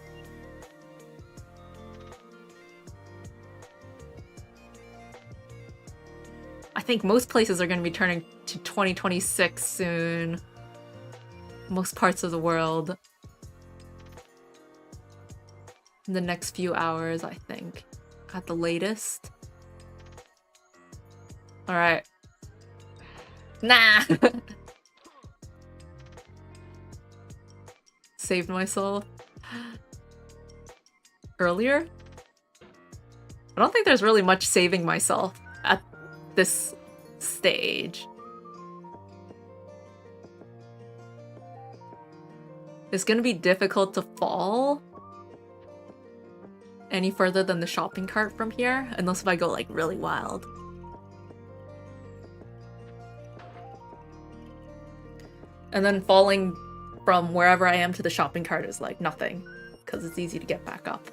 I think most places are going to be turning to 2026 soon. Most parts of the world. In the next few hours, I think. at the latest. Alright. Nah! Saved myself. Earlier? I don't think there's really much saving myself at this stage. It's gonna be difficult to fall any further than the shopping cart from here, unless if I go like really wild. And then falling from wherever I am to the shopping cart is like nothing, because it's easy to get back up.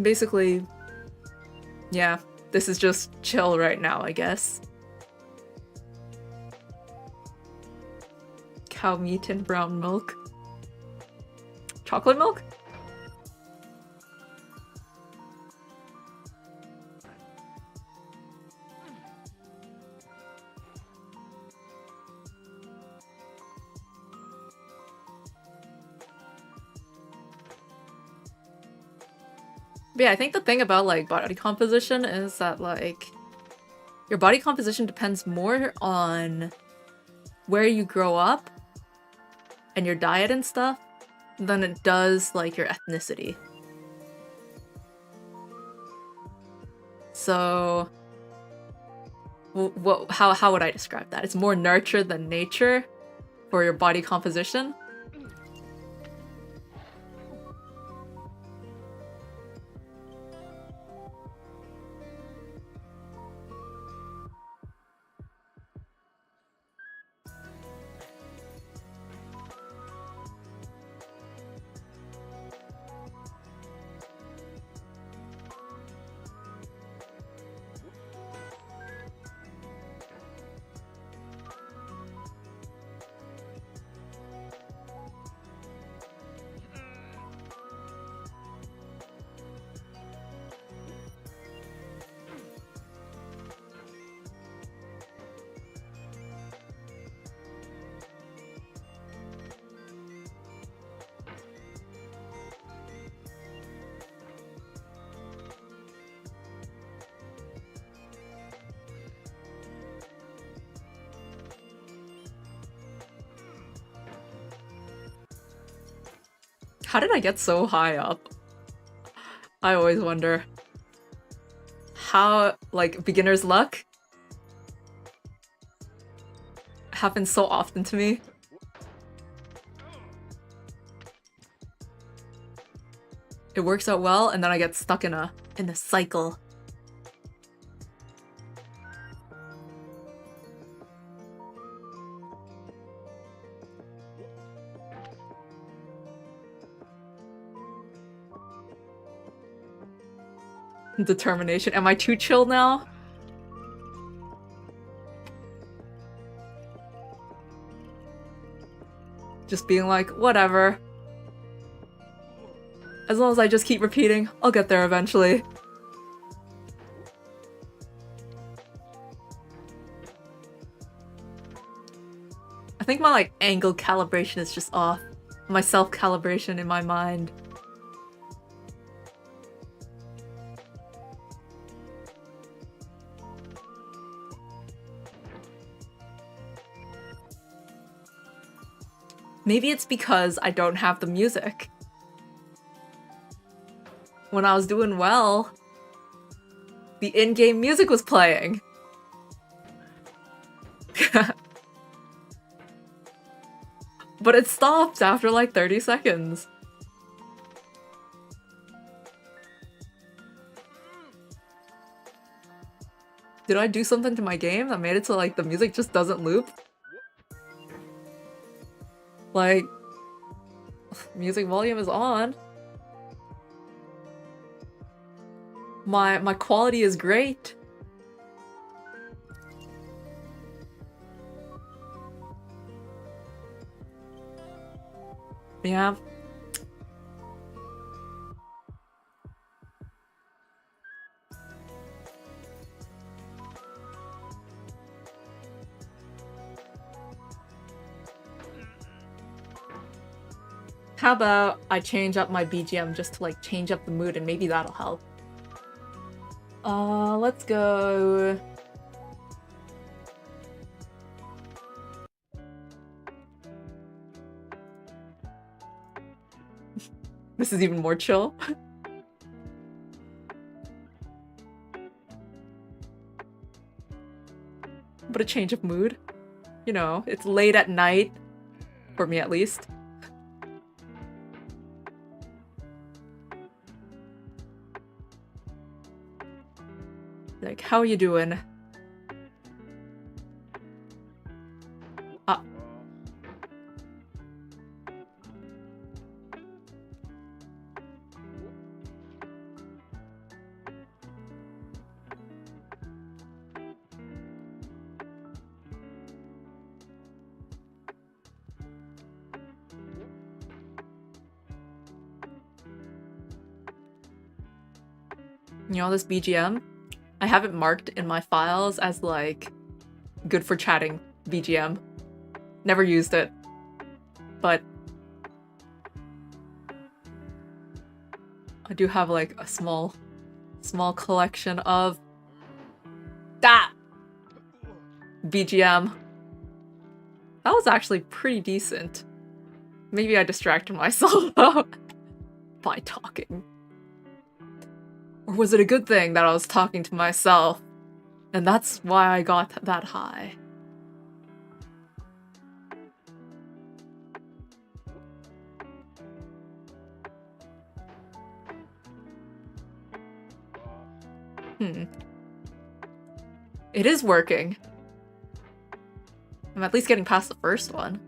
Basically, yeah, this is just chill right now, I guess. Cow meat and brown milk. Chocolate milk? But yeah, I think the thing about like body composition is that like your body composition depends more on where you grow up and your diet and stuff than it does like your ethnicity. So how would I describe that? It's more nurture than nature for your body composition. How did I get so high up? I always wonder. How, like, beginner's luck happens so often to me. It works out well, and then I get stuck in a cycle. Determination. Am I too chill now? Just being like, whatever. As long as I just keep repeating, I'll get there eventually. I think my like angle calibration is just off. My self-calibration in my mind. Maybe it's because I don't have the music. When I was doing well, the in-game music was playing. But it stopped after like 30 seconds. Did I do something to my game that made it so like the music just doesn't loop? Like, music volume is on. My quality is great. Yeah. How about I change up my BGM just to like change up the mood and maybe that'll help. Let's go. This is even more chill. But a change of mood. You know, it's late at night. For me at least. Like, how are you doing? You know, this BGM, I have it marked in my files as like good for chatting BGM. Never used it, but I do have like a small collection of that BGM. That was actually pretty decent. Maybe I distracted myself by talking. Or was it a good thing that I was talking to myself? And that's why I got that high. It is working. I'm at least getting past the first one.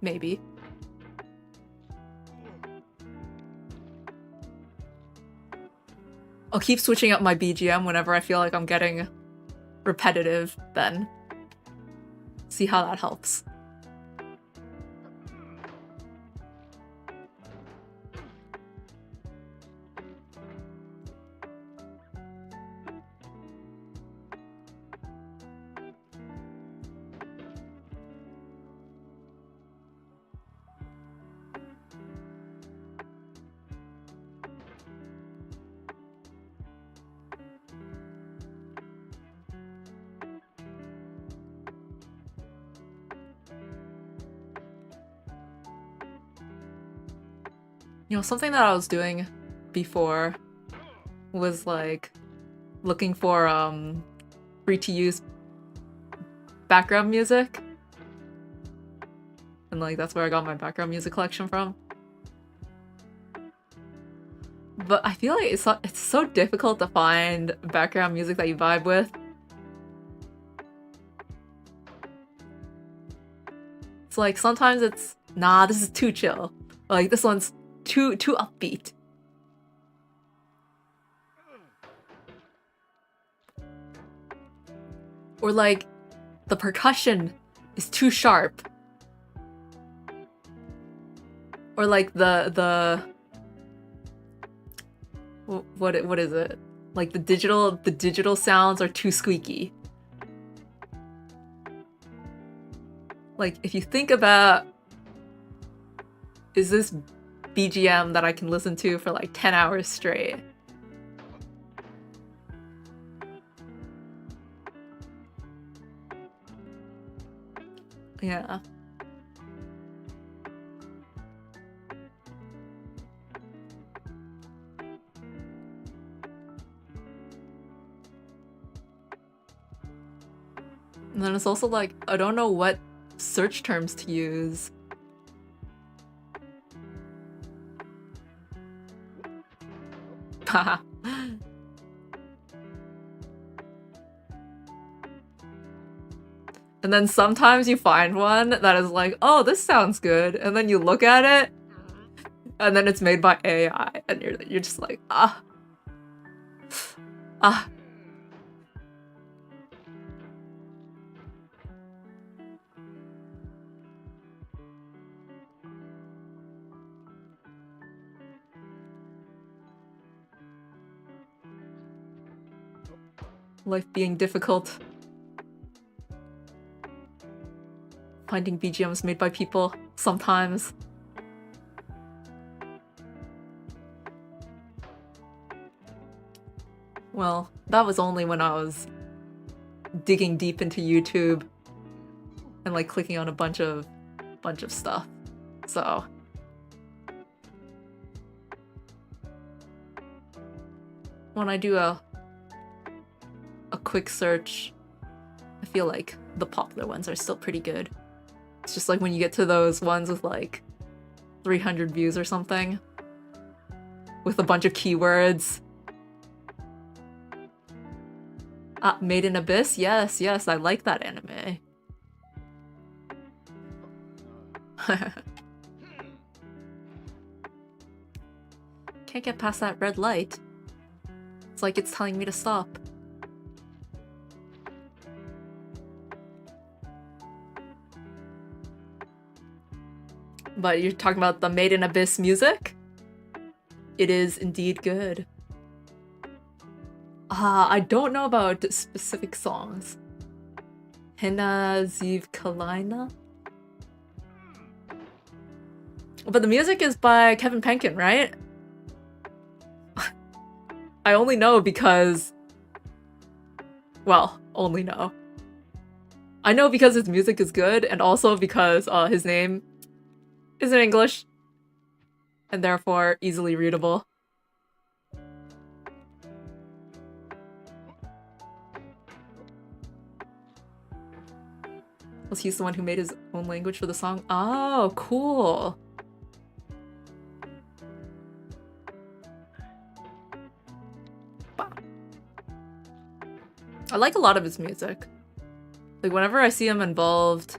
Maybe. I'll keep switching up my BGM whenever I feel like I'm getting repetitive, then. See how that helps. You know, something that I was doing before was like looking for free to use background music. And like that's where I got my background music collection from. But I feel like it's so difficult to find background music that you vibe with. It's like sometimes it's, nah, this is too chill. Like this one's too upbeat. Or like the percussion is too sharp. Or like the what is it? Like the digital sounds are too squeaky. Like if you think about, is this BGM that I can listen to for like 10 hours straight? Yeah. And then it's also like, I don't know what search terms to use. Haha. And then sometimes you find one that is like, oh, this sounds good. And then you look at it, and then it's made by AI. And you're just like, ah. Ah. Life being difficult. Finding BGMs made by people. sometimes. Well, that was only when I was digging deep into YouTube and like clicking on a bunch of stuff. So when I do a quick search, I feel like the popular ones are still pretty good. It's just like when you get to those ones with like 300 views or something with a bunch of keywords. Made in Abyss? Yes, I like that anime. Can't get past that red light. It's like it's telling me to stop. But you're talking about the Made in Abyss music? It is indeed good. I don't know about specific songs. Hena Ziv Kalina? But the music is by Kevin Penkin, right? I only know because... Well, only know. I know because his music is good, and also because his name is in English, and therefore easily readable. Was he the one who made his own language for the song? Oh, cool. Wow. I like a lot of his music. Like, whenever I see him involved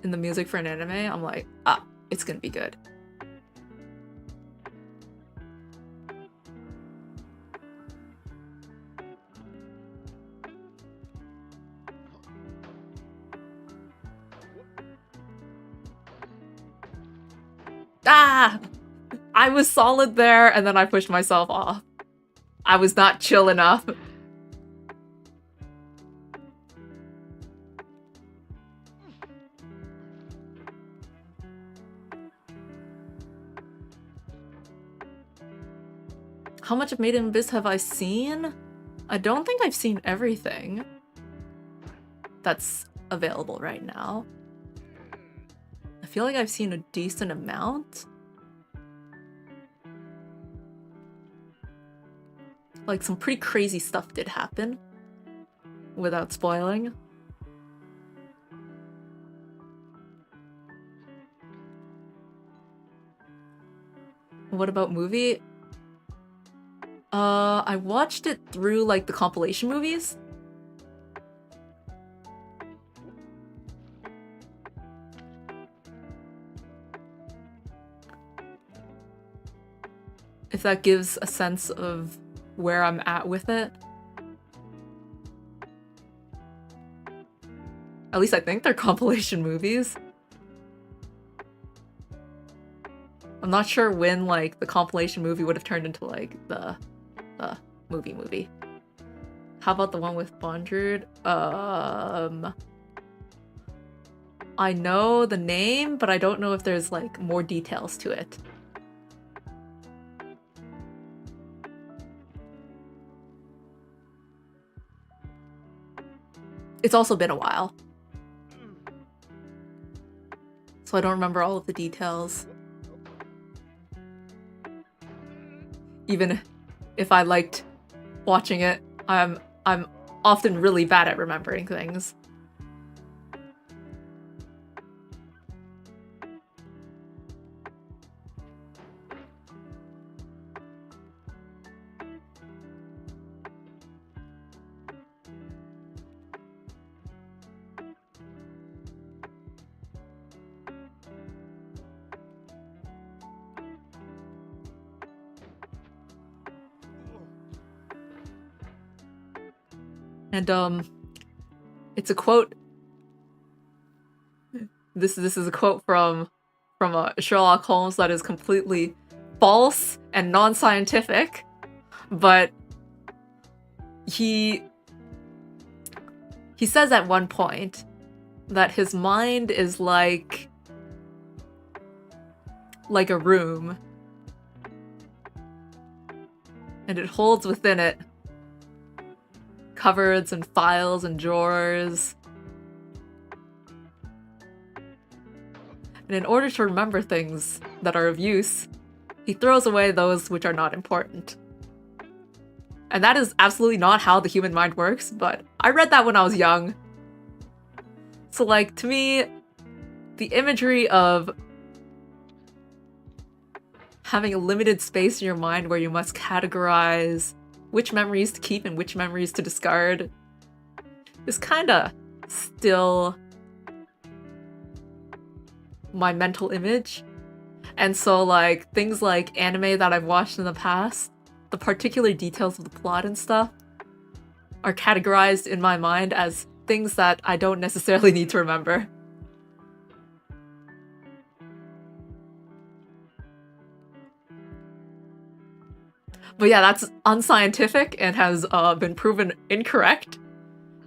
in the music for an anime, I'm like, it's gonna be good. I was solid there, and then I pushed myself off. I was not chill enough. How much of Made in Abyss have I seen? I don't think I've seen everything that's available right now. I feel like I've seen a decent amount. Like, some pretty crazy stuff did happen, without spoiling. What about movie? I watched it through, like, the compilation movies. If that gives a sense of where I'm at with it. At least I think they're compilation movies. I'm not sure when, like, the compilation movie would have turned into, like, the movie. How about the one with Bondrewd? I know the name, but I don't know if there's, like, more details to it. It's also been a while, so I don't remember all of the details. Even if I liked watching it, I'm often really bad at remembering things. And it's a quote. This is a quote from Sherlock Holmes that is completely false and non-scientific, but he says at one point that his mind is like like a room. And it holds within it cupboards and files and drawers. And in order to remember things that are of use, he throws away those which are not important. And that is absolutely not how the human mind works, but I read that when I was young. So like, to me, the imagery of having a limited space in your mind where you must categorize which memories to keep and which memories to discard is kinda still my mental image. And so like, things like anime that I've watched in the past, the particular details of the plot and stuff are categorized in my mind as things that I don't necessarily need to remember. But yeah, that's unscientific and has been proven incorrect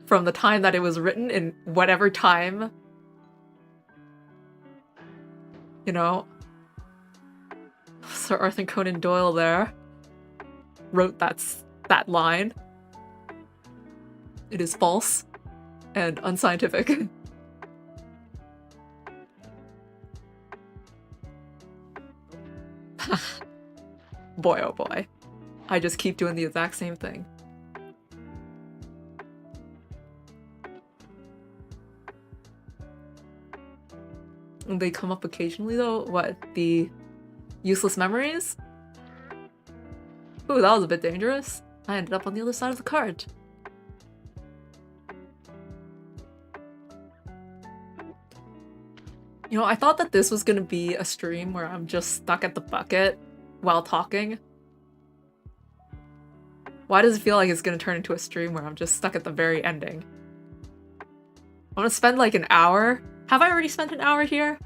from the time that it was written in whatever time. You know, Sir Arthur Conan Doyle there wrote that line. It is false and unscientific. Boy, oh boy. I just keep doing the exact same thing. And they come up occasionally though? What, the useless memories? Ooh, that was a bit dangerous. I ended up on the other side of the card. You know, I thought that this was gonna be a stream where I'm just stuck at the bucket while talking. Why does it feel like it's gonna turn into a stream where I'm just stuck at the very ending? I'm gonna spend like an hour. Have I already spent an hour here?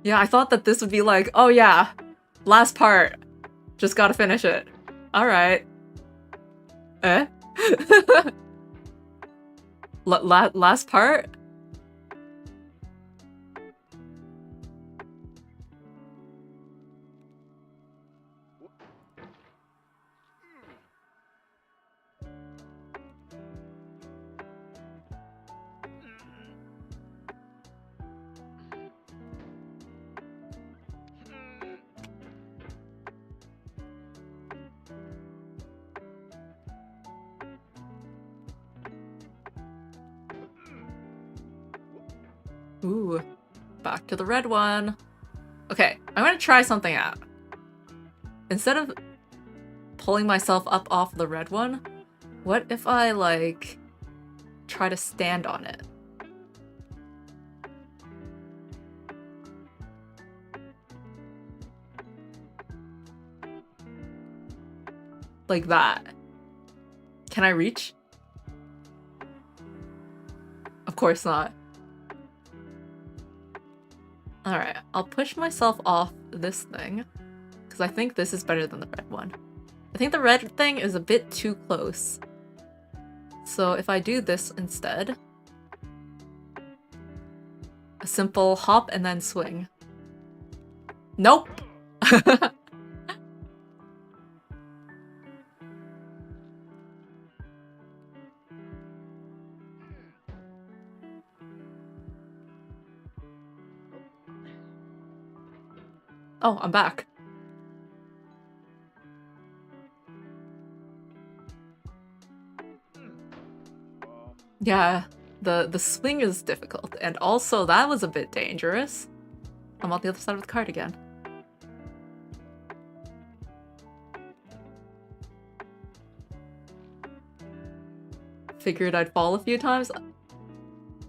Yeah, I thought that this would be like, oh yeah, last part. Just gotta finish it. Alright. Eh? Last part? Ooh, back to the red one. Okay, I'm gonna try something out. Instead of pulling myself up off the red one, what if I, like, try to stand on it? Like that. Can I reach? Of course not. Alright, I'll push myself off this thing, because I think this is better than the red one. I think the red thing is a bit too close. So if I do this instead, a simple hop and then swing. Nope! Oh, I'm back. Yeah, the swing is difficult, and also that was a bit dangerous. I'm on the other side of the card again. Figured I'd fall a few times.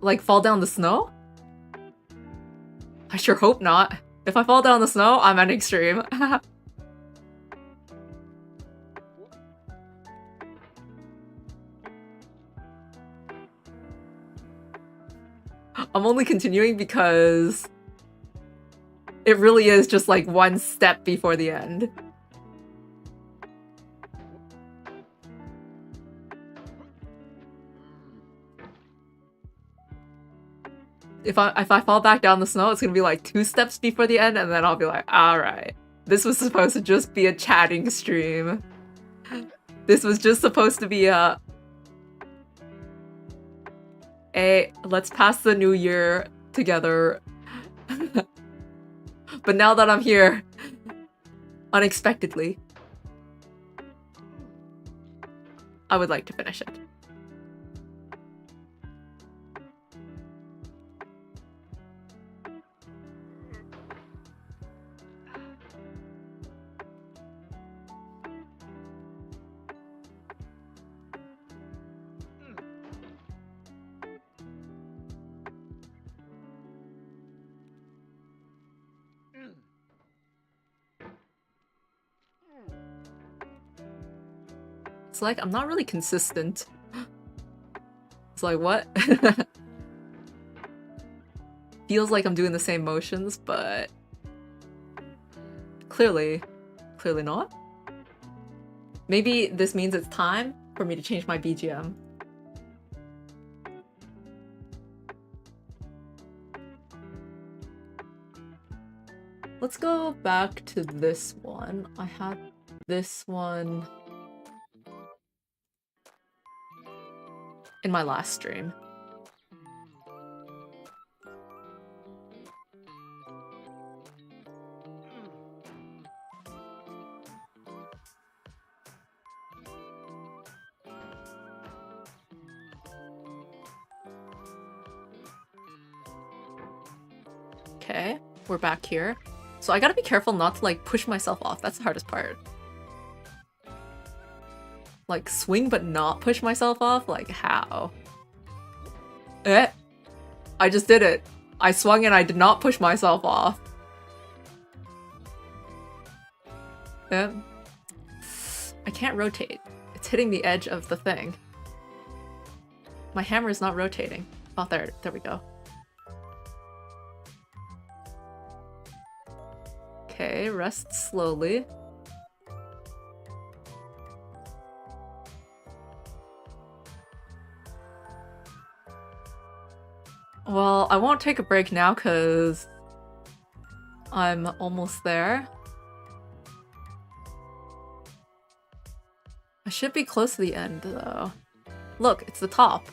Like, fall down the snow? I sure hope not. If I fall down the snow, I'm ending stream. I'm only continuing because it really is just like one step before the end. If I fall back down the snow, it's gonna be like 2 steps before the end, and then I'll be like, alright. This was supposed to just be a chatting stream. This was just supposed to be a let's pass the new year together. But now that I'm here, unexpectedly, I would like to finish it. It's like, I'm not really consistent. It's like, what? Feels like I'm doing the same motions, but clearly not. Maybe this means it's time for me to change my BGM. Let's go back to this one. I had this one in my last stream. Okay, we're back here. So I gotta be careful not to like push myself off. That's the hardest part. Like swing but not push myself off? Like how? I just did it. I swung and I did not push myself off. I can't rotate. It's hitting the edge of the thing. My hammer is not rotating. Oh, there we go. Okay, rest slowly. Well, I won't take a break now because I'm almost there. I should be close to the end though. Look, it's the top.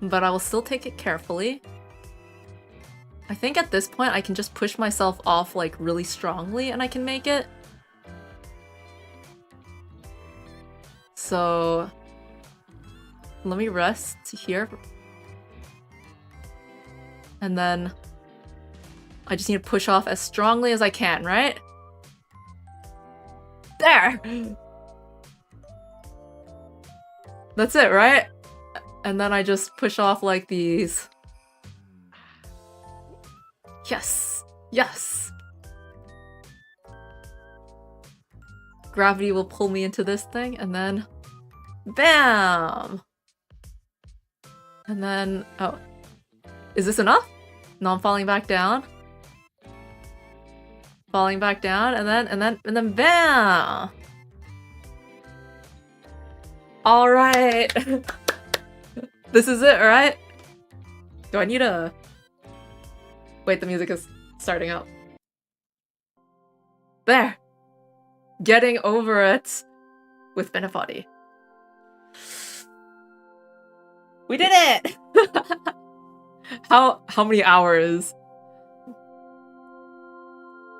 But I will still take it carefully. I think at this point I can just push myself off like really strongly and I can make it. So let me rest here. And then I just need to push off as strongly as I can, right? There! That's it, right? And then I just push off like these. Yes! Yes! Gravity will pull me into this thing, and then... BAM! And then... oh. Is this enough? No, I'm falling back down. Falling back down, and then BAM! Alright! This is it, right? Do I need a... wait, the music is starting up. There! Getting over it with Benefati. We did it! How many hours?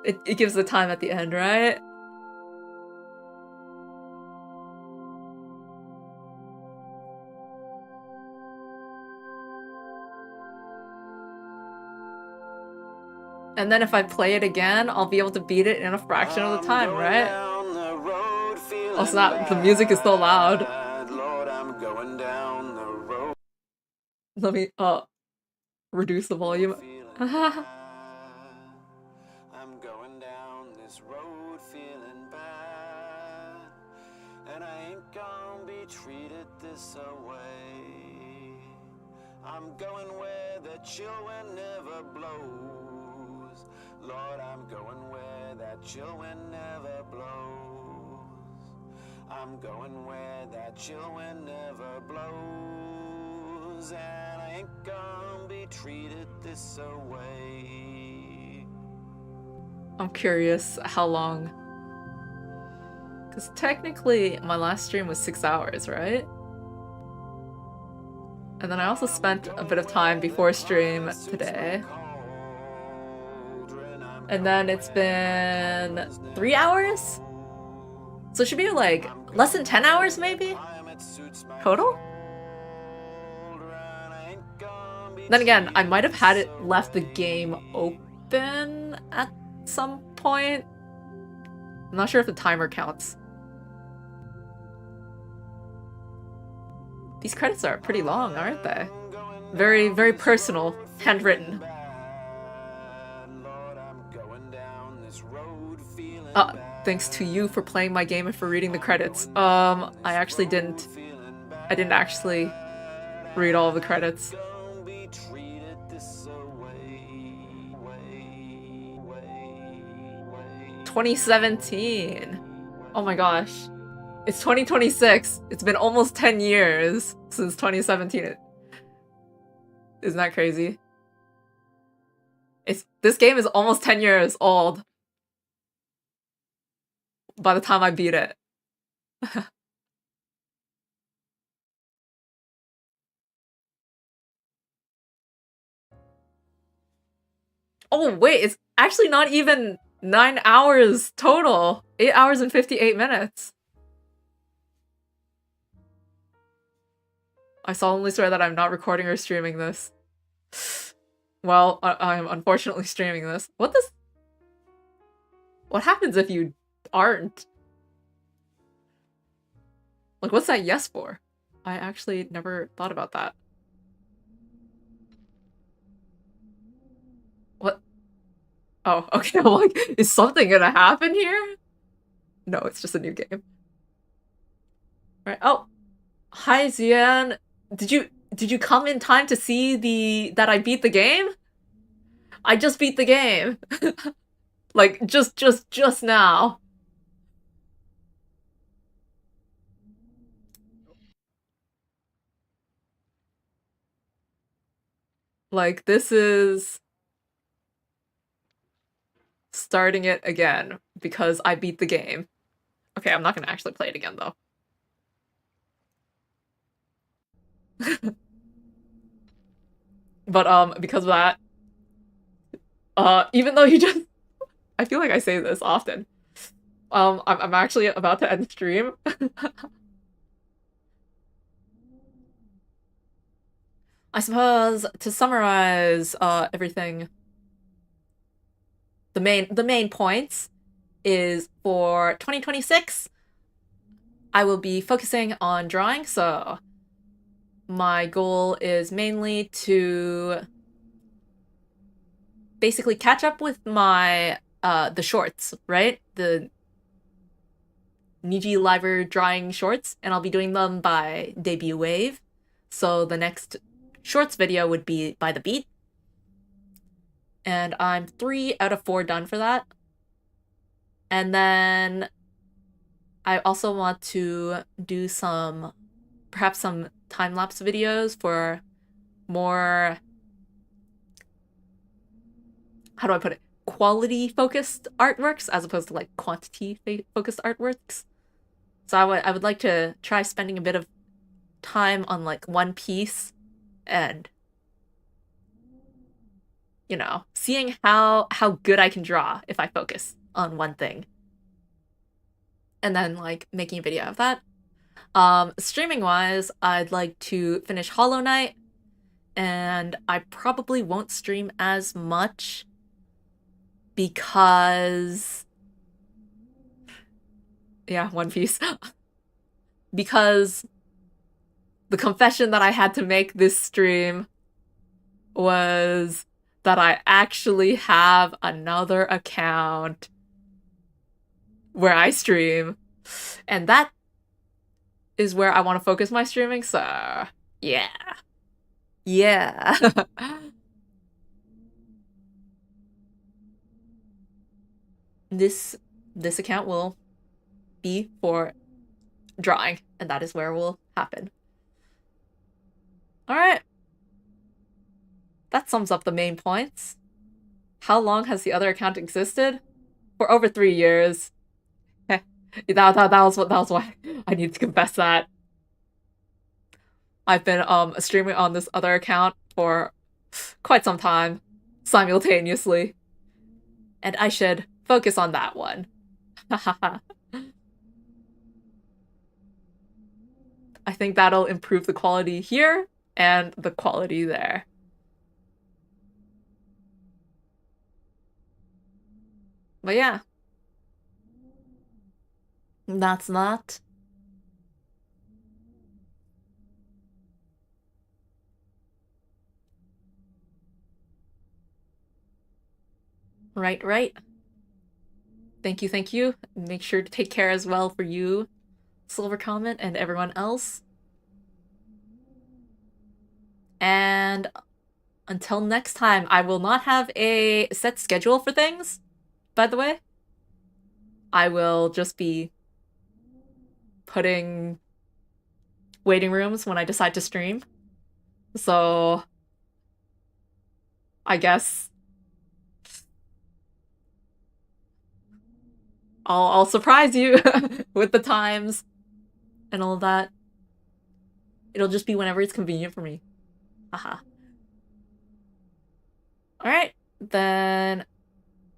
It gives the time at the end, right? And then if I play it again, I'll be able to beat it in a fraction of the time, right? Oh snap, the music is so loud. Let me, reduce the volume. I'm going down this road feeling bad, and I ain't gonna be treated this away. I'm going where the chill wind never blows. Lord, I'm going where that chill wind never blows. I'm going where that chill wind never blows. And I ain't gonna be treated this away. I'm curious how long. Because technically my last stream was 6 hours, right? And then I also spent a bit of time before stream today. And then it's been 3 hours? So it should be like less than 10 hours maybe? Total? Then again, I might have had it left the game open at some point. I'm not sure if the timer counts. These credits are pretty long, aren't they? Very, very personal, handwritten. Thanks to you for playing my game and for reading the credits. I didn't actually read all of the credits. 2017. Oh my gosh. It's 2026. It's been almost 10 years since 2017. Isn't that crazy? This game is almost 10 years old by the time I beat it. Oh wait, it's actually not even 9 hours total. 8 hours and 58 minutes. I solemnly swear that I'm not recording or streaming this. Well, I'm unfortunately streaming this. What happens if you aren't? Like, what's that yes for? I actually never thought about that. What? Oh, okay, I'm like, is something gonna happen here? No, it's just a new game. Right, oh. Hi, Zian. Did you come in time to see that I beat the game? I just beat the game. Like, just now. Like, this is starting it again because I beat the game. Okay, I'm not gonna actually play it again, though. But, because of that, even though you just... I feel like I say this often. I'm actually about to end stream. I suppose, to summarize, everything, the main points is for 2026, I will be focusing on drawing, so my goal is mainly to basically catch up with my, the shorts, right? The Niji Liver drawing shorts, and I'll be doing them by debut wave. So the next shorts video would be by the beat. And I'm 3 out of 4 done for that. And then I also want to do perhaps some time-lapse videos for more, how do I put it, quality-focused artworks as opposed to like quantity-focused artworks. So I would like to try spending a bit of time on like one piece and, you know, seeing how good I can draw if I focus on one thing. And then like making a video of that. Streaming wise, I'd like to finish Hollow Knight, and I probably won't stream as much because, yeah, One Piece. Because the confession that I had to make this stream was that I actually have another account where I stream, and that is where I want to focus my streaming, so yeah. Yeah. This account will be for drawing, and that is where it will happen. All right. That sums up the main points. How long has the other account existed? For over 3 years. That was why I need to confess that. I've been streaming on this other account for quite some time, simultaneously. And I should focus on that one. I think that'll improve the quality here and the quality there. But yeah, that's not. Right, right. Thank you, thank you. Make sure to take care as well for you, Silver Comet, and everyone else. And until next time, I will not have a set schedule for things, by the way. I will just be putting waiting rooms when I decide to stream. So I guess I'll surprise you with the times and all of that. It'll just be whenever it's convenient for me. Haha. Alright, then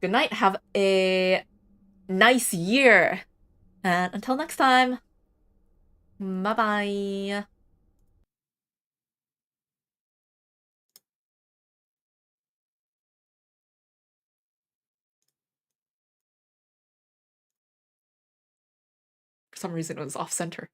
good night. Have a nice year. And until next time, bye bye. For some reason, it was off center.